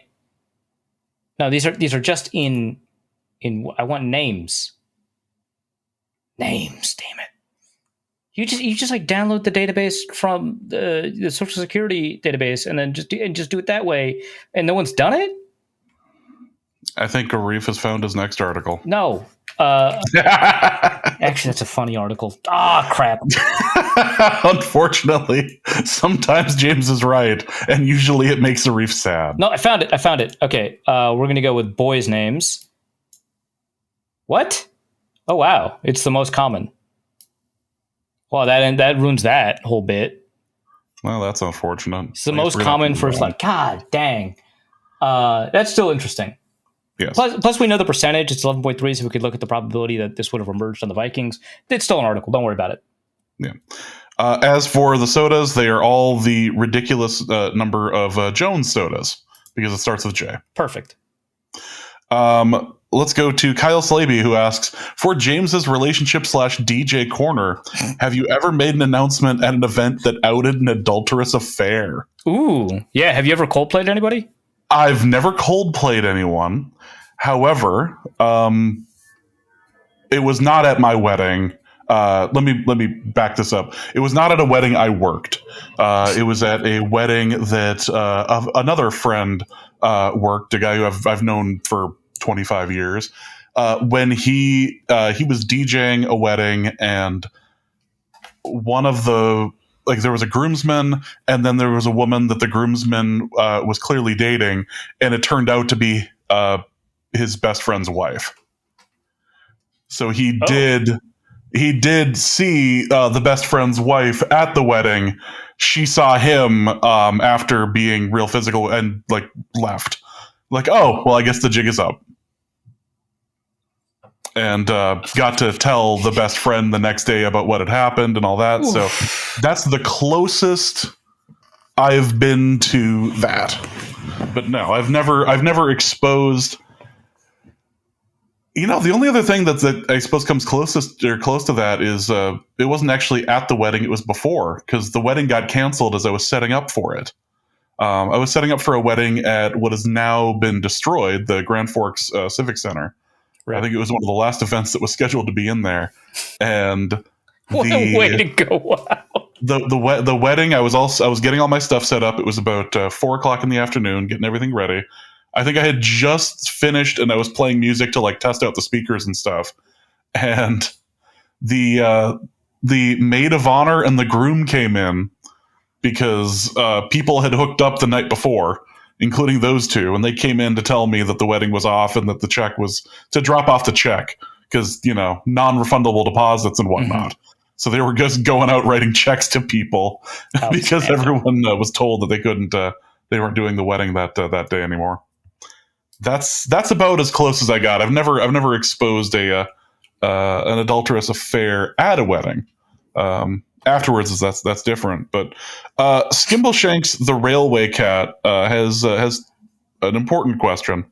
Speaker 2: No, these are just in I want names. Names, damn it. You just like download the database from the Social Security database and then just do it that way, and no one's done it?
Speaker 1: I think Arif has found his next article.
Speaker 2: No. Actually, that's a funny article. Crap.
Speaker 1: Unfortunately, sometimes James is right, and usually it makes Arif sad.
Speaker 2: No, I found it. Okay, we're going to go with boys' names. What? Oh, wow. It's the most common. Well, that ruins that whole bit.
Speaker 1: Well, that's unfortunate.
Speaker 2: It's the most common for like, God dang. That's still interesting.
Speaker 1: Yes.
Speaker 2: Plus, we know the percentage. It's 11.3, so we could look at the probability that this would have emerged on the Vikings. It's still an article. Don't worry about it.
Speaker 1: Yeah. As for the sodas, they are all the ridiculous number of Jones sodas because it starts with J.
Speaker 2: Perfect.
Speaker 1: let's go to Kyle Slaby, who asks, for James's relationship / DJ corner, have you ever made an announcement at an event that outed an adulterous affair?
Speaker 2: Ooh, yeah. Have you ever Coldplayed anybody?
Speaker 1: I've never Coldplayed anyone. However, it was not at my wedding. Let me back this up. It was not at a wedding I worked. It was at a wedding that of another friend worked, a guy who I've known for 25 years. When he was DJing a wedding, and one of the there was a groomsman, and then there was a woman that the groomsman was clearly dating, and it turned out to be his best friend's wife. So he did see the best friend's wife at the wedding. She saw him after being real physical and left. Oh, well, I guess the jig is up. And got to tell the best friend the next day about what had happened and all that. Oof. So that's the closest I've been to that. But no, I've never exposed. The only other thing that I suppose comes close to that is it wasn't actually at the wedding; it was before, because the wedding got canceled as I was setting up for it. I was setting up for a wedding at what has now been destroyed, the Grand Forks Civic Center. Right. I think it was one of the last events that was scheduled to be in there, and
Speaker 2: what a way to go! Wow.
Speaker 1: The wedding, I was getting all my stuff set up. It was about 4:00 in the afternoon, getting everything ready. I think I had just finished, and I was playing music to test out the speakers and stuff. And the maid of honor and the groom came in because people had hooked up the night before, including those two, and they came in to tell me that the wedding was off and that the check was to drop off the check because non-refundable deposits and whatnot. Mm-hmm. So they were just going out writing checks to people because everyone was told that they couldn't. They weren't doing the wedding that day anymore. That's about as close as I got. I've never exposed an adulterous affair at a wedding. Afterwards, that's different. But Skimbleshanks, the railway cat, has an important question.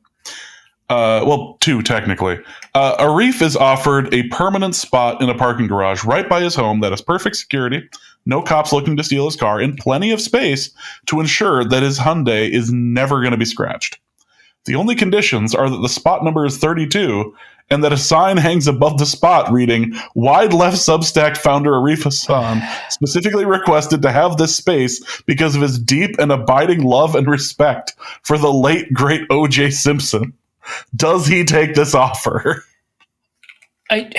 Speaker 1: Well, two technically. Arif is offered a permanent spot in a parking garage right by his home that has perfect security, no cops looking to steal his car, and plenty of space to ensure that his Hyundai is never going to be scratched. The only conditions are that the spot number is 32 and that a sign hangs above the spot reading, "Wide Left Substack founder Arif Hassan specifically requested to have this space because of his deep and abiding love and respect for the late, great O.J. Simpson. Does he take this offer?"
Speaker 2: You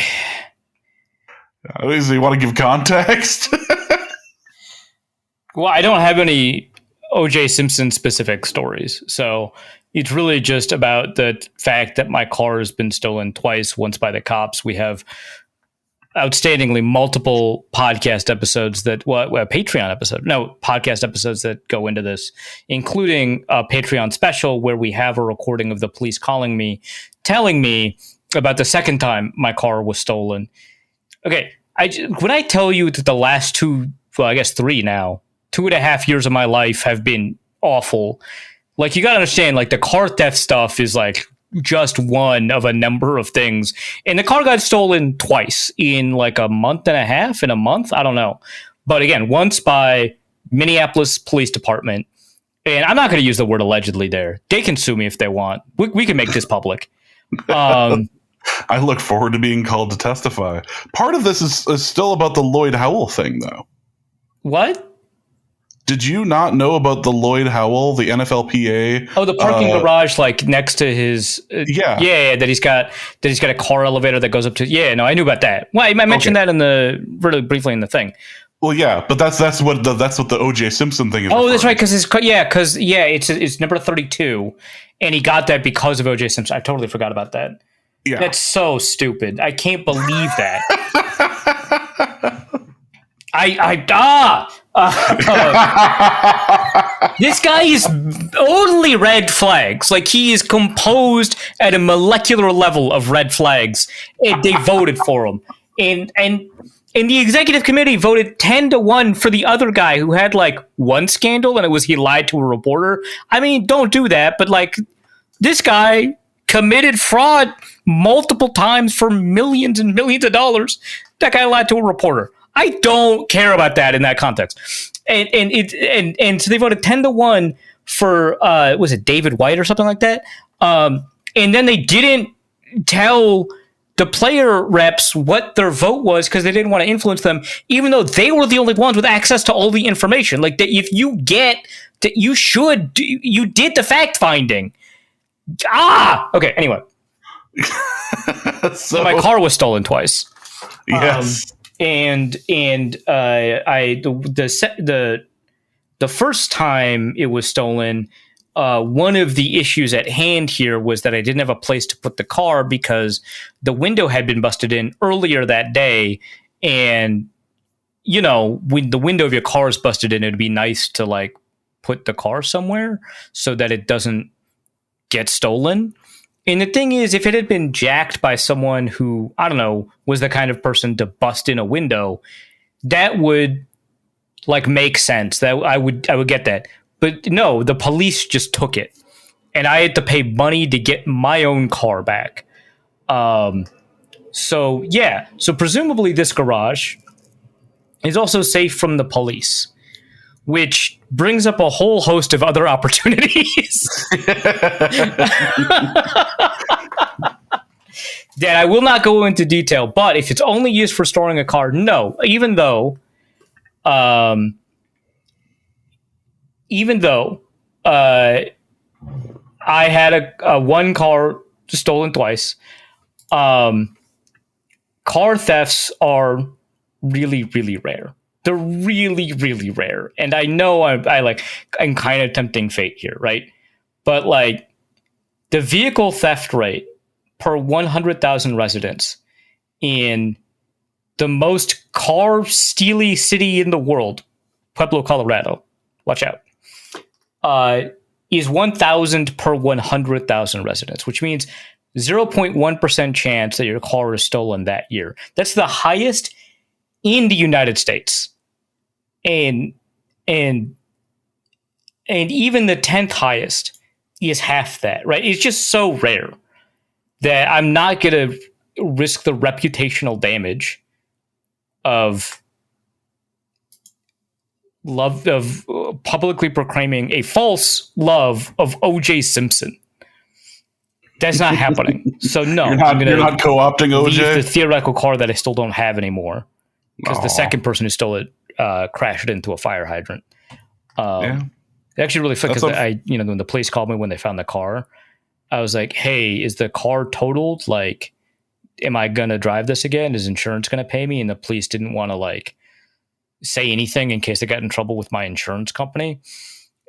Speaker 1: want to give context?
Speaker 2: Well, I don't have any O.J. Simpson specific stories, so it's really just about the fact that my car has been stolen twice, once by the cops. We have outstandingly multiple podcast episodes podcast episodes that go into this, including a Patreon special where we have a recording of the police calling me, telling me about the second time my car was stolen. Okay, when I tell you that the last 2.5 years of my life have been awful, you gotta understand, the car theft stuff is just one of a number of things. And the car got stolen twice in a month and a half, in a month. I don't know. But again, once by Minneapolis Police Department. And I'm not going to use the word allegedly there. They can sue me if they want. We can make this public.
Speaker 1: I look forward to being called to testify. Part of this is still about the Lloyd Howell thing, though.
Speaker 2: What?
Speaker 1: Did you not know about the Lloyd Howell, the NFLPA?
Speaker 2: Oh, the parking garage, next to his. Yeah. That he's got a car elevator that goes up to. Yeah, no, I knew about that. Well, I mentioned that really briefly in the thing.
Speaker 1: Well, yeah, but that's what the O.J. Simpson thing is.
Speaker 2: Oh, that's right, because it's number 32, and he got that because of O.J. Simpson. I totally forgot about that.
Speaker 1: Yeah,
Speaker 2: that's so stupid. I can't believe that. This guy is only red flags. He is composed at a molecular level of red flags, and they voted for him. And the executive committee voted 10-1 for the other guy who had one scandal, and it was he lied to a reporter. I mean, don't do that, but this guy committed fraud multiple times for millions and millions of dollars. That guy lied to a reporter. I don't care about that in that context. And so they voted 10-1 for was it David White or something like that? And then they didn't tell the player reps what their vote was because they didn't want to influence them, even though they were the only ones with access to all the information. Like that, if you get that, you did the fact finding. Okay. Anyway, so my car was stolen twice.
Speaker 1: Yes.
Speaker 2: The first time it was stolen, one of the issues at hand here was that I didn't have a place to put the car because the window had been busted in earlier that day. And, you know, when the window of your car is busted in, it'd be nice to like put the car somewhere so that it doesn't get stolen. And the thing is, if it had been jacked by someone who, I don't know, was the kind of person to bust in a window, that would like make sense. That I would get that. But no, the police just took it, and I had to pay money to get my own car back. So presumably this garage is also safe from the police, which brings up a whole host of other opportunities that I will not go into detail. But if it's only used for storing a car, no. Even though I had a one car stolen twice. Car thefts are really, really rare. They're really, really rare. And I know I'm kind of tempting fate here, right? But like the vehicle theft rate per 100,000 residents in the most car stealy city in the world, Pueblo, Colorado, watch out, is 1,000 per 100,000 residents, which means 0.1% chance that your car is stolen that year. That's the highest in the United States. And even the 10th highest is half that, right? It's just so rare that I'm not going to risk the reputational damage of publicly proclaiming a false love of O.J. Simpson. That's not happening. So no,
Speaker 1: you're not co-opting O.J.
Speaker 2: The theoretical car that I still don't have anymore because the second person who stole it crashed it into a fire hydrant. It actually really flipped because when the police called me when they found the car, I was like, "Hey, is the car totaled? Like, am I gonna drive this again? Is insurance gonna pay me?" And the police didn't want to like say anything in case they got in trouble with my insurance company.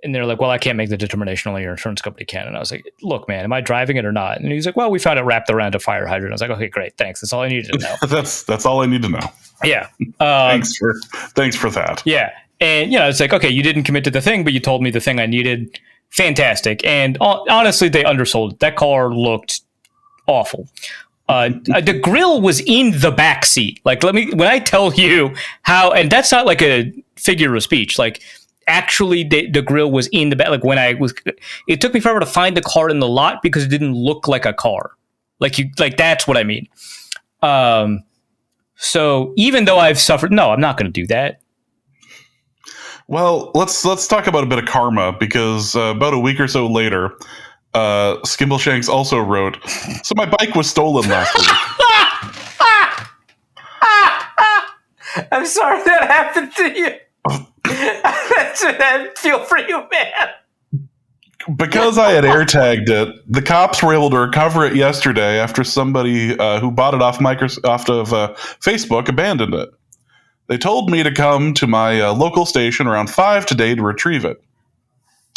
Speaker 2: And they're like, "Well, I can't make the determination. Only your insurance company can." And I was like, "Look, man, am I driving it or not?" And he's like, "Well, we found it wrapped around a fire hydrant." I was like, "Okay, great, thanks. That's all I needed to know."
Speaker 1: that's all I need to know.
Speaker 2: Yeah.
Speaker 1: Thanks for that.
Speaker 2: Yeah. And, it's like, okay, you didn't commit to the thing, but you told me the thing I needed. Fantastic. And honestly, they undersold it. That car looked awful. The grill was in the back seat. Like, when I tell you how, and that's not like a figure of speech, like actually the grill was in the back. Like it took me forever to find the car in the lot because it didn't look like a car. Like that's what I mean. So even though I've suffered, no, I'm not going to do that.
Speaker 1: Well, let's talk about a bit of karma because about a week or so later, Skimbleshanks also wrote, "So my bike was stolen last week."
Speaker 2: I'm sorry that happened to you. That's what I feel for you, man.
Speaker 1: Because I had AirTagged it, the cops were able to recover it yesterday after somebody who bought it off Facebook abandoned it. They told me to come to my local station around 5 today to retrieve it.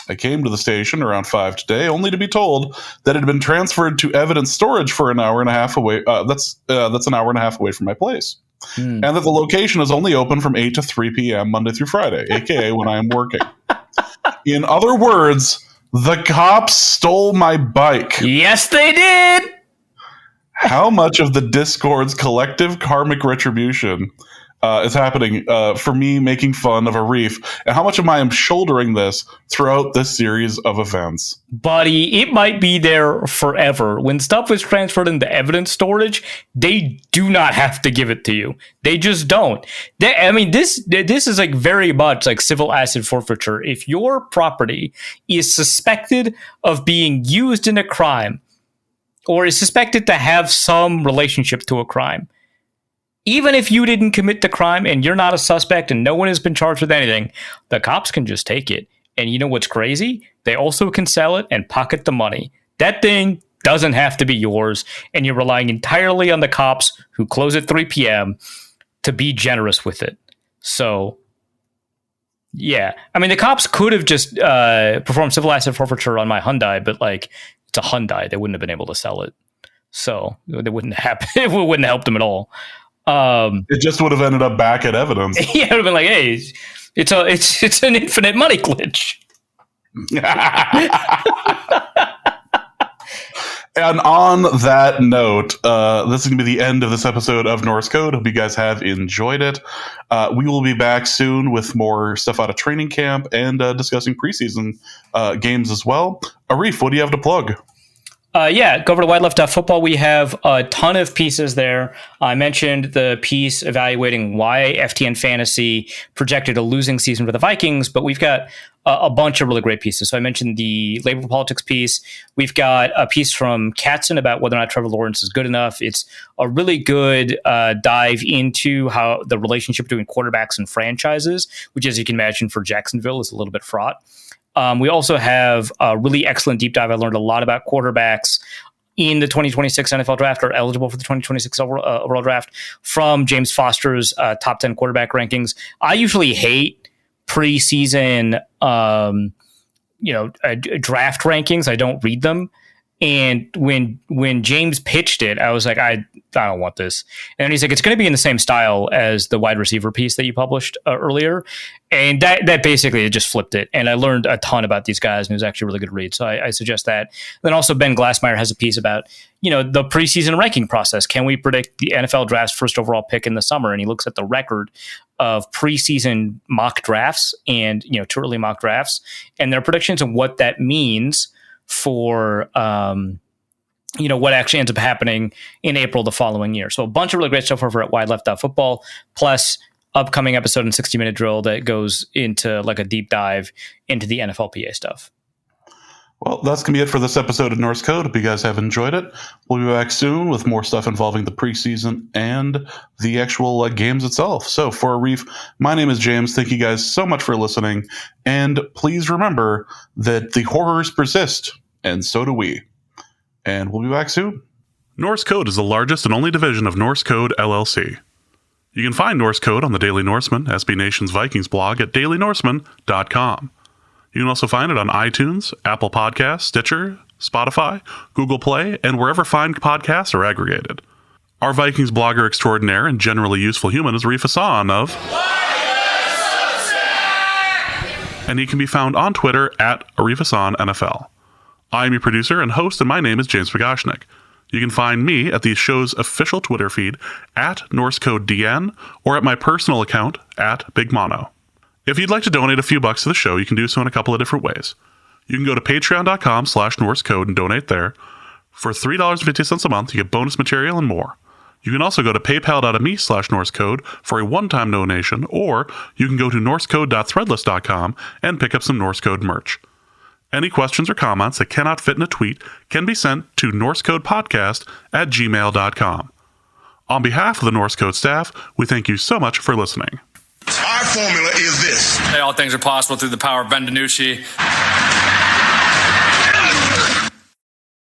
Speaker 1: I came to the station around 5 today, only to be told that it had been transferred to evidence storage for an hour and a half away. That's an hour and a half away from my place. And that the location is only open from 8 to 3 p.m. Monday through Friday, aka when I am working. In other words, the cops stole my bike.
Speaker 2: Yes, they did.
Speaker 1: How much of the Discord's collective karmic retribution is happening for me making fun of Arif, and how much of I am shouldering this throughout this series of events.
Speaker 2: Buddy, it might be there forever. When stuff is transferred into evidence storage, they do not have to give it to you. They just don't. This is like very much like civil asset forfeiture. If your property is suspected of being used in a crime or is suspected to have some relationship to a crime, even if you didn't commit the crime and you're not a suspect and no one has been charged with anything, the cops can just take it. And you know what's crazy? They also can sell it and pocket the money. That thing doesn't have to be yours, and you're relying entirely on the cops who close at 3 p.m. to be generous with it. So, yeah. I mean, the cops could have just performed civil asset forfeiture on my Hyundai, but like, it's a Hyundai. They wouldn't have been able to sell it. So, it wouldn't happen. It wouldn't help them at all.
Speaker 1: It just would have ended up back at evidence.
Speaker 2: Yeah, it would have been like, hey, it's an infinite money glitch.
Speaker 1: And on that note, this is going to be the end of this episode of Norse Code. Hope you guys have enjoyed it. We will be back soon with more stuff out of training camp and discussing preseason games as well. Arif, what do you have to plug?
Speaker 2: Go over to wildleft.football. We have a ton of pieces there. I mentioned the piece evaluating why FTN Fantasy projected a losing season for the Vikings, but we've got a bunch of really great pieces. So I mentioned the labor politics piece. We've got a piece from Katzen about whether or not Trevor Lawrence is good enough. It's a really good dive into how the relationship between quarterbacks and franchises, which, as you can imagine, for Jacksonville is a little bit fraught. We also have a really excellent deep dive. I learned a lot about quarterbacks in the 2026 NFL draft, or eligible for the 2026 overall draft, from James Foster's top 10 quarterback rankings. I usually hate preseason, draft rankings. I don't read them. And when James pitched it, I was like, I don't want this. And he's like, it's going to be in the same style as the wide receiver piece that you published earlier. And that basically just flipped it. And I learned a ton about these guys, and it was actually a really good read. So I suggest that. Then also Ben Glassmeyer has a piece about, the preseason ranking process. Can we predict the NFL draft's first overall pick in the summer? And he looks at the record of preseason mock drafts and, too early mock drafts and their predictions and what that means for what actually ends up happening in April the following year. So a bunch of really great stuff over at wildleft.football, plus upcoming episode in 60-Minute Drill that goes into like a deep dive into the NFLPA stuff.
Speaker 1: Well, that's going to be it for this episode of Norse Code. Hope you guys have enjoyed it. We'll be back soon with more stuff involving the preseason and the actual games itself. So for Arif, my name is James. Thank you guys so much for listening. And please remember that the horrors persist, and so do we. And we'll be back soon. Norse Code is the largest and only division of Norse Code LLC. You can find Norse Code on the Daily Norseman, SB Nation's Vikings blog, at dailynorseman.com. You can also find it on iTunes, Apple Podcasts, Stitcher, Spotify, Google Play, and wherever fine podcasts are aggregated. Our Vikings blogger extraordinaire and generally useful human is Arif Hassan of... and he can be found on Twitter at Arif Hassan NFL. I'm your producer and host, and my name is James Pagashnik. You can find me at the show's official Twitter feed at NorseCodeDN or at my personal account at Big Mono. If you'd like to donate a few bucks to the show, you can do so in a couple of different ways. You can go to patreon.com/NorseCode and donate there. For $3.50 a month, you get bonus material and more. You can also go to paypal.me/NorseCode for a one-time donation, or you can go to norsecode.threadless.com and pick up some Norse Code merch. Any questions or comments that cannot fit in a tweet can be sent to norsecodepodcast@gmail.com. On behalf of the Norse Code staff, we thank you so much for listening.
Speaker 3: Our formula is this.
Speaker 4: All things are possible through the power of Ben DiNucci.